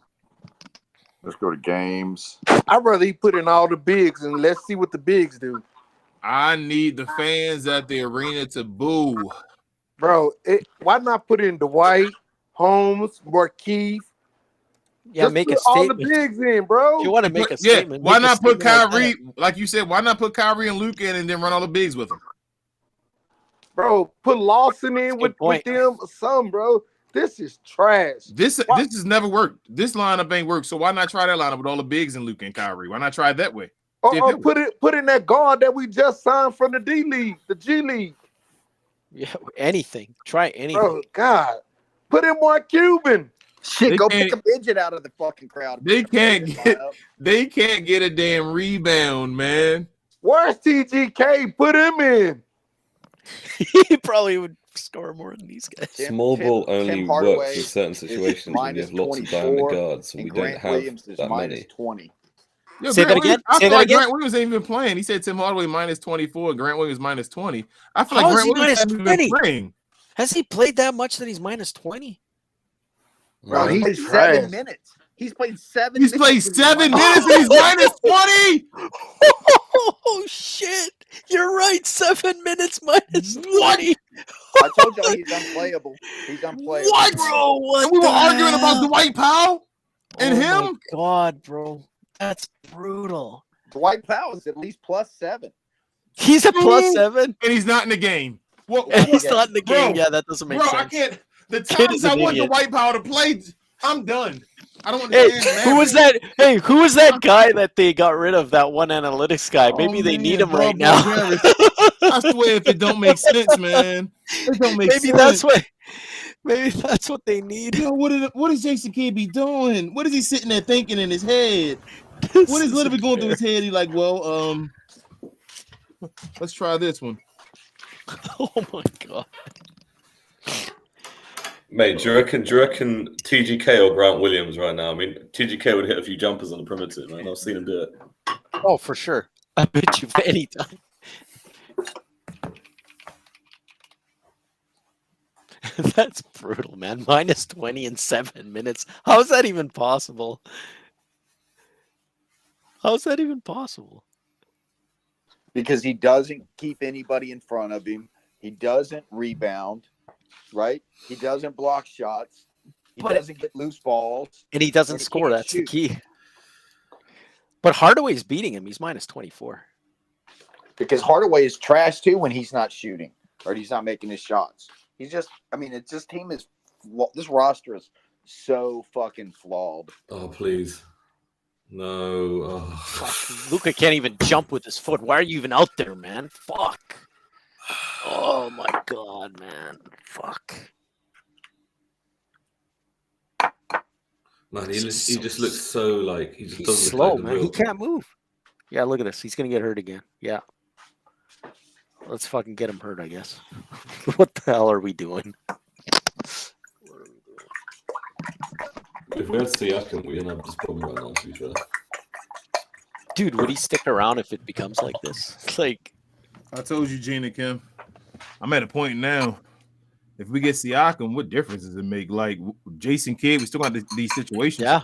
Let's go to games. I'd rather he put in all the bigs and let's see what the bigs do. I need the fans at the arena to boo. Bro, why not put in Dwight, Holmes, Markeith? Yeah, Just make put a all the statement. bigs in, bro. If you want to make a Yeah, statement, why make a not put statement like Kyrie, like you said, why not put Kyrie and Luke in and then run all the bigs with them? Bro, put Lawson in with point. them or something, bro. This is trash. This has never worked. This lineup ain't worked. So why not try that lineup with all the bigs and Luke and Kyrie? Why not try it that way? See if Or it works. put in that guard that we just signed from the D League, the G League. Yeah, anything. Try anything. Bro, God. Put in Mark Cuban. Shit, They go can't- pick a midget out of the fucking crowd. They can't get a damn rebound, man. Where's TGK? Put him in. He probably would score more than these guys. Small ball only Tim works Hardaway in certain situations when you minus have lots of diamond 24, guards, and and we don't Grant have Williams is that minus many. 20. Yo, Say that Grant again? Williams- I Say feel that like again? Grant Williams ain't even playing. He said Tim Hardaway minus 24 and Grant Williams minus 20. I feel How like is Grant he Williams minus hasn't 20? been playing. Has he played that much that he's minus 20? Bro, he's He's played trash. 7 minutes. He's played 7 He's minutes. played 7 minutes and he's minus 20. Oh shit! You're right. 7 minutes minus What? 20. I told y'all he's unplayable. He's unplayable. What? Bro, what And we were the arguing about hell? Dwight Powell and Oh him. my God, bro. That's brutal. Dwight Powell is at least plus 7. He's a plus Ooh. 7? And he's not in the game. What? And he's Yeah. not in the game. Bro, Yeah, that doesn't make Bro, sense. I can't. The Kid times is I an want idiot. Dwight Powell to play, I'm done. I don't Hey, understand. who was that? Hey, who was that guy that they got rid of? That one analytics guy. Maybe they need him right now. I swear, if it don't make sense, man, it don't make Maybe sense. that's what. Maybe that's what they need. Yo, what is Jason Kidd be doing? What is he sitting there thinking in his head? This What is literally going through his embarrassing. head? He's like, well, let's try this one. Oh my God. Mate, do you reckon TGK or Grant Williams right now? I mean, TGK would hit a few jumpers on the perimeter, man. I've seen him do it. Oh, for sure. I bet you anytime. That's brutal, man. Minus 20 in 7 minutes. How is that even possible? How is that even possible? Because he doesn't keep anybody in front of him. He doesn't rebound, right? He doesn't block shots. He But- doesn't get loose balls. And he doesn't And he score. can't That's the shoot. key. But Hardaway's beating him. He's minus 24. Because Hardaway is trash too when he's not shooting or he's not making his shots. He's just, I mean, it's this team is, this roster is so fucking flawed. Oh, please. No. Oh. Luka can't even jump with his foot. Why are you even out there, man? Fuck. Oh my God, man. Fuck. Man, he just looks so like he just He's doesn't slow, look like man. He can't move. Yeah, look at this. He's gonna get hurt again. Yeah. Let's fucking get him hurt, I guess. What the hell are we doing? If we had Siakam, we didn't have this problem right now, to be fair. Dude, would he stick around if it becomes like this? Like, I told you, Gina Kim, I'm at a point now. If we get Siakam, what difference does it make? Like Jason Kidd, we still got these situations. yeah.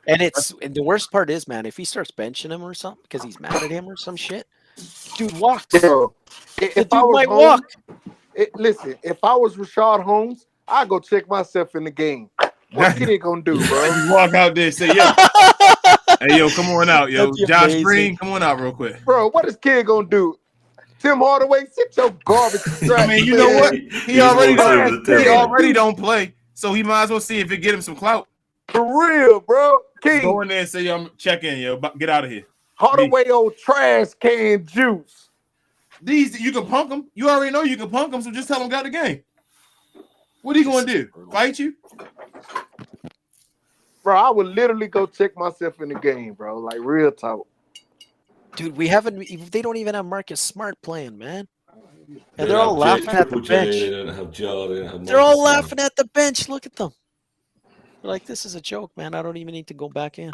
And the worst part is, man, if he starts benching him or something because he's mad at him or some shit, dude walks. Yo, The if dude I was might home, walk. listen, if I was Rashad Holmes, I'd go check myself in the game. What kid gonna do, bro? You walk out there and say, yo, hey, yo, come on out, yo. That'd be Josh amazing. Green, come on out real quick. Bro, what is kid gonna do? Tim Hardaway, sit your garbage. I mean, you know what? He already don't play, so he might as well see if it get him some clout. For real, bro. King. Go in there and say, yo, I'm check in, yo. Get out of here. Hardaway old trash can juice. These you can punk them. You already know you can punk them, so just tell them got the game. What are you gonna do? Fight you? Bro, I would literally go check myself in the game, bro. Like real talk. Dude, they don't even have Marcus Smart playing, man. And they're all laughing at the bench. They don't have Jar, they don't have They're all Marcus laughing at the bench. Look at them. They're like, this is a joke, man. I don't even need to go back in.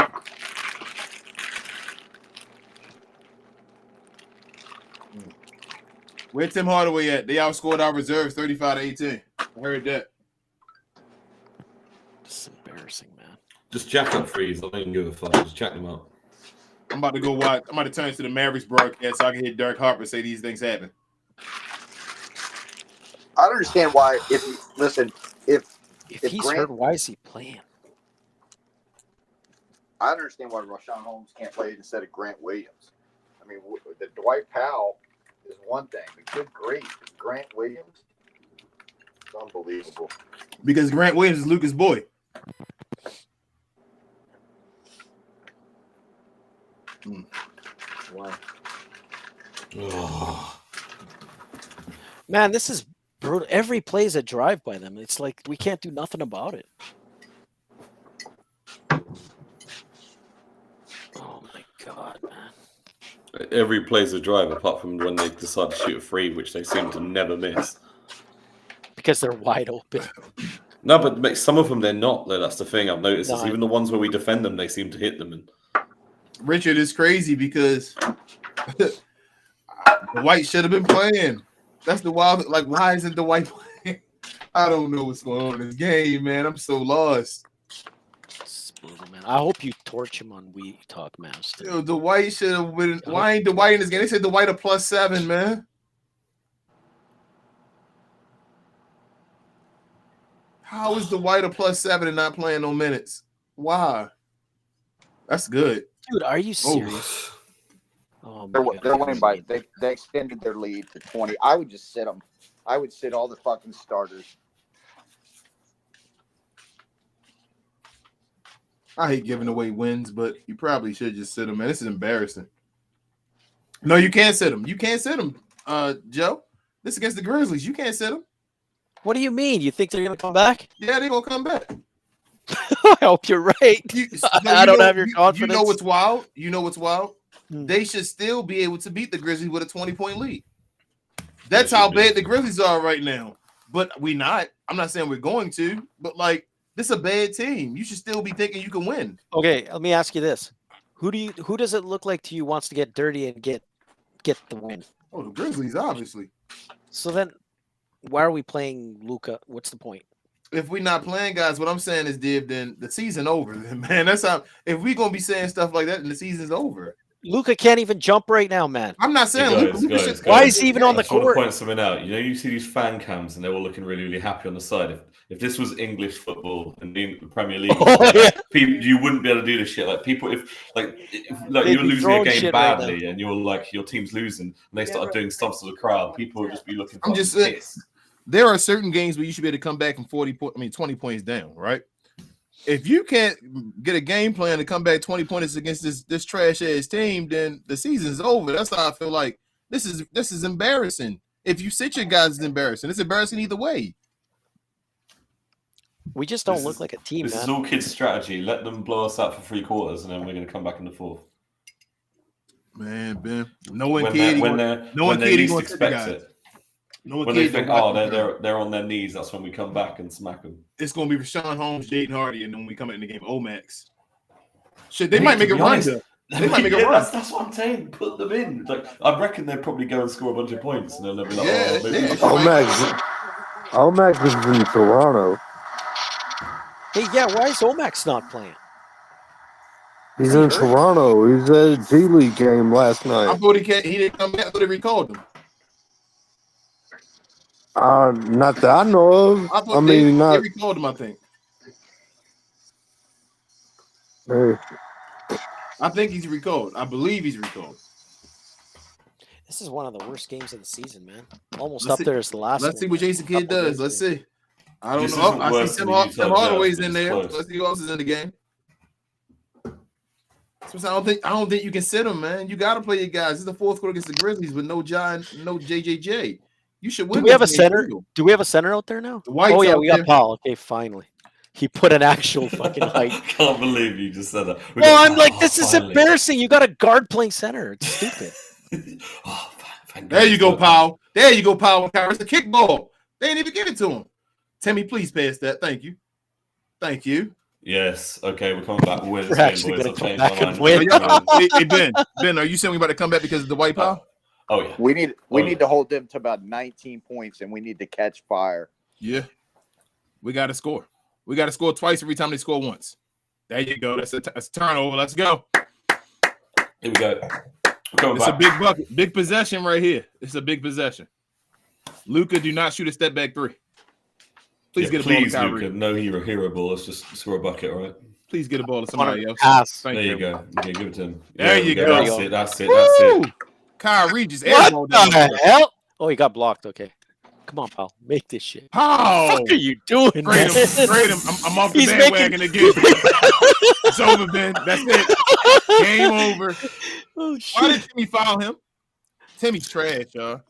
Where Tim Hardaway at? They outscored our reserves 35-18. I heard that. This is embarrassing, man. Just jack up threes. I don't even give a fuck. Just jack them up. I'm about to go watch. I'm about to turn to the Mavericks broadcast so I can hear Dirk Harper say these things happen. I don't understand why. If he's Grant, hurt, why is he playing? I understand why Rashawn Holmes can't play instead of Grant Williams. I mean, the Dwight Powell is one thing, but good grief, Grant Williams, it's unbelievable. Because Grant Williams is Luka's boy. Wow. Oh. Man, this is brutal. Every play is a drive by them. It's like we can't do nothing about it. Oh my god, man. Every play's a drive apart from when they decide to shoot a free, which they seem to never miss. Because they're wide open. No, but some of them they're not. Though that's the thing I've noticed. No, Is even the ones where we defend them, they seem to hit them. And Richard is crazy because the White should have been playing. That's the wild. Like, why isn't the White playing? I don't know what's going on in this game, man. I'm so lost. Brutal, man. I hope you torch him on We Talk Master. Yo, the White should have been. Why ain't the White in this game? They said the White a +7, man. How is the White a +7 and not playing no minutes? Why? That's good. Dude, are you serious? Oh, They're winning by they extended their lead to 20. I would just sit them. I would sit all the fucking starters. I hate giving away wins, but you probably should just sit them, man. This is embarrassing. No, you can't sit them. You can't sit them, Joe. This is against the Grizzlies. You can't sit them. What do you mean? You think they're gonna come back? Yeah, they're gonna come back. I hope you're right. I don't have your confidence. You know what's wild? You know what's wild? They should still be able to beat the Grizzlies with a 20-point lead. That's how bad the Grizzlies are right now. But we not. I'm not saying we're going to, but like this is a bad team. You should still be thinking you can win. Okay, let me ask you this: Who does it look like to you wants to get dirty and get the win? Oh, the Grizzlies, obviously. So then, why are we playing Luka? What's the point? If we're not playing, guys, what I'm saying is, Div, then the season over. Man, that's how. If we're gonna be saying stuff like that, then the season's over. Luka can't even jump right now, man. I'm not saying guys, why is he even on the court? I want to point something out. You know, you see these fan cams and they're all looking really, really happy on the side. If this was English football and the Premier League, people, you wouldn't be able to do this shit. Like people, if you're losing a game badly and you're like your team's losing and they start doing stumps to the crowd, people would just be looking. I'm just saying, there are certain games where you should be able to come back from 20 points down, right? If you can't get a game plan to come back 20 points against this trash ass team, then the season's over. That's how I feel like this is embarrassing. If you sit your guys, it's embarrassing. It's embarrassing either way. We just don't look like a team, This man. is all kids' strategy. Let them blow us out for 3 quarters, and then we're going to come back in the fourth. Man, Ben. No one When cared. they least expect it. No one when they cared think, to watch they're on their knees, that's when we come back and smack them. It's going to be Rashawn Holmes, Jaden Hardy, and then when we come in the game, Omax. Shit, they might make a run. They might make a run. That's what I'm saying. Put them in. Like, I reckon they'll probably go and score a bunch of points, and then they'll be like, Omax is in Toronto. Hey, yeah, why is Omax not playing? He's in Toronto. He's at a G League game last night. I thought he didn't come back. I thought they recalled him. Not that I know of. I mean, they recalled him, I think. Hey. I think he's recalled. I believe he's recalled. This is one of the worst games of the season, man. Almost up there as the last. Let's see what Jason Kidd does. Let's see. I don't This know. isn't I worse see Tim than the Utah Hardaway's Jazz, in but it's there. close. Let's see who else is in the game. So I don't think you can sit him, man. You got to play your guys. This is the fourth quarter against the Grizzlies with no John, no JJJ. You should win. Do we have a center? Do we have a center out there now? Oh yeah, we got Paul. Okay, finally. He put an actual fucking height. I can't believe you just said that. I'm like, this is embarrassing. You got a guard playing center. It's stupid. There you go, Powell. There you go, Powell. It's a kickball. They ain't even give it to him. Timmy, please pass that. Thank you. Thank you. Yes. Okay, we're coming back. We're actually going to come back and win. Hey, Ben, are you saying we about to come back because of the white Powell? Oh yeah. We need to hold them to about 19 points, and we need to catch fire. Yeah. We got to score. We got to score twice every time they score once. There you go. That's a turnover. Let's go. Here we go. It's a big bucket. Big possession right here. It's a big possession. Luka, do not shoot a step back three. Please get a ball to Kyrie. Luka, no hero ball. Let's just score a bucket, all right? Please get a ball to somebody else. There you go. Okay, give it to him. There you go. That's it. Kyrie just what the hell? Oh, he got blocked. Okay. Come on, pal. Make this shit. How? What the fuck are you doing, Grade him. I'm off the bandwagon again. It's over, Ben. That's it. Game over. Oh, shit. Why did Timmy foul him? Timmy's trash, y'all.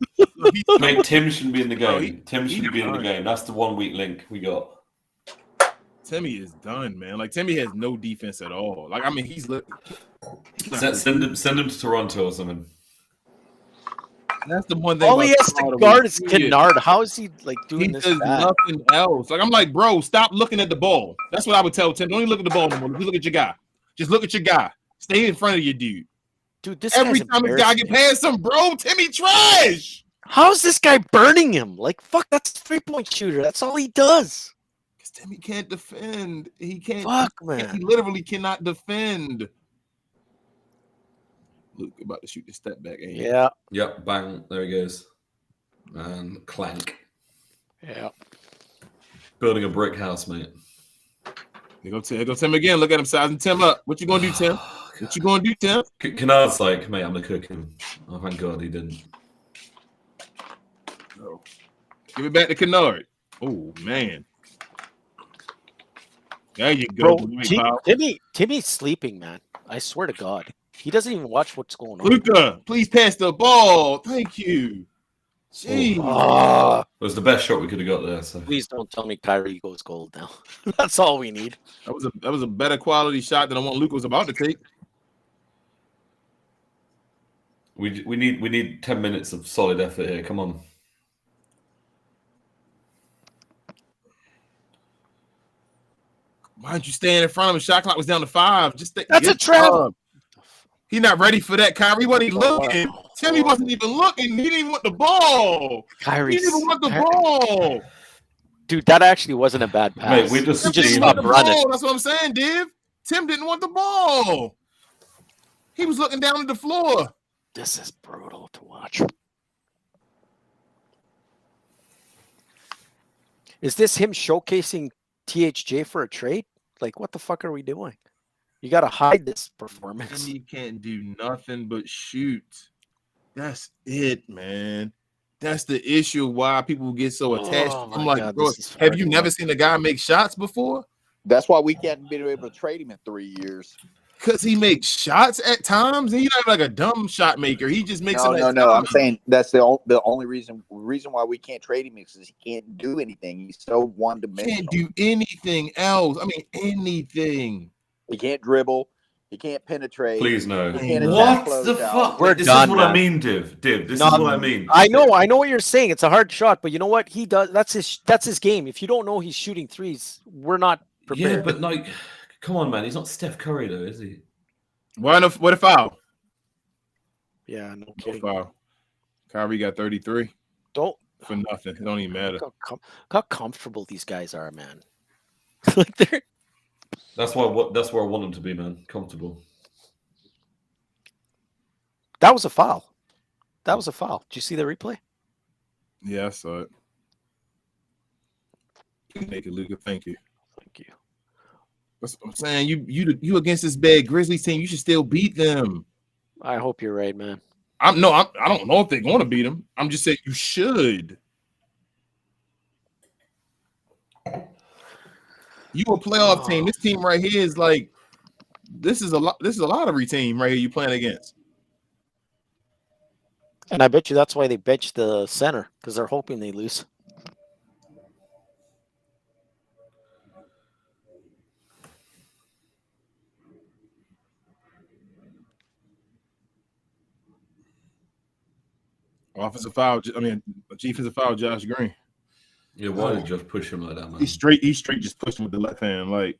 Mate, Tim shouldn't be in the game. Tim shouldn't be in the game. That's the 1 weak link we got. Timmy is done, man. Like, Timmy has no defense at all. Like, I mean, he's send him to Toronto or something. That's the one thing. All he has to guard is Kennard. How is he like doing this? He does nothing else. Like, I'm like, bro, stop looking at the ball. That's what I would tell Tim. Don't even look at the ball no more. Look at your guy. Just look at your guy. Stay in front of your dude. Dude, this every time this guy get past him, bro, Timmy trash. How's this guy burning him? Like, fuck, that's a 3-point shooter. That's all he does. Because Timmy can't defend. He can't. Fuck, man. He literally cannot defend. Luke about to shoot the step back. Yeah. Yep. Bang. There he goes. And clank. Yeah. Building a brick house, mate. There go Tim again. Look at him sizing Tim up. What you gonna do, Tim? What you gonna do, Tim? Kennard's like, mate, I'm the cooking. Oh, thank God he didn't. No. Give it back to Kennard. Oh man. There you go. Bro, Timmy's sleeping, man. I swear to God. He doesn't even watch what's going on. Luka, please pass the ball. Thank you. Jeez. It was the best shot we could have got there. So. Please don't tell me Kyrie goes gold now. That's all we need. That was a better quality shot than the one Luka was about to take. We need 10 minutes of solid effort here. Come on. Why don't you stand in front of him? Shot clock was down to 5. That's a trap. He's not ready for that. Kyrie wasn't even looking. Timmy wasn't even looking. He didn't even want the ball. Kyrie didn't even want the ball. Dude, that actually wasn't a bad pass. Mate, we just stopped running. That's what I'm saying, Div. Tim didn't want the ball. He was looking down at the floor. This is brutal to watch. Is this him showcasing THJ for a trade? Like, what the fuck are we doing? You got to hide this performance. He can't do nothing but shoot. That's it, man. That's the issue why people get so attached. I'm like, God, bro, have you never seen a guy make shots before? That's why we can't be able to trade him in 3 years. Because he makes shots at times, and he's not like a dumb shot maker. He just makes them. No. I'm saying that's the only reason why we can't trade him is he can't do anything. He's so one-dimensional. Can't do anything else. I mean, anything. He can't dribble. He can't penetrate. Please no. He can't What attack the closeout. fuck? We're This done, is what I man. mean, Div. This is what I mean. I know what you're saying. It's a hard shot, but you know what he does? That's his game. If you don't know he's shooting threes, we're not prepared. Yeah, but like, come on, man. He's not Steph Curry though, is he? What a foul? Yeah, no No kidding. foul. Kyrie got 33 Don't for nothing. It don't even matter. look how comfortable these guys are, man. Like they're That's where I want him to be, man. Comfortable. that was a foul. That was a foul. Did you see the replay? Yeah, I saw it. Make it, Luka. Thank you. Thank you. That's what I'm saying. You against this bad Grizzlies team, you should still beat them. I hope you're right, man. I don't know if they're going to beat them. I'm just saying you should. You a playoff team. This team right here is like this is a lottery team right here you playing against. And I bet you that's why they benched the center, because they're hoping they lose. Defensive foul, Josh Green. Yeah, why did Josh push him like that, man? He straight just pushed him with the left hand. Like,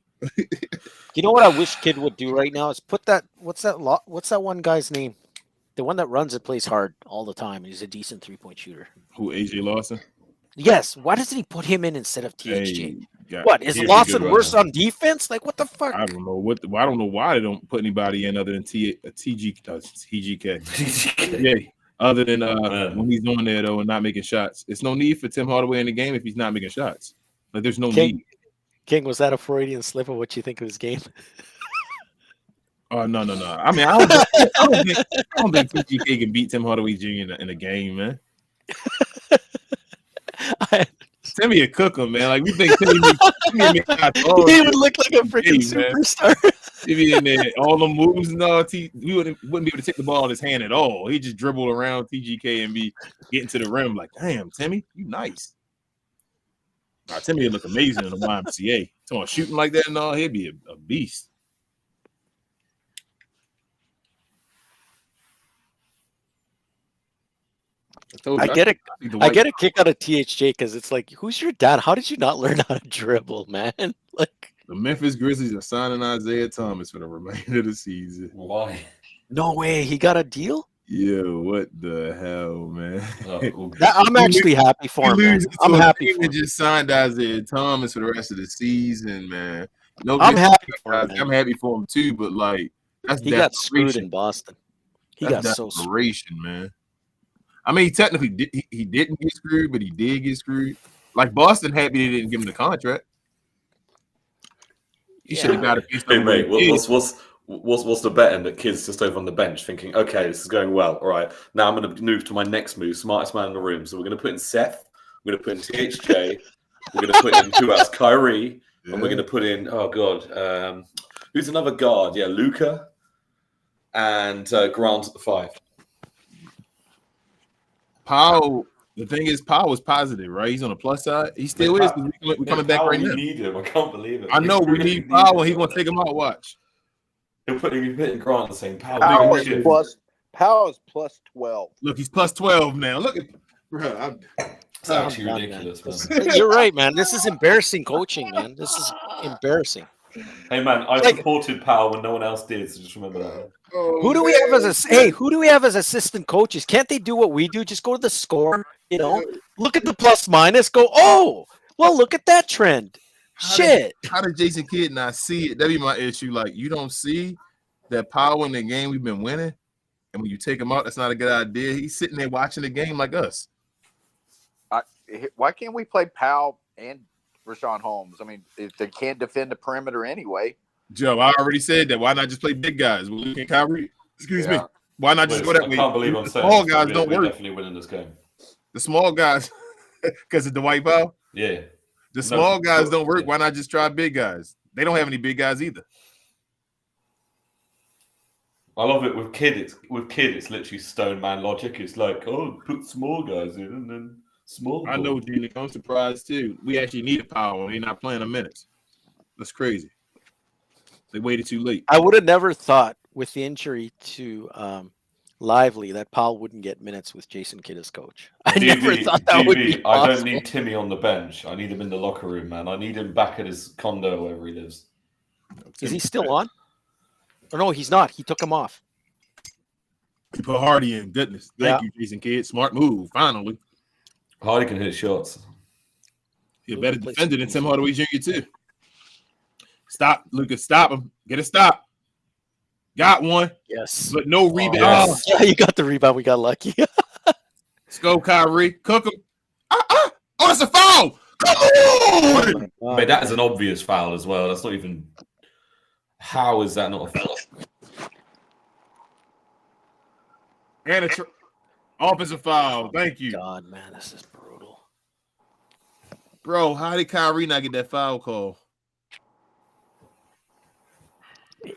You know what I wish Kid would do right now is put that what's that one guy's name? The one that runs and plays hard all the time. He's a decent 3-point shooter. who, AJ Lawson? Yes. Why doesn't he put him in instead of THJ? Hey, What is he's a Lawson good worse runner. on defense? Like what the fuck? I don't know I don't know why they don't put anybody in other than TGK. Yeah, other than when he's on there though and not making shots. It's no need for Tim Hardaway in the game if he's not making shots. Like there's no need. King, was that a Freudian slip of what you think of his game? Oh no. I mean, I don't think TGK can beat Tim Hardaway Jr. in a game, man. Timmy a cooker, man. Like we think Timmy make shots all He day. would look like a freaking Hey, man. superstar. Timmy in there, all the moves and all. We wouldn't be able to take the ball in his hand at all. He just dribble around TGK and be getting to the rim. Like, damn, Timmy, you nice. Nah, Timmy would look amazing in the YMCA. So shooting like that and all, he'd be a beast. I get a kick out of THJ because it's like, who's your dad? How did you not learn how to dribble, man? Like the Memphis Grizzlies are signing Isaiah Thomas for the remainder of the season. Why? no way, he got a deal. Yeah, what the hell, man? I'm actually happy for him. Man. I'm happy. They just signed Isaiah Thomas for the rest of the season, man. No, I'm happy for him. I'm happy for him too, but like He got screwed in Boston. He got so screwed. desperation, man. I mean, technically, he didn't get screwed, but he did get screwed. Like Boston, happy they didn't give him the contract. He should have got it. Hey, mate, what's the betting that Kid's just over on the bench thinking, okay, this is going well. All right, now I'm going to move to my next move, smartest man in the room. So we're going to put in Seth, we're going to put in THJ, we're going to put in who else? Kyrie, and we're going to put in who's another guard? Yeah, Luka and Grant at the 5. Powell, the thing is, Powell was positive, right? He's on the plus side. He still is. We're coming back right now. We need him. I can't believe it. I know we need Powell, and he's going to take him out. Watch. He'll put Grant saying Powell is plus 12. Look, he's plus 12 now. Look at, bro. It's actually ridiculous, man. You're right, man. This is embarrassing coaching, man. This is embarrassing. Hey, man, I supported Powell when no one else did, so just remember that. Who do we have as assistant coaches? Can't they do what we do? Just go to the score, look at the plus minus, go, oh, well, look at that trend. How did Jason Kidd not see it? That'd be my issue. Like, you don't see that Powell in the game we've been winning, and when you take him out, that's not a good idea. He's sitting there watching the game like us. Why can't we play Powell and Rashawn Holmes? I mean, if they can't defend the perimeter anyway. Joe, I already said that. Why not just play big guys? Well, Luke and Kyrie. Excuse me. Why not just go that way? I can't believe I'm saying small guys don't we're work. Definitely winning this game. The small guys, because of Dwight Powell. Yeah. The small guys don't work. Why not just try big guys? They don't have any big guys either. I love it with Kid. It's literally stone man logic. It's like, oh, put small guys in and then small. I know, Junior. I'm surprised too. We actually need a power. They're not playing a minutes. That's crazy. They waited too late. I would have never thought with the injury to Lively that Powell wouldn't get minutes with Jason Kidd as coach. I never thought that would be possible. I don't need Timmy on the bench. I need him in the locker room, man. I need him back at his condo wherever he lives. Is he still on? Or no, he's not. He took him off. You put Hardy in. Goodness. Thank you, Jason Kidd. Smart move. Finally. Hardy can hit shots. He's a better defender than Tim Hardaway Jr. too. Stop, Lucas. Stop him. Get a stop. Got one. Yes. But no rebound. Yes. Yeah, you got the rebound. We got lucky. Let's go, Kyrie. Cook him. Oh, that's a foul. Come on. But that is an obvious foul as well. That's not even. How is that not a foul? And offensive foul. Thank you. God, man, this is brutal. Bro, how did Kyrie not get that foul call?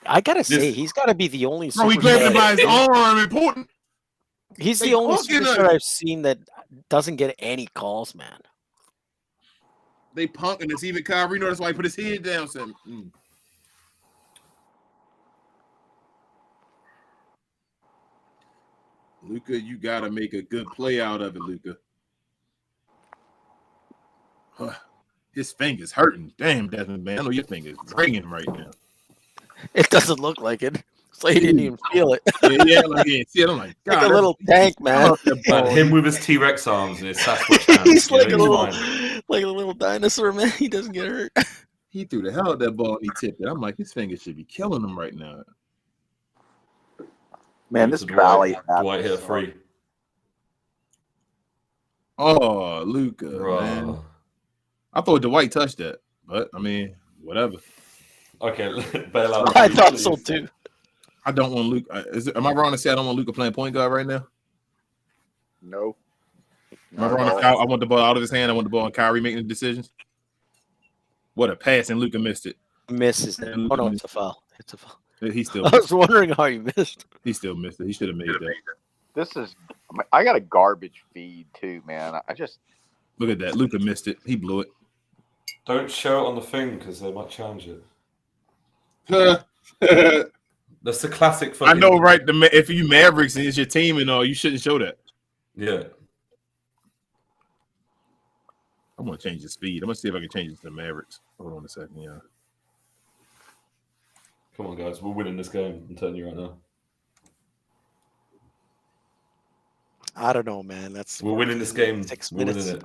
I gotta say, he's got to be the only. Bro, he grabbed him by his arm. Important. He's the only superstar I've seen that doesn't get any calls, man. They punking us. Even Kyrie, that's why he put his head down. So, Luka, you gotta make a good play out of it, Luka. His finger's hurting. Damn, Desmond, man. I know your finger's ringing right now. It doesn't look like it. So he didn't even feel it. See it. I'm like, God, like a little tank, man. Him with his T-Rex arms and his Sasquatch hands. He's like a little dinosaur, man. He doesn't get hurt. He threw the hell at that ball and he tipped it. I'm like, his finger should be killing him right now. Man, this Valley. Dwight hit a free. Oh, Luka, man. I thought Dwight touched that, but I mean, whatever. Okay, bail out. I thought so too. I don't want Luka. Am I wrong to say I don't want Luka playing point guard right now? No. Am I wrong? I want the ball out of his hand. I want the ball on Kyrie making the decisions. What a pass, and Luka missed it. Misses it. Oh no, it's a foul. It's a foul. He still. I was wondering how he missed. He still missed it. He should have made that. I got a garbage feed too, man. I just look at that. Luka missed it. He blew it. Don't show it on the thing because they might challenge it. That's the classic. I know, right? If you Mavericks and it's your team and all, you shouldn't show that. Yeah. I'm gonna change the speed. I'm gonna see if I can change it to the Mavericks. Hold on a second, yeah. Come on, guys. We're winning this game. I'm telling you right now. I don't know, man. We're winning this game. 6 We're minutes. winning it.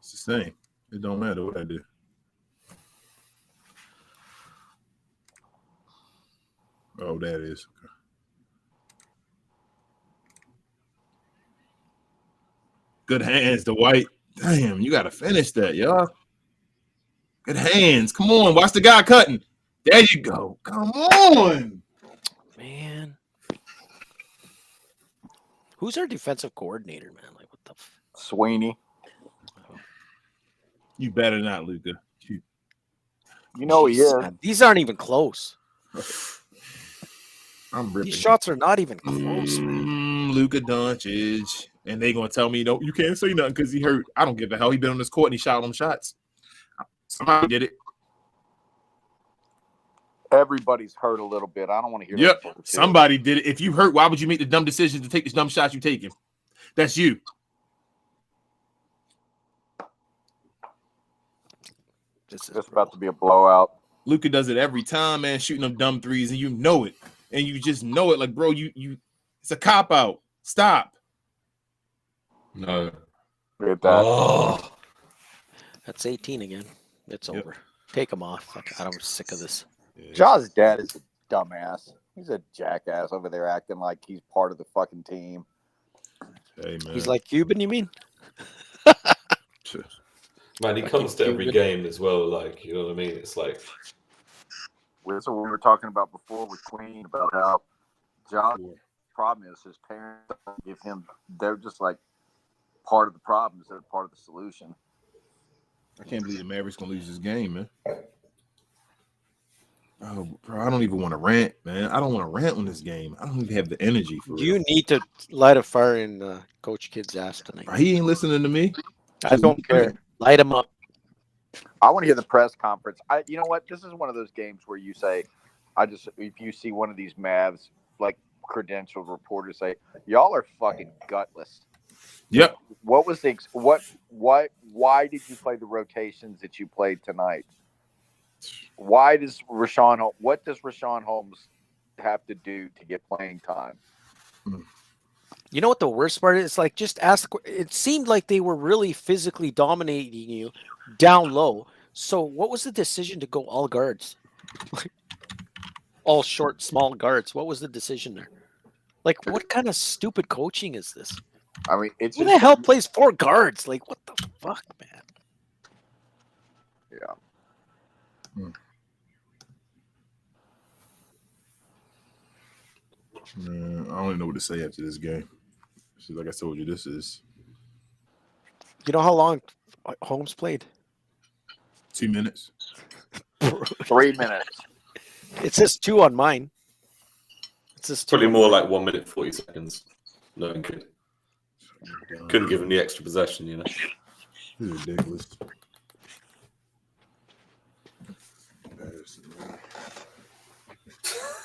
It's the same. It don't matter what I do. Oh, that is. Okay. Good hands, Dwight. Damn, you got to finish that, y'all. Good hands. Come on. Watch the guy cutting. There you go. Come on. Man. Who's our defensive coordinator, man? Like, what the Sweeney. You better not, Luka. You know he is. Man, these aren't even close. I'm ripping. These shots are not even close, man. Luka Doncic. And they going to tell me, no, you can't say nothing because he hurt. I don't give a hell. He been on this court and he shot them shots. Somebody did it. Everybody's hurt a little bit. I don't want to hear Yep. that. Somebody did it. If you hurt, why would you make the dumb decision to take the dumb shots you taking? That's you. It's about to be a blowout. Luka does it every time, man, shooting them dumb threes, and you know it. And you just know it. Like, bro, you it's a cop-out. Stop. No. Look at that. Oh. That's 18 again. It's over. Take him off. I'm sick of this. Ja's dad is a dumbass. He's a jackass over there acting like he's part of the fucking team. Hey, man. He's like Cuban, you mean? Man, he comes to every game as well. Like, you know what I mean? It's like. That's what we were talking about before with Queen, about how Ja's problem is his parents don't give him, they're just like part of the problem instead of part of the solution. I can't believe the Mavericks going to lose this game, man. Oh, bro, I don't even want to rant, man. I don't want to rant on this game. I don't even have the energy for You it. need to light a fire in Coach Kid's ass tonight. He ain't listening to me. I don't care. Light him up. I want to hear the press conference. You know what? This is one of those games where you say, if you see one of these Mavs, like credentialed reporters say, y'all are fucking gutless. Yep. What was why did you play the rotations that you played tonight? What does Rashawn Holmes have to do to get playing time? You know what the worst part is? Like, just ask. It seemed like they were really physically dominating you down low. So, what was the decision to go all guards, all short, small guards? What was the decision there? Like, what kind of stupid coaching is this? I mean, it's who the hell plays 4 guards? Like, what the fuck, man? Yeah. Man, I don't even know what to say after this game. Like I told you, this is. You know how long Holmes played? 2 minutes. 3 minutes. It says 2 on mine. It says 2. Probably more like 1 minute 40 seconds. No one couldn't give him the extra possession, you know. This is ridiculous.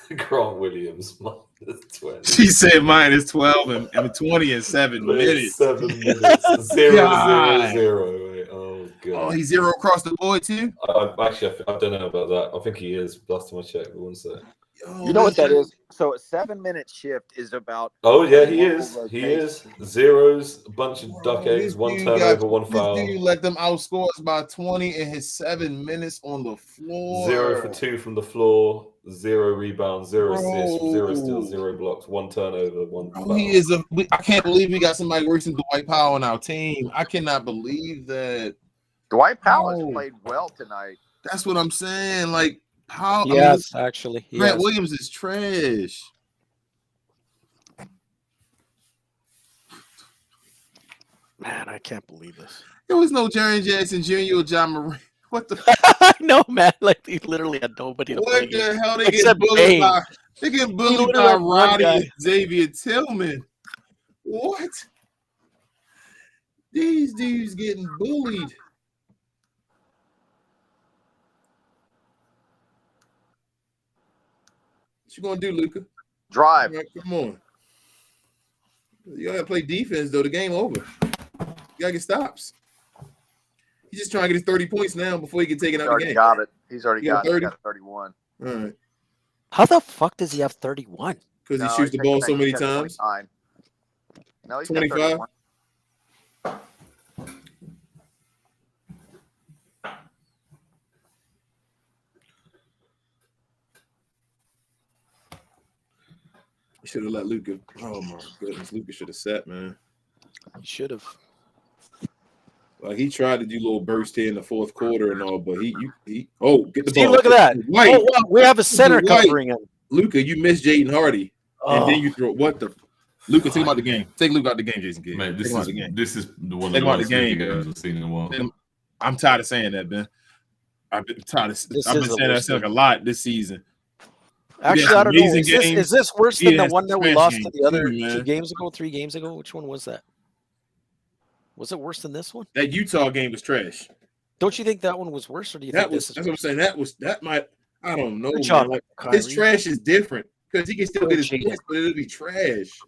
Grant Williams, -20. She said minus 12 and 20 in 7 minutes. 7 minutes. 0-0-0. Wait. Oh god. Oh, he's 0 across the board too. I don't know about that. I think he is. Last time I checked, but one sec. You know what that is? So a 7-minute shift is about. Oh yeah, he is. He is. Zeros, a bunch of duck eggs, 1 turnover, 1 foul. This dude let them outscore us by 20 in his 7 minutes on the floor. 0 for 2 from the floor, 0 rebounds, 0 assists, 0 steals, 0 blocks, 1 turnover, 1 foul. He is I can't believe we got somebody worse than Dwight Powell on our team. I cannot believe that. Dwight Powell has played well tonight. That's what I'm saying. Like. How? Yes, actually. Grant Williams is trash. Man, I can't believe this. There was no Jaren Jackson Jr. or John Moran. What the? No, man. Like, he literally had nobody to play. What the hell? They get bullied by? They get bullied by Roddy and Xavier Tillman. What? These dudes getting bullied. What you gonna do, Luka? Drive. Right, come on. You gotta play defense though. The game over. You gotta get stops. He's just trying to get his 30 points now before he can take it out of the game. Got it. He's already got 30? He got 31. All right. How the fuck does he have 31? Because he shoots the ball so many times. 29. No, he's 25. Got 31. Should have let Luka. Oh my goodness, Luka should have sat, man. He should have. Like he tried to do a little burst here in the fourth quarter and all, but he get the ball. See, look at that. White. Oh, wow. We have a center covering him. Luka, you missed Jaden Hardy, and then you throw what the. Luka, take him out the game. Take Luka out the game, Jason Kidd. Man, this is the one Take of him out the the game, games I've seen in a while. I'm tired of saying that, Ben. I've been tired of. I've been saying that like a lot this season. Actually, I don't know. Is this worse than the one that we lost to the other 2 games ago, 3 games ago? Which one was that? Was it worse than this one? That Utah game was trash. Don't you think that one was worse, or do you think this is? That's what I'm saying. That might. I don't know. Man. Like, his trash is different because he can still get his points, but it'll be trash.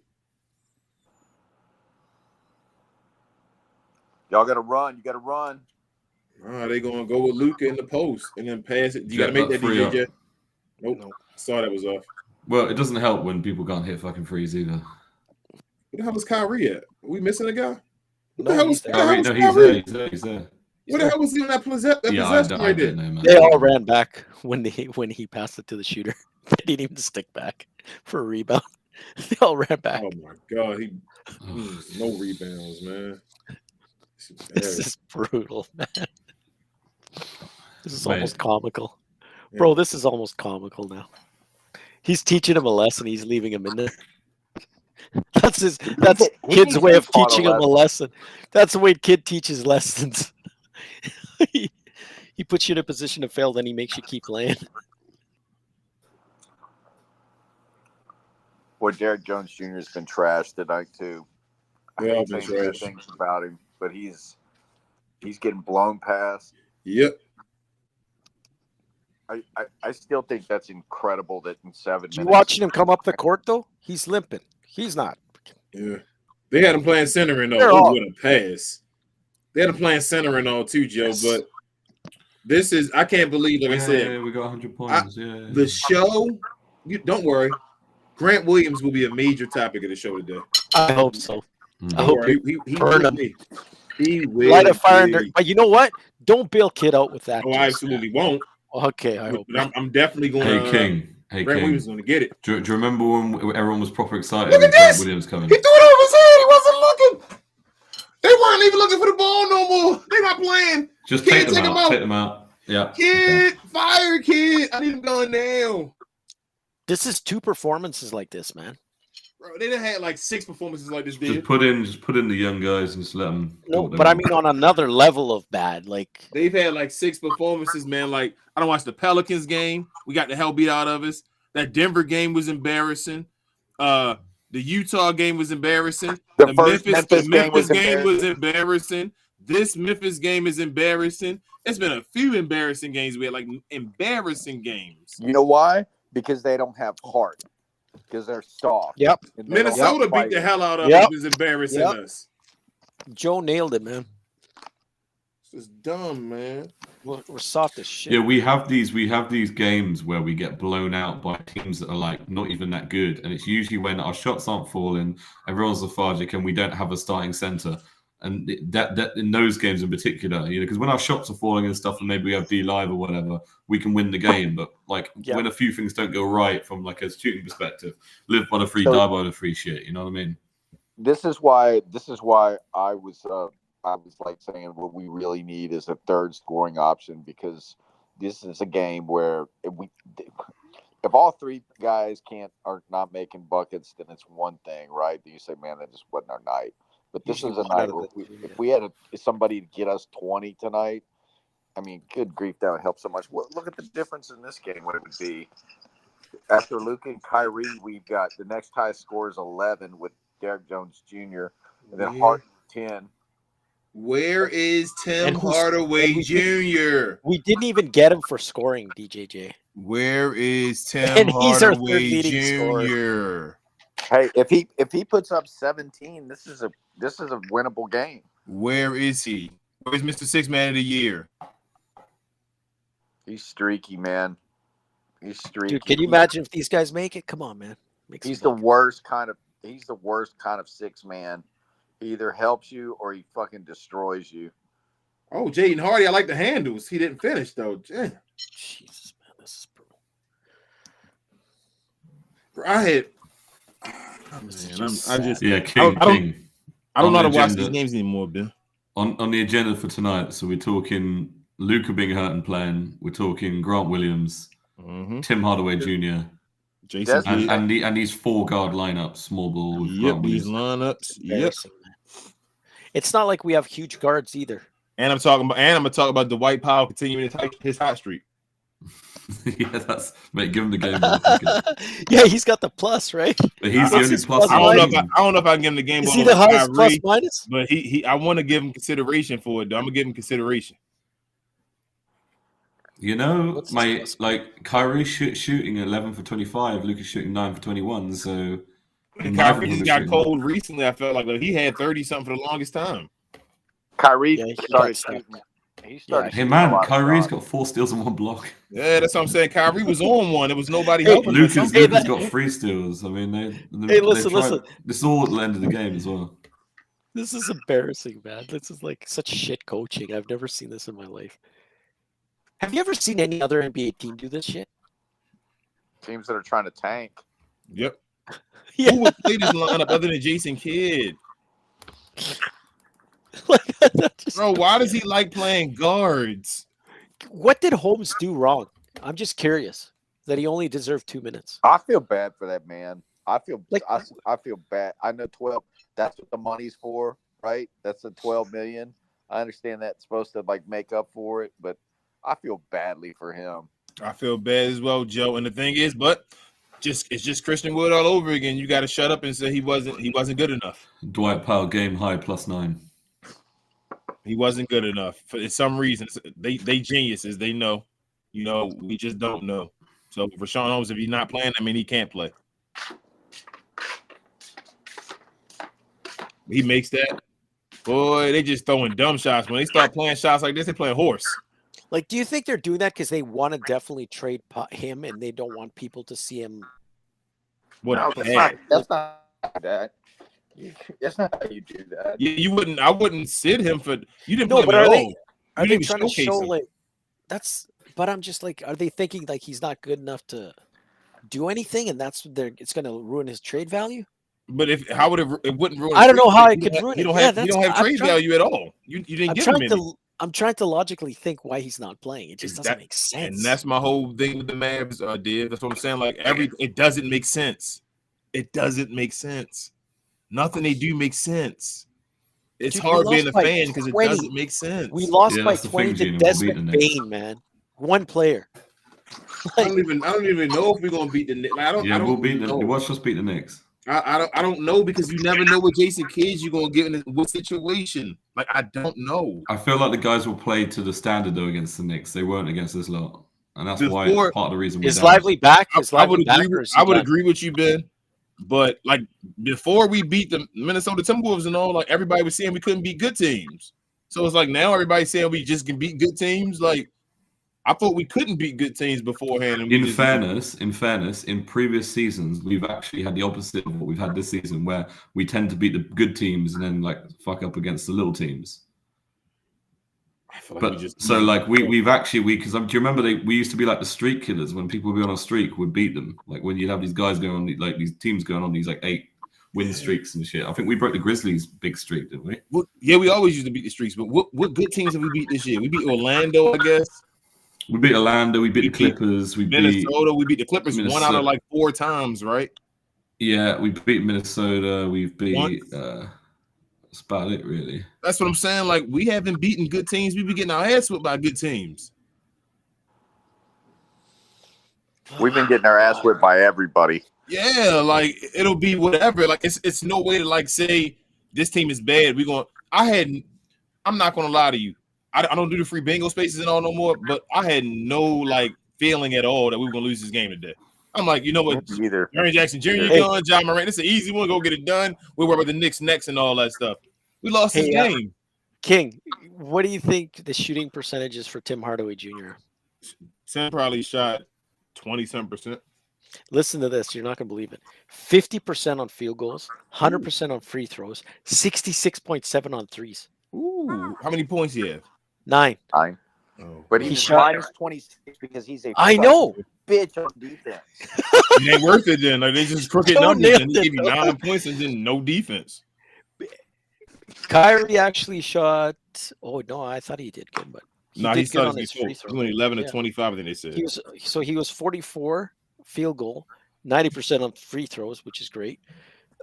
Y'all got to run. You got to run. They gonna go with Luka in the post and then pass it. You got to make that DJ. Nope. Saw that was off. Well, it doesn't help when people can't hit fucking threes either. Where the hell is Kyrie at? Are we missing a guy? What No, the hell was Kyrie? No, Kyrie? he's there. Where the hell was he on that possession right there? Know, man. They all ran back when he passed it to the shooter. They didn't even stick back for a rebound. They all ran back. Oh my god, no rebounds, man. This is brutal, man. This is almost comical. Bro, this is almost comical now. He's teaching him a lesson. He's leaving him in there. That's kid's way of teaching him a lesson. That's the way kid teaches lessons. He puts you in a position to fail, then he makes you keep playing. Boy, Derek Jones Jr. has been trashed tonight too. I They all hate been saying good trashed. things about him, but he's getting blown past. Yep. I still think that's incredible that in 7 minutes. You watching him come up the court though? He's limping. He's not. Yeah. They had him playing center and all. They're Oh, all- what a pass. They had him playing center and all too, Joe. Yes. But this is, I can't believe, like I said, Yeah, we got 100 points. Yeah. the show, don't worry. Grant Williams will be a major topic of the show today. I hope so. I Don't hope worry. you He burn will him. be. He will light a fire under. be. But you know what? Don't bail Kid out with that. Oh, I absolutely won't. Okay, I hope. But I'm definitely going Hey, to. King. Hey, Grant King. Williams is going to get it. Do you remember when everyone was proper excited Look when at Grant this! Williams coming? He threw it over his head. He wasn't looking. They weren't even looking for the ball no more. They're not playing. Just Kid, take them out. Take them out. Yeah. Kid, fire, kid. I need him gone now. This is 2 performances like this, man. Bro, they done had like 6 performances like this, Just dude. put in the young guys and just let them. No, but I mean on another level of bad. Like They've had like 6 performances, man. Like, I don't watch the Pelicans game. We got the hell beat out of us. That Denver game was embarrassing. The Utah game was embarrassing. The first Memphis game was game was embarrassing. This Memphis game is embarrassing. It's been a few embarrassing games. We had like embarrassing games. You know why? Because they don't have heart. Because they're soft. Yep. And they don't Minnesota fight. beat the hell out of Yep. us. Is embarrassing Yep. us. Joe nailed it, man. This is dumb, man. We're soft as shit. Yeah, we have these games where we get blown out by teams that are like not even that good, and it's usually when our shots aren't falling, everyone's lethargic, and we don't have a starting center. And that in those games in particular, because when our shots are falling and stuff, and maybe we have D live or whatever, we can win the game. But like when a few things don't go right from like a shooting perspective, live by the free, die by the free shit. You know what I mean? This is why I was like saying what we really need is a third scoring option, because this is a game where if all 3 guys are not making buckets, then it's one thing, right? You say, man, that just wasn't our night. But this is a night where if we had somebody to get us 20 tonight, I mean, good grief, that would help so much. Look at the difference in this game, what it would be. After Luka and Kyrie, we've got the next highest score is 11 with Derek Jones Jr. and then Harden 10. Where is Tim And who's- Hardaway and we Jr.? We didn't even get him for scoring, DJJ. Where is Tim And he's our Hardaway third leading Jr.? Hey, if he puts up 17, this is a winnable game. Where is he? Where's Mr. 6 Man of the Year? He's streaky, man. He's streaky. Dude, can you imagine if these guys make it? Come on, man. He's the worst kind of 6 man. He either helps you or he fucking destroys you. Oh, Jaden Hardy, I like the handles. He didn't finish though. Damn. Jesus, man, this is brutal. Bro, I had. Yeah, King. I don't know how to On the watch agenda- these games anymore, Ben. On the agenda for tonight, so we're talking Luka being hurt and playing. We're talking Grant Williams, Tim Hardaway Jr., Jason Kidd. and these 4-guard lineups, small ball. With Yep, Grant these Williams. lineups. Yep. Embarrassing, man. It's not like we have huge guards either. And I'm gonna talk about Dwight Powell continuing his hot streak. Yeah, that's mate. Give him the game. ball, fucking- Yeah, he's got the plus, right? But he's the What's only his plus. plus I don't know. minus? I don't know if I can give him the game Is ball he the over highest plus Kyrie, minus? but I want to give him consideration for it. Though. I'm gonna give him consideration. You know, What's his my plus? like Kyrie shooting 11 for 25, Lucas shooting 9 for 21. So And Kyrie just got cold recently. I felt like he had 30 something for the longest time. Kyrie Yeah, he started got stuck. shooting. He started. Hey shooting a man, lot of Kyrie's shots. got 4 steals and 1 block. Yeah, that's what I'm saying. Kyrie was on one. There was nobody Hey, helping him. Lucas Hey, got that- 3 steals. I mean, Hey, listen. This is all at the end of the game as well. This is embarrassing, man. This is like such shit coaching. I've never seen this in my life. Have you ever seen any other NBA team do this shit? Teams that are trying to tank. Yep. Yeah. Who would play this lineup other than Jason Kidd? Like, that just- Bro, why does he like playing guards? what did Holmes do wrong? I'm just curious that he only deserved 2 minutes. I feel bad for that man. I feel Like- I feel bad. I know 12. That's what the money's for, right? That's the 12 million. I understand that's supposed to like make up for it, but I feel badly for him. I feel bad as well, Joe. And the thing is, but It's just Christian Wood all over again. You got to shut up and say he wasn't good enough. Dwight Powell game high +9. He wasn't good enough for some reason. They geniuses. They know. We just don't know. So Rashawn Holmes, if he's not playing, I mean he can't play. He makes that. Boy, they just throwing dumb shots. When they start playing shots like this, they playing horse. Like, do you think they're doing that because they want to definitely trade him and they don't want people to see him? That's not that. That's not how you do that. You wouldn't. I wouldn't sit him for. You didn't. No, play but him at are all. they You trying to show him. like that's? But I'm just like, are they thinking like he's not good enough to do anything, and it's going to ruin his trade value? But how would it wouldn't ruin? I don't know how it could ruin it. You don't have trade value at all. You didn't give him any. I'm trying to logically think why he's not playing. It just doesn't make sense. And that's my whole thing with the Mavs, Div. That's what I'm saying. Like it doesn't make sense. It doesn't make sense. Nothing they do makes sense. It's hard being a fan because it doesn't make sense. We lost by 20 to Desmond Bain, man. One player. I don't even know if we're gonna beat the Knicks. We'll beat the. Watch us beat the Knicks. I don't know because you never know what Jason Kidd's you're gonna get in what situation. Like I don't know. I feel like the guys will play to the standard though against the Knicks. They weren't against this lot, and that's why it's part of the reason. Is Lively back? I would agree with you, Ben. But like before we beat the Minnesota Timberwolves and all, like everybody was saying we couldn't beat good teams. So it's like now everybody's saying we just can beat good teams. Like I thought we couldn't beat good teams beforehand. And in fairness, in previous seasons, we've actually had the opposite of what we've had this season, where we tend to beat the good teams and then like fuck up against the little teams. But we've actually because do you remember we used to be like the streak killers when people would be on a streak, we'd beat them. Like when you'd have these guys going on like these teams going on these like 8 win streaks and shit. I think we broke the Grizzlies' big streak, didn't we? Well, yeah, we always used to beat the streaks. But what good teams have we beat this year? We beat Orlando, I guess. We beat Orlando. We beat the Clippers. We beat Minnesota. We beat the Clippers 1 out of like 4 times, right? Yeah, we beat Minnesota. We've beat. That's about it, really. That's what I'm saying. Like we haven't beaten good teams. We be getting our ass whipped by good teams. We've been getting our ass whipped by everybody. Yeah, like it'll be whatever. Like it's no way to like say this team is bad. I'm not gonna lie to you. I don't do the free bingo spaces and all no more, but I had no like feeling at all that we were gonna lose this game today. I'm like, you know what? Aaron Jackson Jr. done, John Morant. It's an easy one. Go get it done. We'll worry about the Knicks next and all that stuff. We lost this game. King, what do you think the shooting percentage is for Tim Hardaway Jr.? Tim probably shot 20-some%. Listen to this. You're not going to believe it. 50% on field goals, 100% on free throws, 66.7 on threes. Ooh. How many points you have? 9. Oh. But he's minus 26 because he's a bitch on defense. It ain't worth it then. Like they just crooked numbers and they give you 9 points and then no defense. Kyrie actually shot. Oh no, I thought he did good, but he started on his free throw. He went 11 to 25. I think they said he was 44 field goal, 90% on free throws, which is great.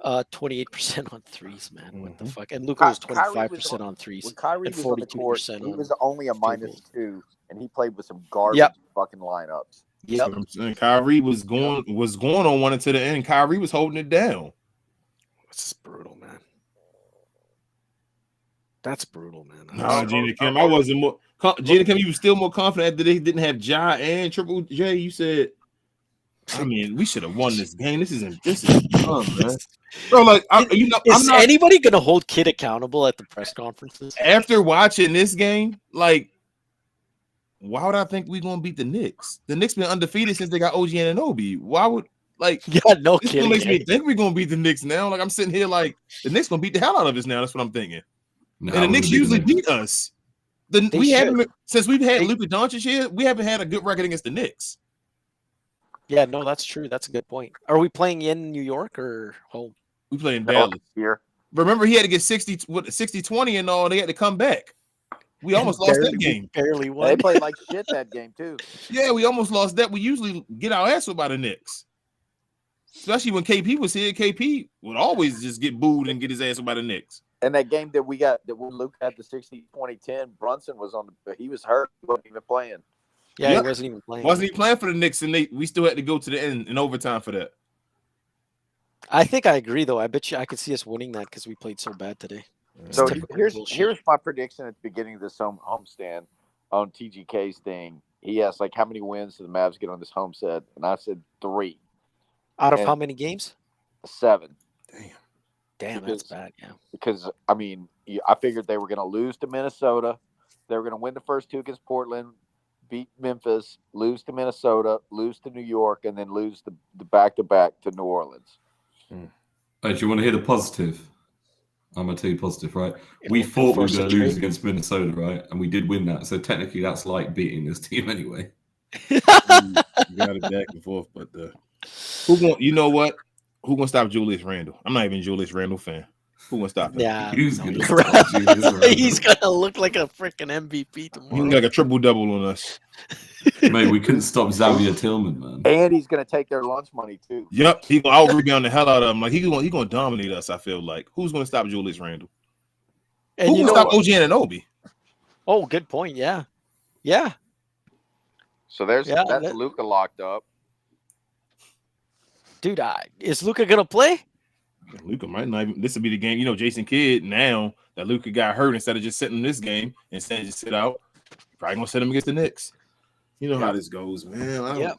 28% on threes, man. What the fuck? And Luka was 25% on threes. When Kyrie and was on the court, he was only a -2, and he played with some garbage fucking lineups. Yep. Kyrie was going on one until the end. Kyrie was holding it down. This is brutal, man. That's brutal, man. No, Gina Kim, I wasn't more. Gina Kim, you were still more confident that they didn't have Ja and Triple J. You said, I mean, we should have won this game. This is dumb, man. Bro, like, is anybody gonna hold Kid accountable at the press conferences? After watching this game, like, why would I think we're gonna beat the Knicks? The Knicks been undefeated since they got OG Anunoby. Why would no this kidding? Makes me think we're gonna beat the Knicks now. Like I'm sitting here like the Knicks gonna beat the hell out of us now. That's what I'm thinking. No, and the Knicks usually beat us. Since we've had Luka Doncic here, we haven't had a good record against the Knicks. Yeah, no, that's true. That's a good point. Are we playing in New York or home? We play in Dallas here. Remember, he had to get 60-20 and all. They had to come back. We almost lost that game. Barely won. They played like shit that game too. Yeah, we almost lost that. We usually get our ass whipped by the Knicks. Especially when KP was here. KP would always just get booed and get his ass whipped by the Knicks. And that game that when Luke had the 60-20-10, Brunson was he was hurt. He wasn't even playing. Yeah, Yep. he wasn't even playing. Wasn't he playing for the Knicks, and we still had to go to the end in overtime for that. I think I agree, though. I bet you I could see us winning that because we played so bad today. So typical bullshit. here's my prediction at the beginning of this homestand on TGK's thing. He asked like, how many wins do the Mavs get on this homestand? And I said 3. Out of And how many games? 7. Damn, that's bad. Yeah. Because I mean, I figured they were going to lose to Minnesota. They were going to win the first 2 against Portland, beat Memphis, lose to Minnesota, lose to New York, and then lose the back-to-back to New Orleans. Hey, do you want to hear the positive? I'm going to tell you positive, right? We It'll thought we were force going a to lose trade. against Minnesota, right? And we did win that. So technically, that's like beating this team anyway. You got it back and forth, but you know what? Who gonna stop Julius Randle? I'm not even a Julius Randle fan. Who gonna stop him? Yeah. Who's no, going to you're stop Julius Randle? He's gonna look like a freaking MVP He's tomorrow. like a triple double on us. Mate, we couldn't stop Xavier Tillman, man. And he's going to take their lunch money too. Yep, he gonna out rebound the hell out of him. Like he gonna dominate us. I feel like who's gonna stop Julius Randle? And Who you gonna know stop what? OG Anunoby? Oh, good point. Yeah. Yeah. So that's that- Luka locked up. Dude, is Luka gonna play? Luka might not even. This will be the game. You know, Jason Kidd. Now that Luka got hurt, instead of just sitting in this game and saying just sit out, probably gonna sit him against the Knicks. You know how this goes, man. I don't- Yeah.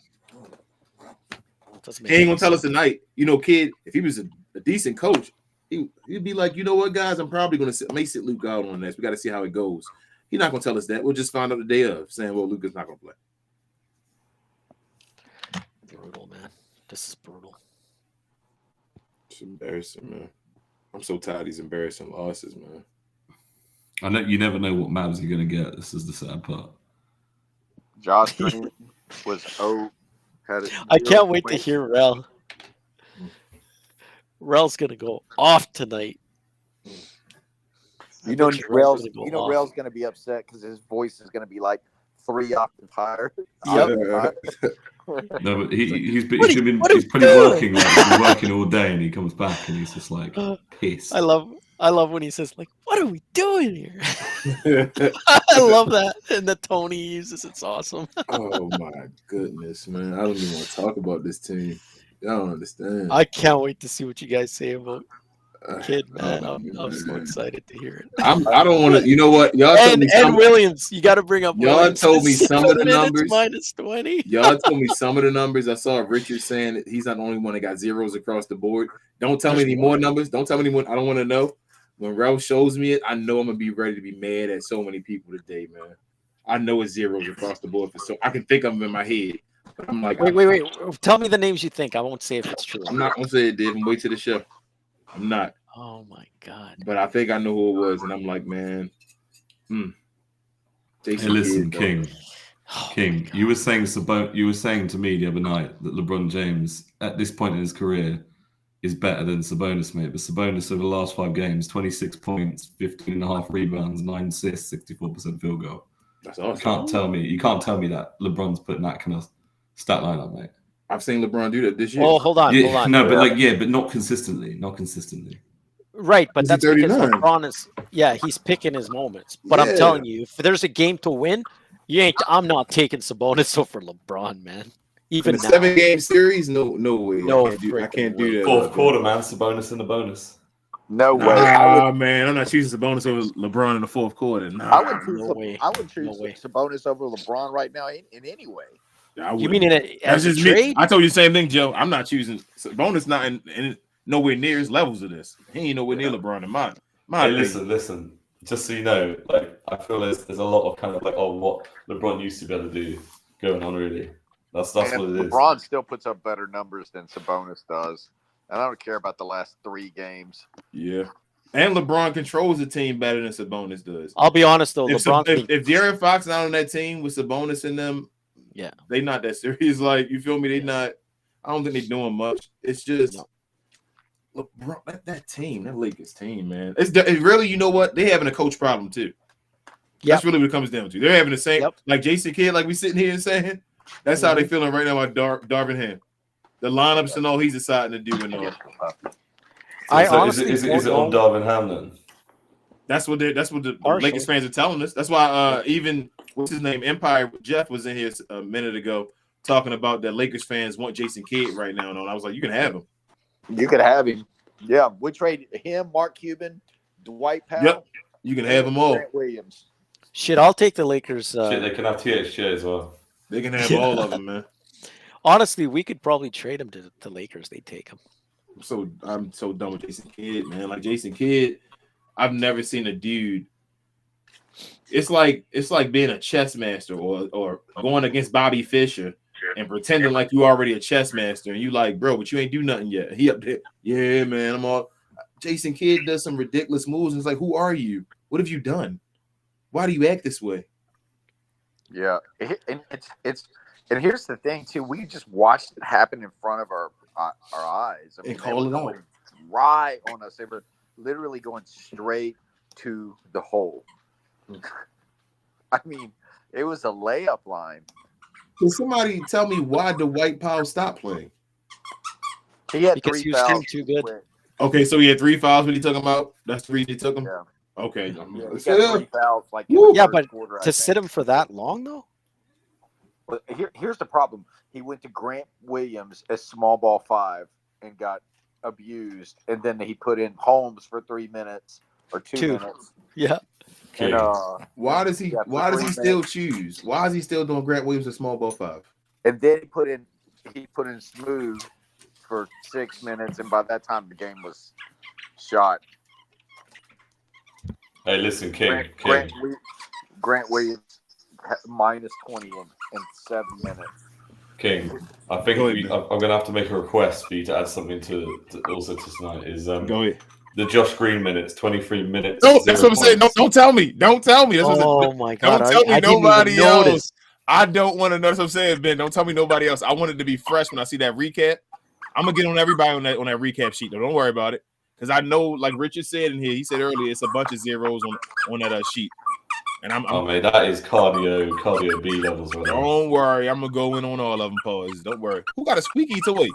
He ain't gonna tell us tonight. You know, Kidd, if he was a decent coach, he'd be like, you know what, guys, I'm probably gonna sit Luka out on this. We got to see how it goes. He's not gonna tell us that. We'll just find out the day of saying, well, Luka's not gonna play. Brutal, man. This is brutal. It's embarrassing, man. I'm so tired of these embarrassing losses, man. I know you never know what Mavs you're going to get. This is the sad part. Josh Green was had it. I can't wait to hear Rel. Rel's gonna go off tonight. You know, Rel's gonna go off. Rel's going to be upset because his voice is going to be like 3 octaves higher. Yep. No, but he's What are been you working like he's been working all day, and he comes back and he's just like pissed. I love when he says like, "What are we doing here?" I love that, and the tone he uses. It's awesome. Oh my goodness, man! I don't even want to talk about this team. Y'all don't understand. I can't wait to see what you guys say about Kid, man. I'm so excited to hear it. I don't want to. You know what? Y'all told me and Williams. You got to bring up. Y'all Williams. told me some of the 7 minutes numbers. minus 20. Y'all told me some of the numbers. I saw Richard saying that he's not the only one that got zeros across the board. Don't tell me any more numbers. Don't tell me any more. I don't want to know. When Rel shows me it, I know I'm gonna be ready to be mad at so many people today, man. I know it's zeros across the board for so I can think of them in my head. But I'm like, Wait. Tell me the names you think. I won't say if it's true. I'm not gonna say it, Dave. I'm wait till the show. I'm not. Oh my god. But I think I know who it was, and I'm like, man. Hey, Jason listen, Kidd, King. King, you were saying to me the other night that LeBron James, at this point in his career, is better than Sabonis, mate. But Sabonis over the last 5 games, 26 points, 15.5 rebounds, 9 assists, 64% field goal. That's awesome. You can't tell me that LeBron's putting that kind of stat line up, mate. I've seen LeBron do that this year. Oh, hold on. No, but but not consistently. Right, but He's that's because 39. LeBron is he's picking his moments. But I'm Yeah. telling you, if there's a game to win, I'm not taking Sabonis over LeBron, man. Even in a now. 7-game series, no way. No I can't do that. Fourth quarter, man. Sabonis in the bonus. No way. Man, I'm not choosing Sabonis over LeBron in the fourth quarter. Nah, I would choose. no way. I would choose No way. Sabonis over LeBron right now in any way. I You wouldn't. mean That's as a just me. trade? I told you the same thing, Joe. I'm not choosing Sabonis. Not in nowhere near his levels of this. He ain't nowhere near LeBron in mine. Hey, listen. Just so you know, like I feel there's a lot of kind of like what LeBron used to be able to do going on. Really, that's what it is. LeBron still puts up better numbers than Sabonis does, and I don't care about the last 3 games. Yeah, and LeBron controls the team better than Sabonis does. I'll be honest though, If LeBron. if De'Aaron Fox not on that team with Sabonis in them, Yeah. they not that serious. Like you feel me? They not. I don't think they're doing much. It's just. No. LeBron, that team, that Lakers team, man. It's really, you know what? They having a coach problem too. That's really what it comes down to. They're having the same, like Jason Kidd, like we sitting here and saying. That's how they feeling right now about Darvin Ham. The lineups and all he's deciding to do and all. honestly is it on Darvin Ham then? That's what the Partially. Lakers fans are telling us. That's why even what's his name? Empire Jeff was in here a minute ago talking about that Lakers fans want Jason Kidd right now. And I was like, you can have him. You could have him. Yeah, we trade him, Mark Cuban, Dwight Powell. Yep, you can have them all. Grant Williams. Shit, I'll take the Lakers. Shit, they can have THJ as well. They can have all of them, man. Honestly, we could probably trade him to the Lakers. They take him. I'm so done with Jason Kidd, man. Like Jason Kidd, I've never seen a dude. It's like being a chess master or going against Bobby Fischer and pretending like you already a chess master and you like, bro, but you ain't do nothing yet. He up there, yeah, man. I'm all. Jason Kidd does some ridiculous moves. And it's like, who are you? What have you done? Why do you act this way? Yeah, and and here's the thing too. We just watched it happen in front of our eyes. I mean, and call it out right on us. They were literally going straight to the hole. I mean, it was a layup line. Can somebody tell me why Dwight Powell stopped playing? He had Because 3 he was fouls. too good. Okay, so he had 3 fouls when he took him out. That's the reason he took him. Yeah. Okay. Yeah, he got 3 fouls. Like in Yeah, the but first quarter, I to think. sit him for that long though. But here's the problem. He went to Grant Williams as small ball 5 and got abused, and then he put in Holmes for 3 minutes or 2 minutes. Yeah. And, why does he? yeah, Why does he 3 still minutes. choose? Why is he still doing Grant Williams a small ball 5? And then he put in Smooth for 6 minutes, and by that time the game was shot. Hey, listen, King. Grant Williams minus 20 in 7 minutes. King, I think I'm going to have to make a request for you to add something to also to tonight. Is Go ahead. The Josh Green minutes, 23 minutes. No, that's what I'm saying. Don't tell me. Don't tell me. That's Oh my God! Don't tell me I didn't nobody even else. notice. I don't want to know. That's what I'm saying, Ben. Don't tell me nobody else. I want it to be fresh when I see that recap. I'm gonna get on everybody on that recap sheet. Though. Don't worry about it, because I know, like Richard said in here, he said earlier, it's a bunch of zeros on that sheet. And I'm mate, that is cardio B levels. Right now. Don't worry, I'm gonna go in on all of them. Pause. Don't worry. Who got a squeaky toy?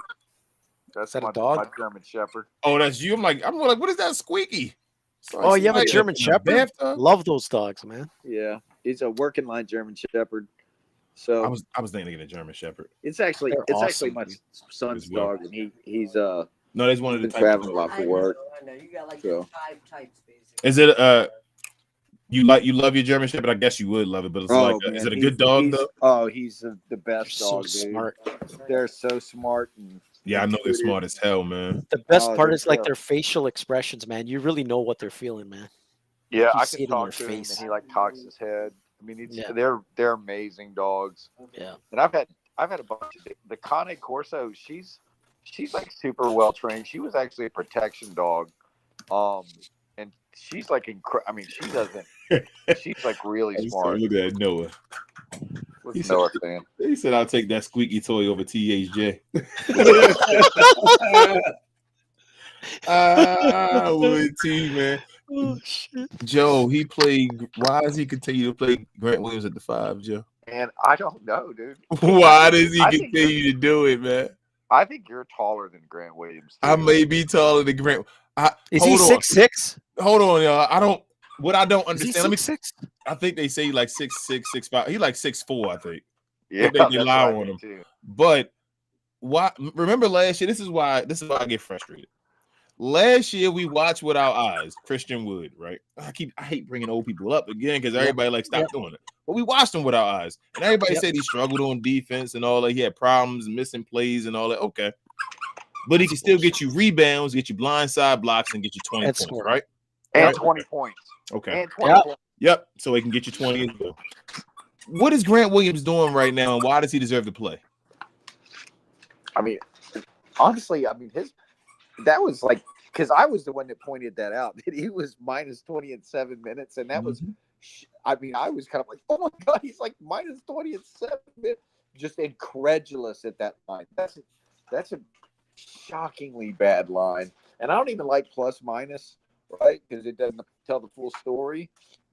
That's that my a dog? my German Shepherd. Oh, that's you. I'm like, what is that squeaky? So Oh, you have a like German Shepherd? bathtub? Love those dogs, man. Yeah, he's a working line German Shepherd. So I was thinking of getting a German Shepherd. it's actually They're actually awesome, my dude. son's As well. dog, and he's No, there's one of the been type traveling a of- lot for work. I know. You got like So. 5 types, basically. Is it you love your German Shepherd? I guess you would love it, but it's is it a good dog though? Oh, he's the best So dog, dude. smart. They're so smart. And Yeah, I know they're smart as hell, man. The best Oh, part they're is like dope. their facial expressions, man. You really know what they're feeling, man. yeah, You I see can it in talk their to him, face. and he like cocks his head. I mean, Yeah. they're amazing dogs. Yeah. And I've had a bunch of the Cane Corso. She's like super well trained. She was actually a protection dog, and she's like I mean, she doesn't. She's like really smart. Look at Noah. What's He said- Noah saying? He said, "I'll take that squeaky toy over THJ." I would too, man. Oh shit. Joe, why does he continue to play Grant Williams at the 5, Joe? And I don't know, dude. Why does he I think continue to do it, man? I think you're taller than Grant Williams. I too. may be taller than Grant. Is he 6'6"? Hold on, y'all. I don't Is he understand. Let me 6'6"? I think they say like 6'6", 6'5". He like 6'4", I think. Yeah, they that's lie what I on think him. too. But why? Remember last year? This is why I get frustrated. Last year we watched with our eyes Christian Wood, right? I hate bringing old people up again because everybody like stop doing it. But we watched him with our eyes, and everybody said he struggled on defense and all that. He had problems, missing plays, and all that. Okay, but he can still get you rebounds, get you blindside blocks, and get you 20 And points, score. right? And Right. 20 points. Okay. And 20 Yeah. points. Yep. So he can get you 20 as well. What is Grant Williams doing right now, and why does he deserve to play? I mean, honestly, that was like, because I was the one that pointed that out, that he was minus 20 in 7 minutes. And that was, I was kind of like, oh my God, he's like minus 20 in 7 minutes. Just incredulous at that line. That's a shockingly bad line. And I don't even like plus minus, right? Because it doesn't tell the full story.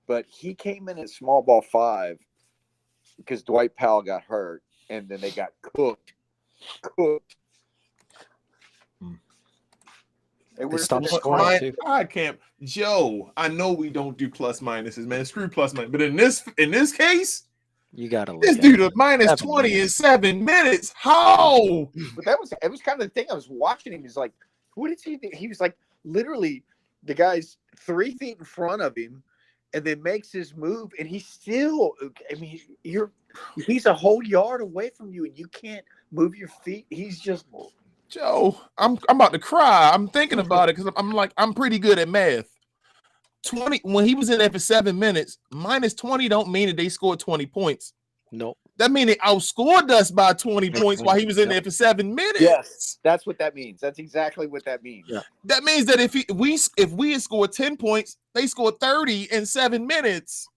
But he came in at small ball 5 because Dwight Powell got hurt, and then they got cooked. And They stopped scoring Mine- too. I can't, Joe. I know we don't do plus minuses, man. Screw plus minus. But in this case, You gotta look This at dude it. is minus 7 20 in minutes. 7 minutes. How? But it was kind of the thing. I was watching him. He's like, what did he do? He was like, literally, the guy's 3 feet in front of him, and then makes his move, and he's still. I mean, he's a whole yard away from you, and you can't move your feet. He's just. Joe, I'm about to cry. I'm thinking about it because I'm pretty good at math. 20 when he was in there for 7 minutes, minus 20 don't mean that they scored 20 points. Nope. That means they outscored us by 20 points while he was in there for 7 minutes. Yes, that's what that means. That's exactly what that means. Yeah. That means that if we had scored 10 points, they scored 30 in 7 minutes.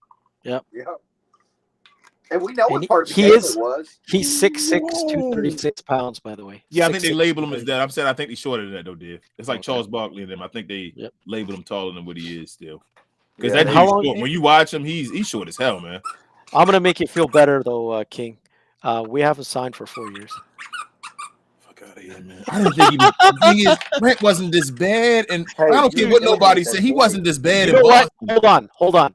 Yep. Yeah. And we know And what part of the he game is- it was. He's 6'6", 236 pounds, by the way. Yeah, I think they 6'6", labeled him as that. I'm saying I think he's shorter than that though, Dave. It's like Okay. Charles Barkley and them. I think they labeled him taller than what he is still. Because Yeah. that How dude's long- short. When you watch him, he's short as hell, man. I'm gonna make you feel better though, King. We have him signed for 4 years. Fuck out of here, man. I didn't think the thing is, Brent wasn't this bad, and Hey, I don't care dude, what that nobody was said. He wasn't this bad You in know what? Boston. Hold on.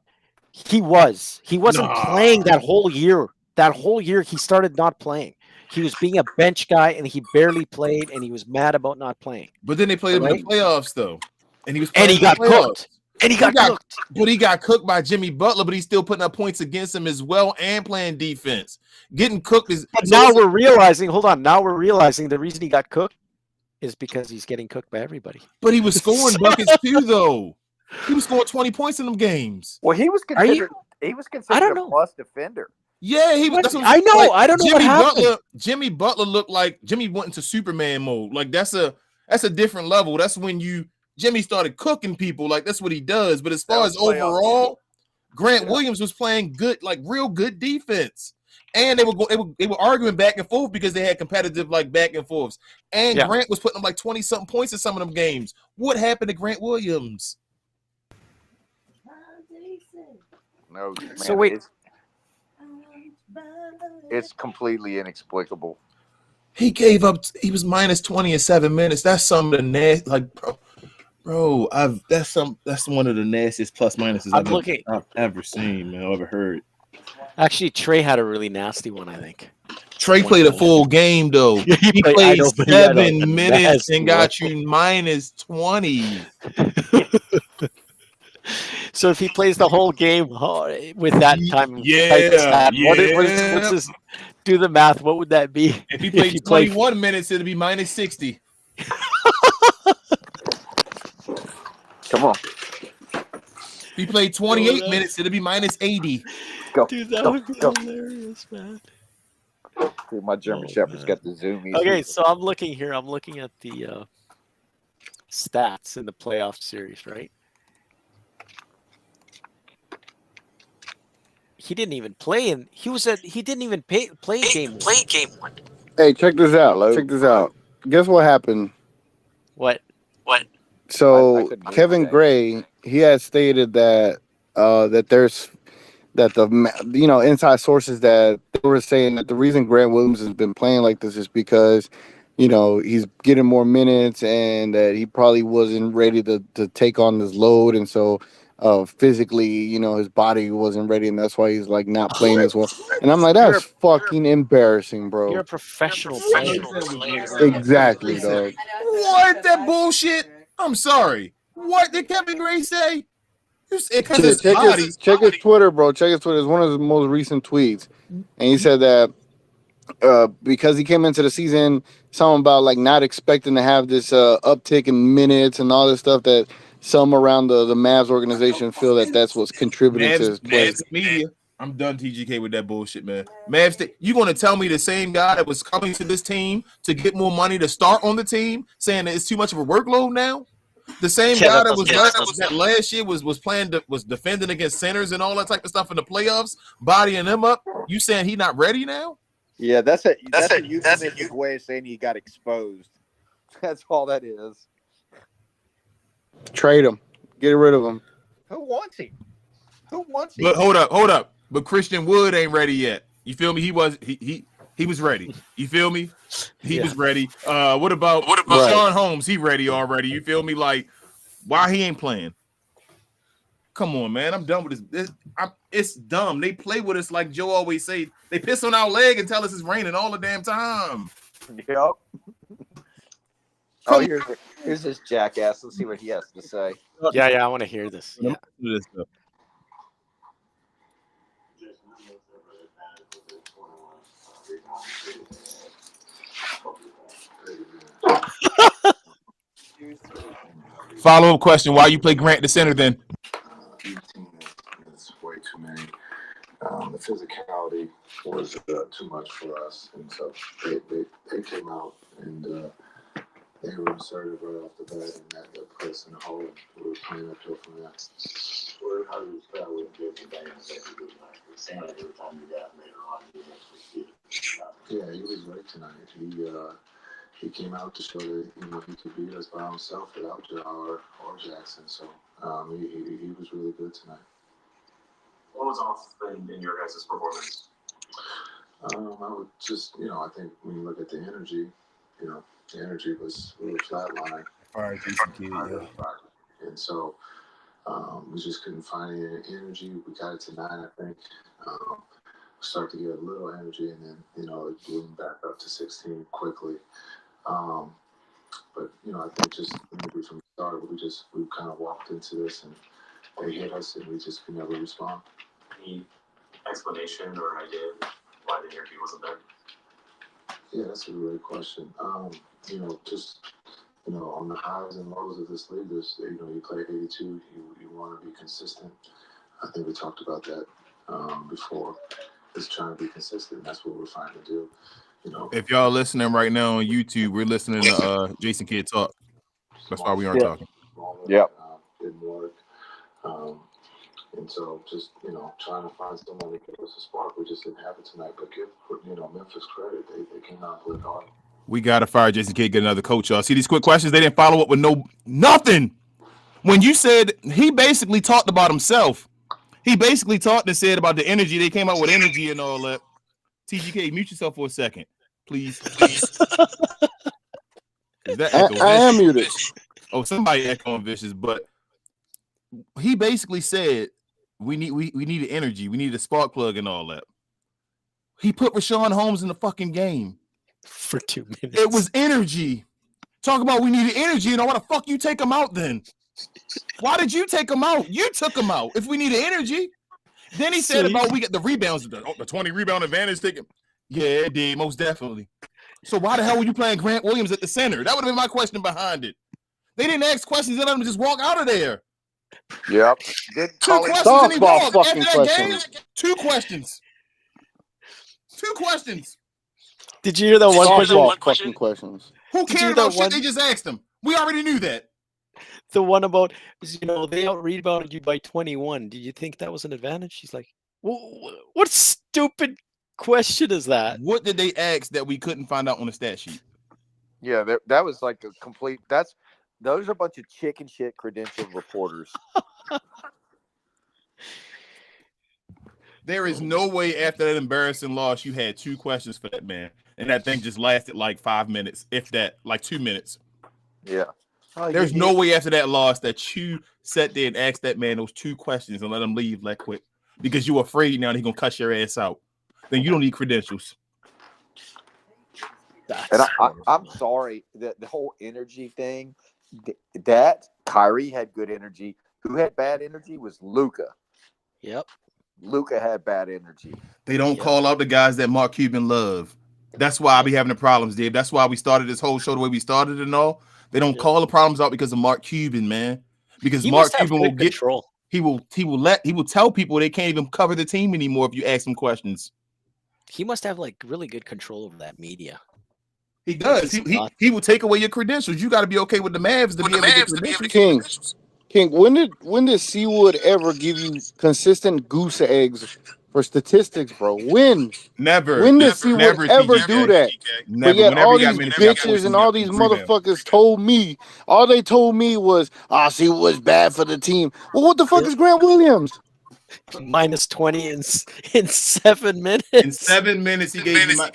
He wasn't Nah. playing that whole year. That whole year he started not playing. He was being a bench guy and he barely played and he was mad about not playing. But then they played him in the playoffs though, and he was And he playing got in the playoffs. cooked. And he got cooked. But he got cooked by Jimmy Butler, but he's still putting up points against him as well and playing defense. Getting cooked is But now we're realizing, the reason he got cooked is because he's getting cooked by everybody. But he was scoring buckets too, though. He was scoring 20 points in them games. Well, he was Are you- considered. He was considered I don't a know. plus defender. Yeah, he was. What? That's what I know. like, I don't know what happened. Jimmy Butler looked like Jimmy went into Superman mode. Like that's a different level. That's when Jimmy started cooking people. Like that's what he does. But as far as overall, Grant Williams was playing good, like real good defense. And they were arguing back and forth because they had competitive like back and forths. And Yeah. Grant was putting up like 20-something points in some of them games. What happened to Grant Williams? No, man, So wait. it's completely inexplicable. He gave up. He was minus 20 in 7 minutes. That's some of the nasty. Like, bro. That's one of the nastiest plus minuses I've ever seen, man. I've ever heard. Actually, Trey had a really nasty one, I think. Trey played a full game though. He I played know, but he had a 7 minutes nasty and got you minus 20. So if he plays the whole game with that time, what's his? Do the math. What would that be? If he played 21 minutes, it'd be minus 60. Come on. If he played 28 minutes, it'd be minus 80. Go. Dude, that would be hilarious, man. Dude, my German Shepherd's got the zoom. Okay, so I'm looking here. I'm looking at the stats in the playoff series, right? He didn't even play in. He didn't even play game one. Hey, check this out. Check this out. Guess what happened? What? So couldn't believe Kevin that. Gray, he had stated that inside sources that they were saying that the reason Grant Williams has been playing like this is because he's getting more minutes and that he probably wasn't ready to take on this load, and so physically his body wasn't ready, and that's why he's like not playing as well. And I'm like, that's fucking embarrassing, bro. You're a professional player. Exactly, dog. What? That bullshit? I'm sorry. What did Kevin Gray say? Because his body. Check his Twitter, bro. Check his Twitter. It's one of his most recent tweets. And he said that because he came into the season, something about like not expecting to have this uptick in minutes and all this stuff, that some around the Mavs organization feel that that's what's contributing to his play. Mavs media. I'm done, TGK, with that bullshit, man. Mavs, you going to tell me the same guy that was coming to this team to get more money to start on the team, saying that it's too much of a workload now? The same guy that last year was defending against centers and all that type of stuff in the playoffs, bodying them up. You saying he not ready now? Yeah, that's a euphemistic way of saying he got exposed. That's all that is. Trade him. Get rid of him. Who wants him? But hold up. But Christian Wood ain't ready yet. You feel me? He was ready. You feel me? He was ready. What about Sean Holmes? He ready already. You feel me? Like, why he ain't playing? Come on, man. I'm done with this. It's dumb. They play with us like Joe always say. They piss on our leg and tell us it's raining all the damn time. Yep. Oh, here's this jackass. Let's see what he has to say. Yeah, I want to hear this. Yeah. Follow-up question: why you play Grant the center then? It's way too many. The physicality was too much for us, and so they came out and they were assertive right off the bat, and that press and hold. We were playing uphill from that. How do you start with Jason Daniels every good night? It seemed like every time you got later on, you actually did. Yeah, he was great tonight. He came out to show that he could beat us by himself without Jar or Jackson. So he was really good tonight. What was off in your guys' performance? I would just I think when you look at the energy, the energy was really flatline. All right, Jason Kidd, yeah. And so we just couldn't find any energy. We got it to 9, I think. Start to get a little energy, and then it blew back up to 16 quickly. But I think just maybe from the start, we kind of walked into this and they hit us, and we just could never respond. Any explanation or idea why the energy wasn't there? Yeah, that's a great question. On the highs and lows of this league, you play 82, you want to be consistent. I think we talked about that before. Just trying to be consistent. That's what we're trying to do. If y'all listening right now on YouTube, we're listening to Jason Kidd talk. That's why we aren't talking. Yep. Didn't work. And so just, trying to find someone to give us a spark. We just didn't have it tonight. But give, Memphis credit. They came out and played hard. We got to fire Jason Kidd, get another coach, y'all. See these quick questions? They didn't follow up with nothing. When you said he basically talked about himself, he basically talked and said about the energy. They came out with energy and all that. TGK, mute yourself for a second, please. Is that I am muted. Oh, somebody echoing vicious, but he basically said we needed energy, we needed a spark plug and all that. He put Rashawn Holmes in the fucking game for 2 minutes. It was energy. Talk about we needed energy, and why the fuck you take him out then? Why did you take him out? You took him out. If we needed energy, then he said about we get the rebounds, the 20 rebound advantage. Yeah, it did most definitely. So why the hell were you playing Grant Williams at the center? That would have been my question behind it. They didn't ask questions. They let him just walk out of there. Yep. Two questions and he walked. After that game, 2 questions. 2 questions. Did you hear that one question? Questions. Who cared about shit they just asked him? We already knew that. The one about, they out-rebounded you by 21. Did you think that was an advantage? She's like, what stupid question is that? What did they ask that we couldn't find out on the stat sheet? Yeah, that was like a complete. Those are a bunch of chicken shit credentialed reporters. There is no way after that embarrassing loss you had 2 questions for that man, and that thing just lasted like 5 minutes, if that, like 2 minutes. Yeah. There's no way after that loss that you sat there and asked that man those 2 questions and let him leave that quick because you're afraid now that he's gonna cuss your ass out. Then you don't need credentials. And I'm sorry that the whole energy thing. That Kyrie had good energy. Who had bad energy was Luka. Yep. Luka had bad energy. They don't call out the guys that Mark Cuban love. That's why I be having the problems, Dave. That's why we started this whole show the way we started and all. They don't call the problems out because of Mark Cuban, man. Because Mark Cuban will get control. He will tell people they can't even cover the team anymore if you ask them questions. He must have like really good control over that media. He does. He will take away your credentials. You got to be okay with the Mavs to be able to get credentials. King, when did Seawood ever give you consistent goose eggs for statistics, bro? When? Never. When did Seawood ever do that? Never. But yet all these bitches and all these motherfuckers told me, all they told me was, Seawood's bad for the team. Well, what the fuck is Grant Williams? Minus 20 in 7 minutes. In 7 minutes, he gave you my.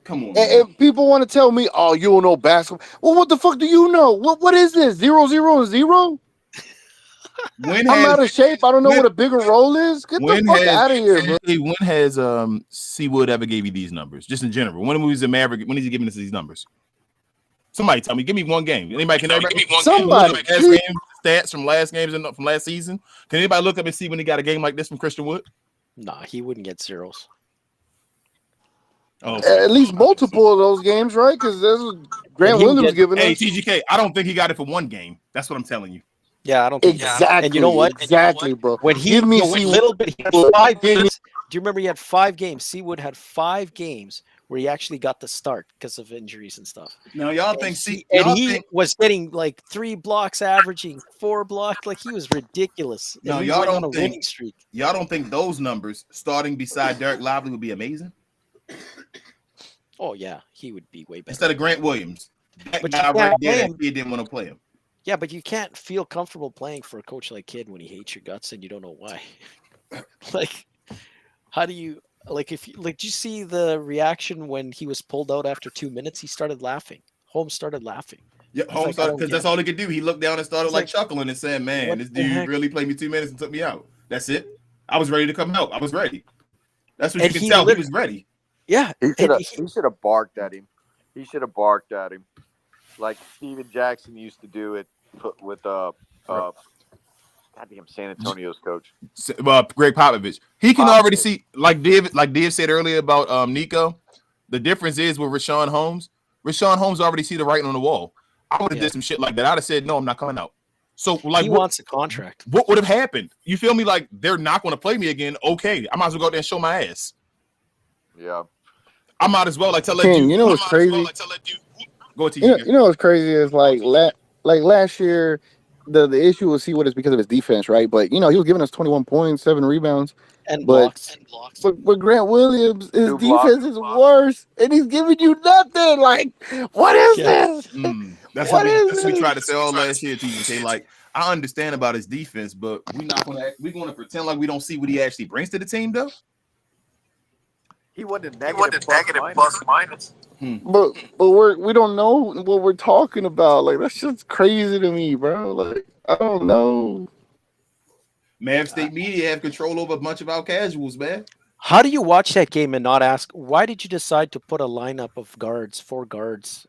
Come on. And people want to tell me, you don't know basketball. Well, what the fuck do you know? What is this? 0, 0, and 0? When I'm has out of shape. I don't know when- what a bigger role is. Get the when fuck has out of here, bro. hey, when has Seawood ever gave you these numbers? Just in general. When was a Maverick? When is he giving us these numbers? Somebody tell me. Give me one game. Anybody can give me one Somebody, game? Last game stats from last games and from last season. Can anybody look up and see when he got a game like this from Christian Wood? Nah, he wouldn't get zeros. Oh, at least multiple of those games, right? Because there's Grant Williams giving Hey, us. TGK, I don't think he got it for one game. That's what I'm telling you. Yeah, I don't think Exactly. And you know what? Exactly, bro. When he Give me a Seawood. little bit, he had 5 games. Do you remember he had 5 games? Seawood had 5 games where he actually got the start because of injuries and stuff. Now y'all And think he was getting like 3 blocks, averaging 4 blocks. Like he was ridiculous. No, And we y'all went on don't a think winning streak. y'all don't think those numbers starting beside Derek Lively would be amazing Oh yeah, he would be way better. instead of Grant Williams. That But guy you right can't there, play that him. kid didn't want to play him. Yeah, but you can't feel comfortable playing for a coach like Kidd when he hates your guts and you don't know why. Like, how do you if you did you see the reaction when he was pulled out after 2 minutes? He started laughing. Holmes started laughing. Yeah, He's Holmes like, I started don't because get that's it. all he could do. He looked down and started He's like like, chuckling and saying, "Man, what this the dude heck? really played me 2 minutes and took me out." That's it. I was ready to come out. I was ready. That's what And you can he tell. He lit- was ready. Yeah, He and should have barked at him. He should have barked at him, like Steven Jackson used to do it with goddamn San Antonio's coach. Greg Popovich. He can already see, like Dave said earlier about Nico. The difference is with Rashawn Holmes. Rashawn Holmes already see the writing on the wall. I would have did some shit like that. I'd have said, "No, I'm not coming out." So, like, he what, wants a contract. what would have happened? You feel me? Like, they're not going to play me again. Okay, I might as well go out there and show my ass. Yeah, I might as well tell that King, dude. you know what's crazy? Go to You know what's crazy is like last year, the issue with Seawood is because of his defense, right? But he was giving us 21 points, 7 rebounds, and blocks. blocks. But Grant Williams, his 2 blocks. defense is worse, and he's giving you nothing. Like, what is this? That's What what is we this? tried to say all last year, TGK. Like, I understand about his defense, but we're going to pretend like we don't see what he actually brings to the team, though. he wasn't a negative plus minus. But we don't know what we're talking about. Like, that's just crazy to me, bro. Like, I don't know. Mav State Media have control over a bunch of our casuals, man. How do you watch that game and not ask, why did you decide to put a lineup of 4 guards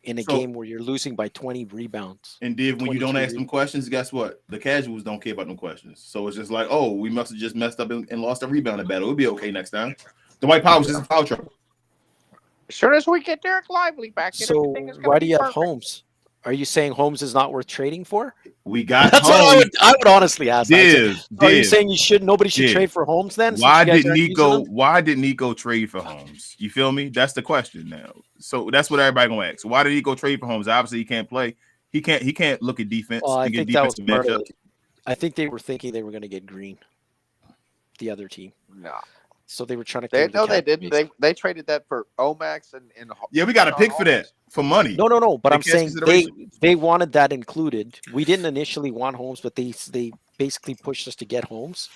in a game where you're losing by 20 rebounds? And when you don't ask them questions, guess what? The casuals don't care about them questions. So it's just like, oh, we must have just messed up and lost a rebounding battle. It'll be okay next time. Dwight Powell's just in foul trouble. As soon as we get Derek Lively back, So why do you have Holmes? Are you saying Holmes is not worth trading for? We got That's Holmes. what I would honestly ask. Are you Div. saying nobody should trade for Holmes then? since Why you guys did aren't using Nico? him? Why did Nico trade for Holmes? You feel me? That's the question now. So that's what everybody gonna ask. Why did Nico trade for Holmes? Obviously, he can't play. He can't look at defense. Well, I and get think that was defensive part of matchups. it. I think they were thinking they were going to get Green, the other team. No. So they were trying to. They clear the cap didn't. space. They traded that for Omax and Yeah, we got a pick for that for money. No. But They I'm can't saying consideration. they wanted that included. We didn't initially want Holmes, but they basically pushed us to get Holmes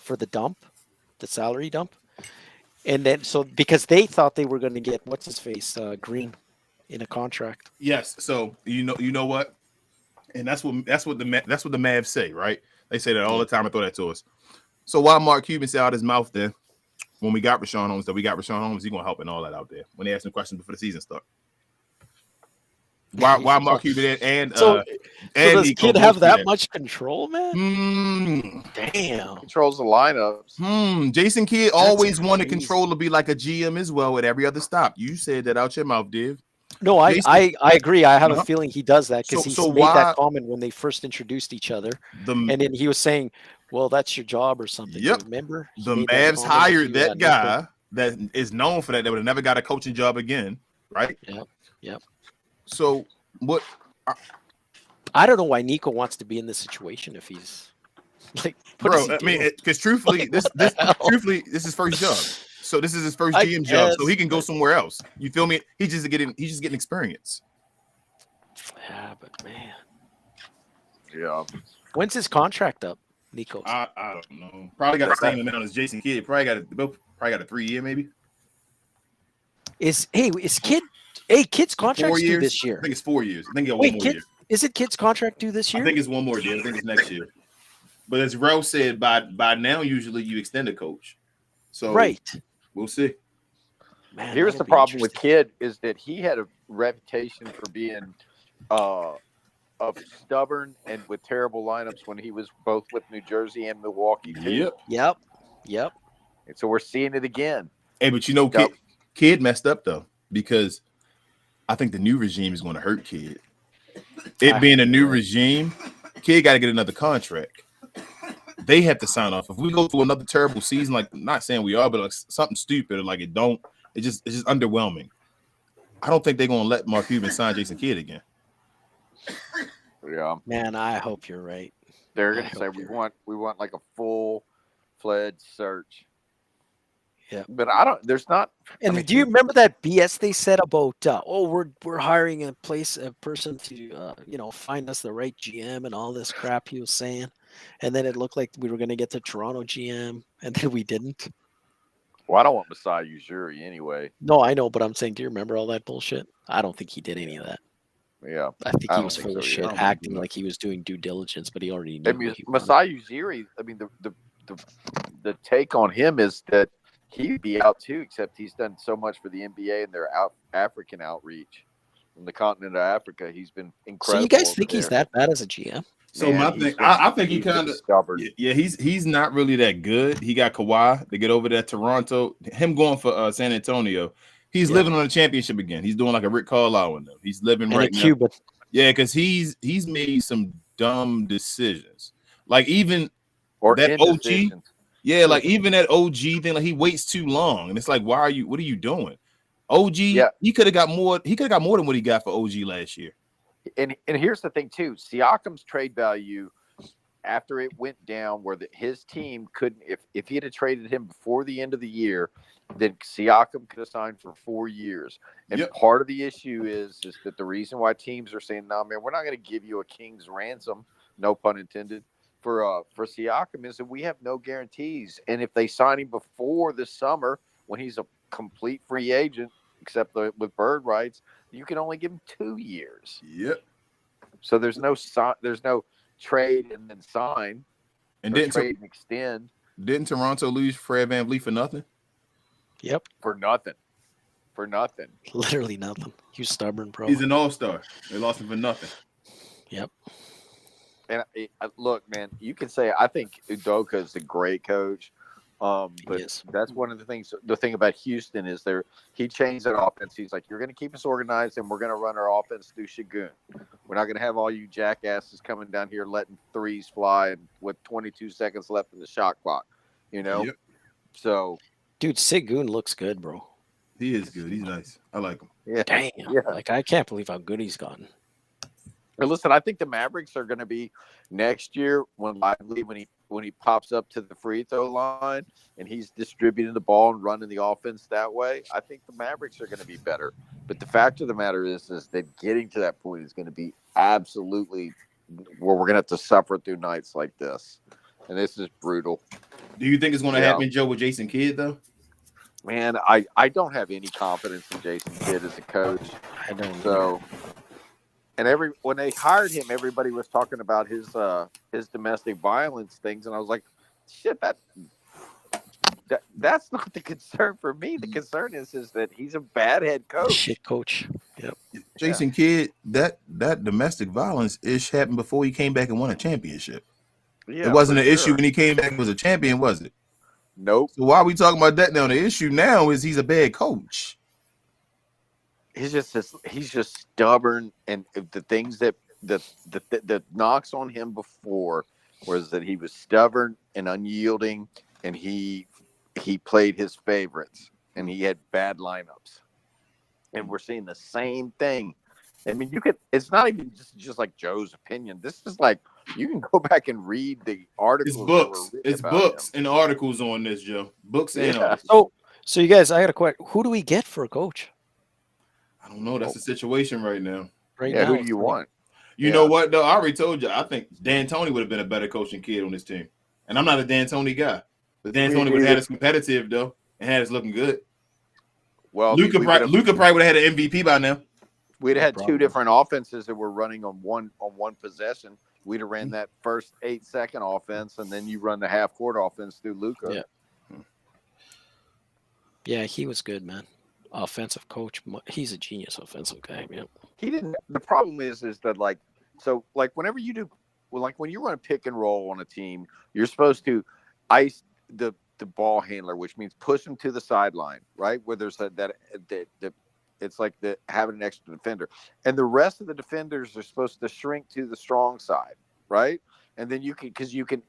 for the dump, the salary dump, and then because they thought they were going to get what's his face Green in a contract. Yes. So you know what, and that's what the Mavs say, right? They say that all the time and throw that to us. So while Mark Cuban said out his mouth there, when we got Rashawn Holmes, he's gonna help and all that out there. When they ask him questions before the season starts. Why Mark Cuban and does Nico Kid have both do that much control, man? Damn. Controls the lineups. Jason Kidd always wanted control to be like a GM as well at every other stop. You said that out your mouth, Div. No, I agree. I have Uh-huh. a feeling he does that because So made why- that comment when they first introduced each other, and then he was saying, "Well, that's your job" or something. Yep. You remember? He The made that Mavs comment hired to you that at guy that is known for that. They would have never got a coaching job again, right? Yep. So what? I don't know why Nico wants to be in this situation if he's like, what Bro, is he I mean, doing? because truthfully, this is his first job. So this is his first I GM job. So guess, he can go somewhere else. You feel me? He's just getting experience. Yeah, but man, Yeah. when's his contract up, Nico? I don't know. Probably got the same amount as Jason Kidd. Probably got a 3-year maybe. Kid's contract 4 due years this year? I think it's 4 years. I think he got Wait, one more year. Is it Kid's contract due this I year? think it's one more deal. I think it's next year. But as Ralph said, by now usually you extend a coach. So right. We'll see. Man, Here's that'll the be problem with interesting. Kidd is that he had a reputation for being of stubborn and with terrible lineups when he was both with New Jersey and Milwaukee too. Yep. And so we're seeing it again. Hey, but Kid messed up though, because I think the new regime is going to hurt Kid. It being a new regime, Kid got to get another contract. They have to sign off. If we go through another terrible season, like not saying we are, but like something stupid, or like it's just underwhelming. I don't think they're going to let Mark Cuban sign Jason Kidd again. Yeah, man, I hope you're right. They're going to say we want like a full-fledged search. Yeah, but I don't. There's not. And do you remember that BS they said about we're hiring a person to find us the right GM and all this crap he was saying, and then it looked like we were going to get the Toronto GM, and then we didn't. Well, I don't want Masai Ujiri anyway. No, I know, but I'm saying, do you remember all that bullshit? I don't think he did any of that. Yeah, I think he was full of shit, acting like he was doing due diligence, but he already knew. I mean, Masai Ujiri. I mean, the take on him is that he'd be out too, except he's done so much for the NBA and their African outreach from the continent of Africa. He's been incredible. So you guys think he's that bad as a GM? So my thing, I think he kind of stubborn. Yeah, he's not really that good. He got Kawhi to get over there, Toronto. Him going for San Antonio, he's living on a championship again. He's doing like a Rick Carlisle in them. He's living right now. Cuban. Yeah, because he's made some dumb decisions. Like even or that OG. Decisions. Yeah, like even that OG thing, like he waits too long, and it's like, what are you doing? OG, he could have got more. He could have got more than what he got for OG last year. And here's the thing too: Siakam's trade value after it went down, where his team couldn't. If he had traded him before the end of the year, then Siakam could have signed for 4 years. And part of the issue is that the reason why teams are saying, "No, man, we're not going to give you a king's ransom," no pun intended, for Siakam is that we have no guarantees. And if they sign him before the summer, when he's a complete free agent, except with bird rights, you can only give him 2 years. Yep. So there's no trade and then sign, and didn't trade and extend. Didn't Toronto lose Fred VanVleet for nothing? Yep. For nothing. Literally nothing. He was stubborn, bro. He's an all-star. They lost him for nothing. Yep. And look, man, you can say I think Udoka is a great coach. But that's one of the things. The thing about Houston is he changed that offense. He's like, you're going to keep us organized, and we're going to run our offense through Şengün. We're not going to have all you jackasses coming down here letting threes fly with 22 seconds left in the shot clock. Yep. So, dude, Şengün looks good, bro. He is good. He's nice. I like him. Yeah. Damn. Yeah. Like I can't believe how good he's gotten. And listen, I think the Mavericks are going to be next year when he pops up to the free throw line and he's distributing the ball and running the offense that way. I think the Mavericks are going to be better. But the fact of the matter is that getting to that point is going to be absolutely where we're going to have to suffer through nights like this. And this is brutal. Do you think it's going to happen, Joe, with Jason Kidd though? Man, I don't have any confidence in Jason Kidd as a coach. I don't. So. And when they hired him, everybody was talking about his domestic violence things, and I was like, "Shit, that's not the concern for me. The concern is that he's a bad head coach." Shit coach. Yep. Jason Kidd, that domestic violence ish happened before he came back and won a championship. Yeah, it wasn't an issue when he came back and was a champion, was it? Nope. So why are we talking about that now? The issue now is he's a bad coach. He's just stubborn, and the things that the knocks on him before was that he was stubborn and unyielding, and he played his favorites, and he had bad lineups, and we're seeing the same thing. I mean, it's not even just like Joe's opinion. This is like you can go back and read the articles. It's books and articles on this, Joe. Books and articles. So you guys, I got a question. Who do we get for a coach? I don't know. That's the situation right now. Now, who do you want? You know what, though? I already told you. I think Dan Toney would have been a better coaching Kid on this team. And I'm not a Dan Toney guy. But Dan Toney would have had us competitive, though, and had us looking good. Well, Luka probably would have had an MVP by now. we'd No had two problem. different offenses that were running on one possession. We'd have ran that first 8-second offense, and then you run the half court offense through Luka. Yeah, he was good, man. Offensive coach. He's a genius offensive guy, man. He didn't. The problem is that like whenever you do, like when you run a pick and roll on a team, you're supposed to ice the ball handler, which means push him to the sideline, right? Where there's it's like having an extra defender, and the rest of the defenders are supposed to shrink to the strong side, right? And then you can,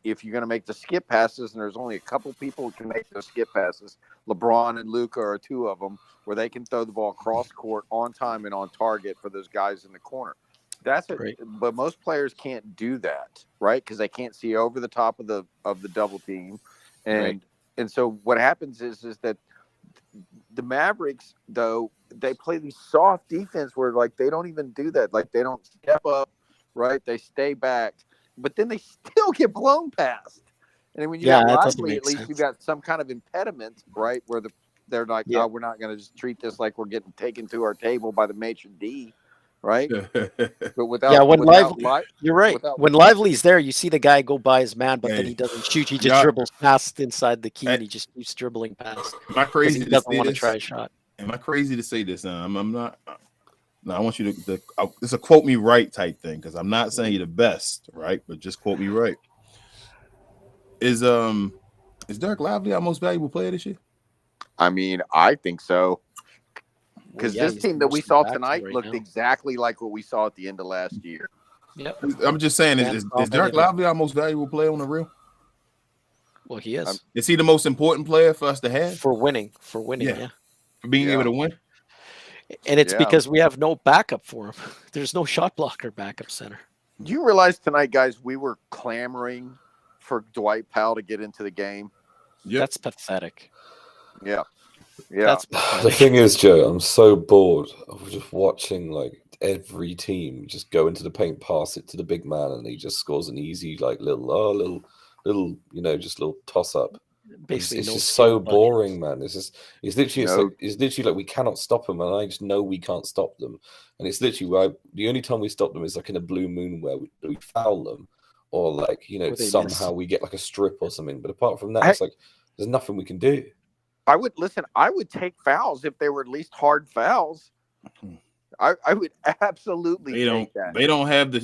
if you're going to make the skip passes, and there's only a couple people who can make those skip passes, LeBron and Luka are two of them, where they can throw the ball cross court on time and on target for those guys in the corner. That's it. But most players can't do that, right? Because they can't see over the top of the double team, and so what happens is that the Mavericks, though, they play these soft defense where like they don't even do that, like they don't step up, right? They stay back. But then they still get blown past. And then when you got Lively, at least you got some kind of impediment, right? Where they're like, oh, we're not going to just treat this like we're getting taken to our table by the maitre d', right? But without, you're right. When Lively's there, you see the guy go by his man, but then he doesn't shoot. He just dribbles past inside the key, and he just keeps dribbling past. Am I crazy? He doesn't want to try a shot. Am I crazy to say this? I'm not. No, I want you to it's a quote me right type thing, because I'm not saying you're the best, right? But just quote me right. Is Derek Lively our most valuable player this year? I mean, I think so. Because this team that we saw tonight looked exactly like what we saw at the end of last year. Yep. I'm just saying, is Derek Lively our most valuable player on the real? Well, he is. Is he the most important player for us to have? For winning, yeah. For being able to win? And it's because we have no backup for him. There's no shot blocker backup center. Do you realize tonight, guys, we were clamoring for Dwight Powell to get into the game? Yep. That's pathetic. Yeah. That's the thing is, Joe, I'm so bored of just watching like every team just go into the paint, pass it to the big man, and he just scores an easy like little just little toss up. Basically, it's just so boring, man. It's literally like we cannot stop them, and I just know we can't stop them. And it's literally the only time we stop them is like in a blue moon where we foul them, or like somehow we get like a strip or something. But apart from that, it's like there's nothing we can do. I would take fouls if they were at least hard fouls. I would absolutely take that. They don't have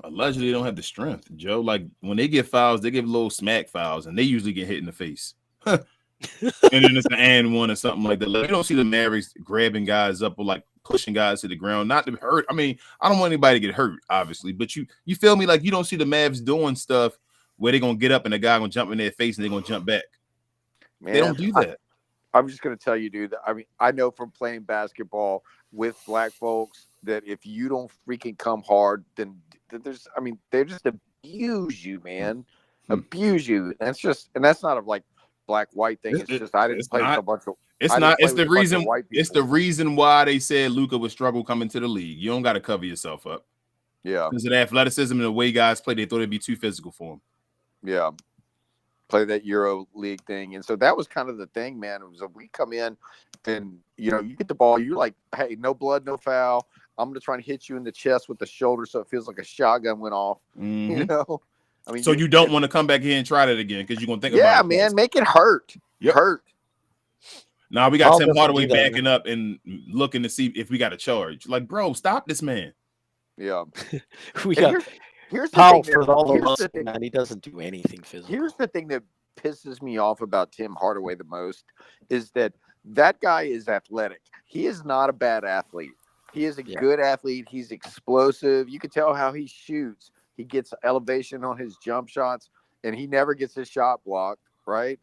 allegedly they don't have the strength, Joe. Like when they get fouls, they give little smack fouls, and they usually get hit in the face. And then it's an and one or something like that. Like, you don't see the Mavericks grabbing guys up or like pushing guys to the ground, not to hurt. I mean, I don't want anybody to get hurt, obviously, but you feel me? Like you don't see the Mavs doing stuff where they're gonna get up and the guy gonna jump in their face and they're gonna jump back. Man, they don't do that. I'm just gonna tell you, dude. I mean, I know from playing basketball with black folks that if you don't freaking come hard, then they just abuse you, man. Abuse you. And that's not a like black-white thing. It's just I didn't play with a bunch of. It's the reason why they said Luka would struggle coming to the league. You don't got to cover yourself up. Yeah. Because of the athleticism and the way guys play, they thought it'd be too physical for him. Yeah. Play that Euro League thing. And so that was kind of the thing, man. It was we come in and, you get the ball. You're like, hey, no blood, no foul. I'm going to try and hit you in the chest with the shoulder so it feels like a shotgun went off. Mm-hmm. I mean, so you don't want to come back here and try that again because you're going to think about it. Yeah, man, make it hurt. Yep. Hurt. Now we got Tim Hardaway backing up and looking to see if we got a charge. Like, bro, stop this man. Yeah. We got here's Powell for all the muscle, man. He doesn't do anything physical. Here's the thing that pisses me off about Tim Hardaway the most is that guy is athletic. He is not a bad athlete. He is a good athlete. He's explosive. You can tell how he shoots. He gets elevation on his jump shots, and he never gets his shot blocked, right?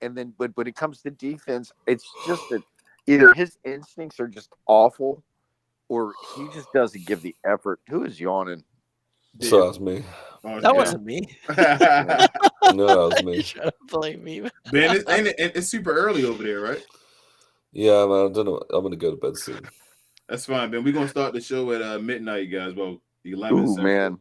And then, but when it comes to defense, it's just that either his instincts are just awful, or he just doesn't give the effort. Who is yawning? So that was me. That wasn't me. No, that was me. You trying to blame me, man. Ben, it's super early over there, right? Yeah, man. I don't know. I'm gonna go to bed soon. That's fine, Ben. We're gonna start the show at midnight, guys. Well, 11. Ooh, man.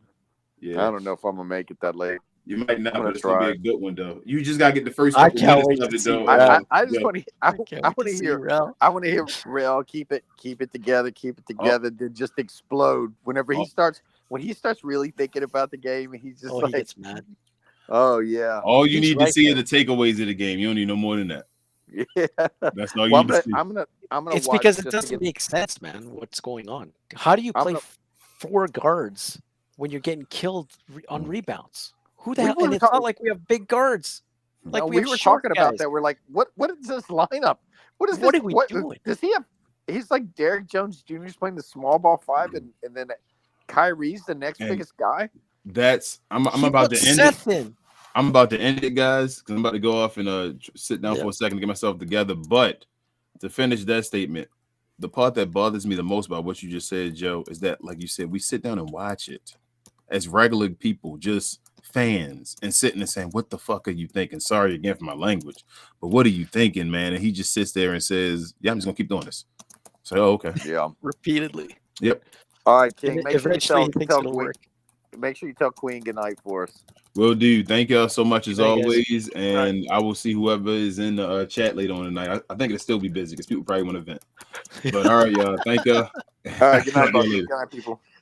Yeah. I don't know if I'm gonna make it that late. You might not, gonna but it's gonna be try. a good one though. You just gotta get the first I couple can't minutes wait of to it see though. I just Yeah. want to. I want to hear. Rel. I want to hear Real keep it together, then just explode whenever he starts. When he starts really thinking about the game, and he's just Oh, like, he gets mad. "Oh yeah, All you He's need to right see there. are the takeaways of the game. You don't need no more than that. yeah." That's all you Well, need to see. I'm gonna It's watch because it just doesn't to get. make sense, man. What's going on? How do you I'm play gonna- 4 guards when you're getting killed on rebounds? Who the We hell? were And it's talking- not like we have big guards. Like No, we we have were short talking about guys. that. We're like, what is this lineup? What is What this? are we doing? Does he have? He's like Derek Jones Jr. is playing the small ball 5, and then Kyrie's the next And biggest guy. I'm He about put to end it. Seth in. I'm about to end it, guys, because I'm about to go off and sit down Yeah. for a second to get myself together. But to finish that statement, the part that bothers me the most about what you just said, Joe, is that, like you said, we sit down and watch it as regular people, just fans, and sitting and saying, "What the fuck are you thinking?" Sorry again for my language, but what are you thinking, man? And he just sits there and says, "Yeah, I'm just gonna keep doing this." So, okay, Yeah. Repeatedly. yep, All right, King. And Make sure you eventually he thinks tell it'll Queen. work. Make sure you tell Queen good night for us. will do. Thank y'all so much as Good night, guys. always, and I will see whoever is in the chat later on tonight. I think it'll still be busy because people probably want to vent. But all right, y'all. Thank y'all. All right, good night, Talk to y'all buddy. later. Good night, people.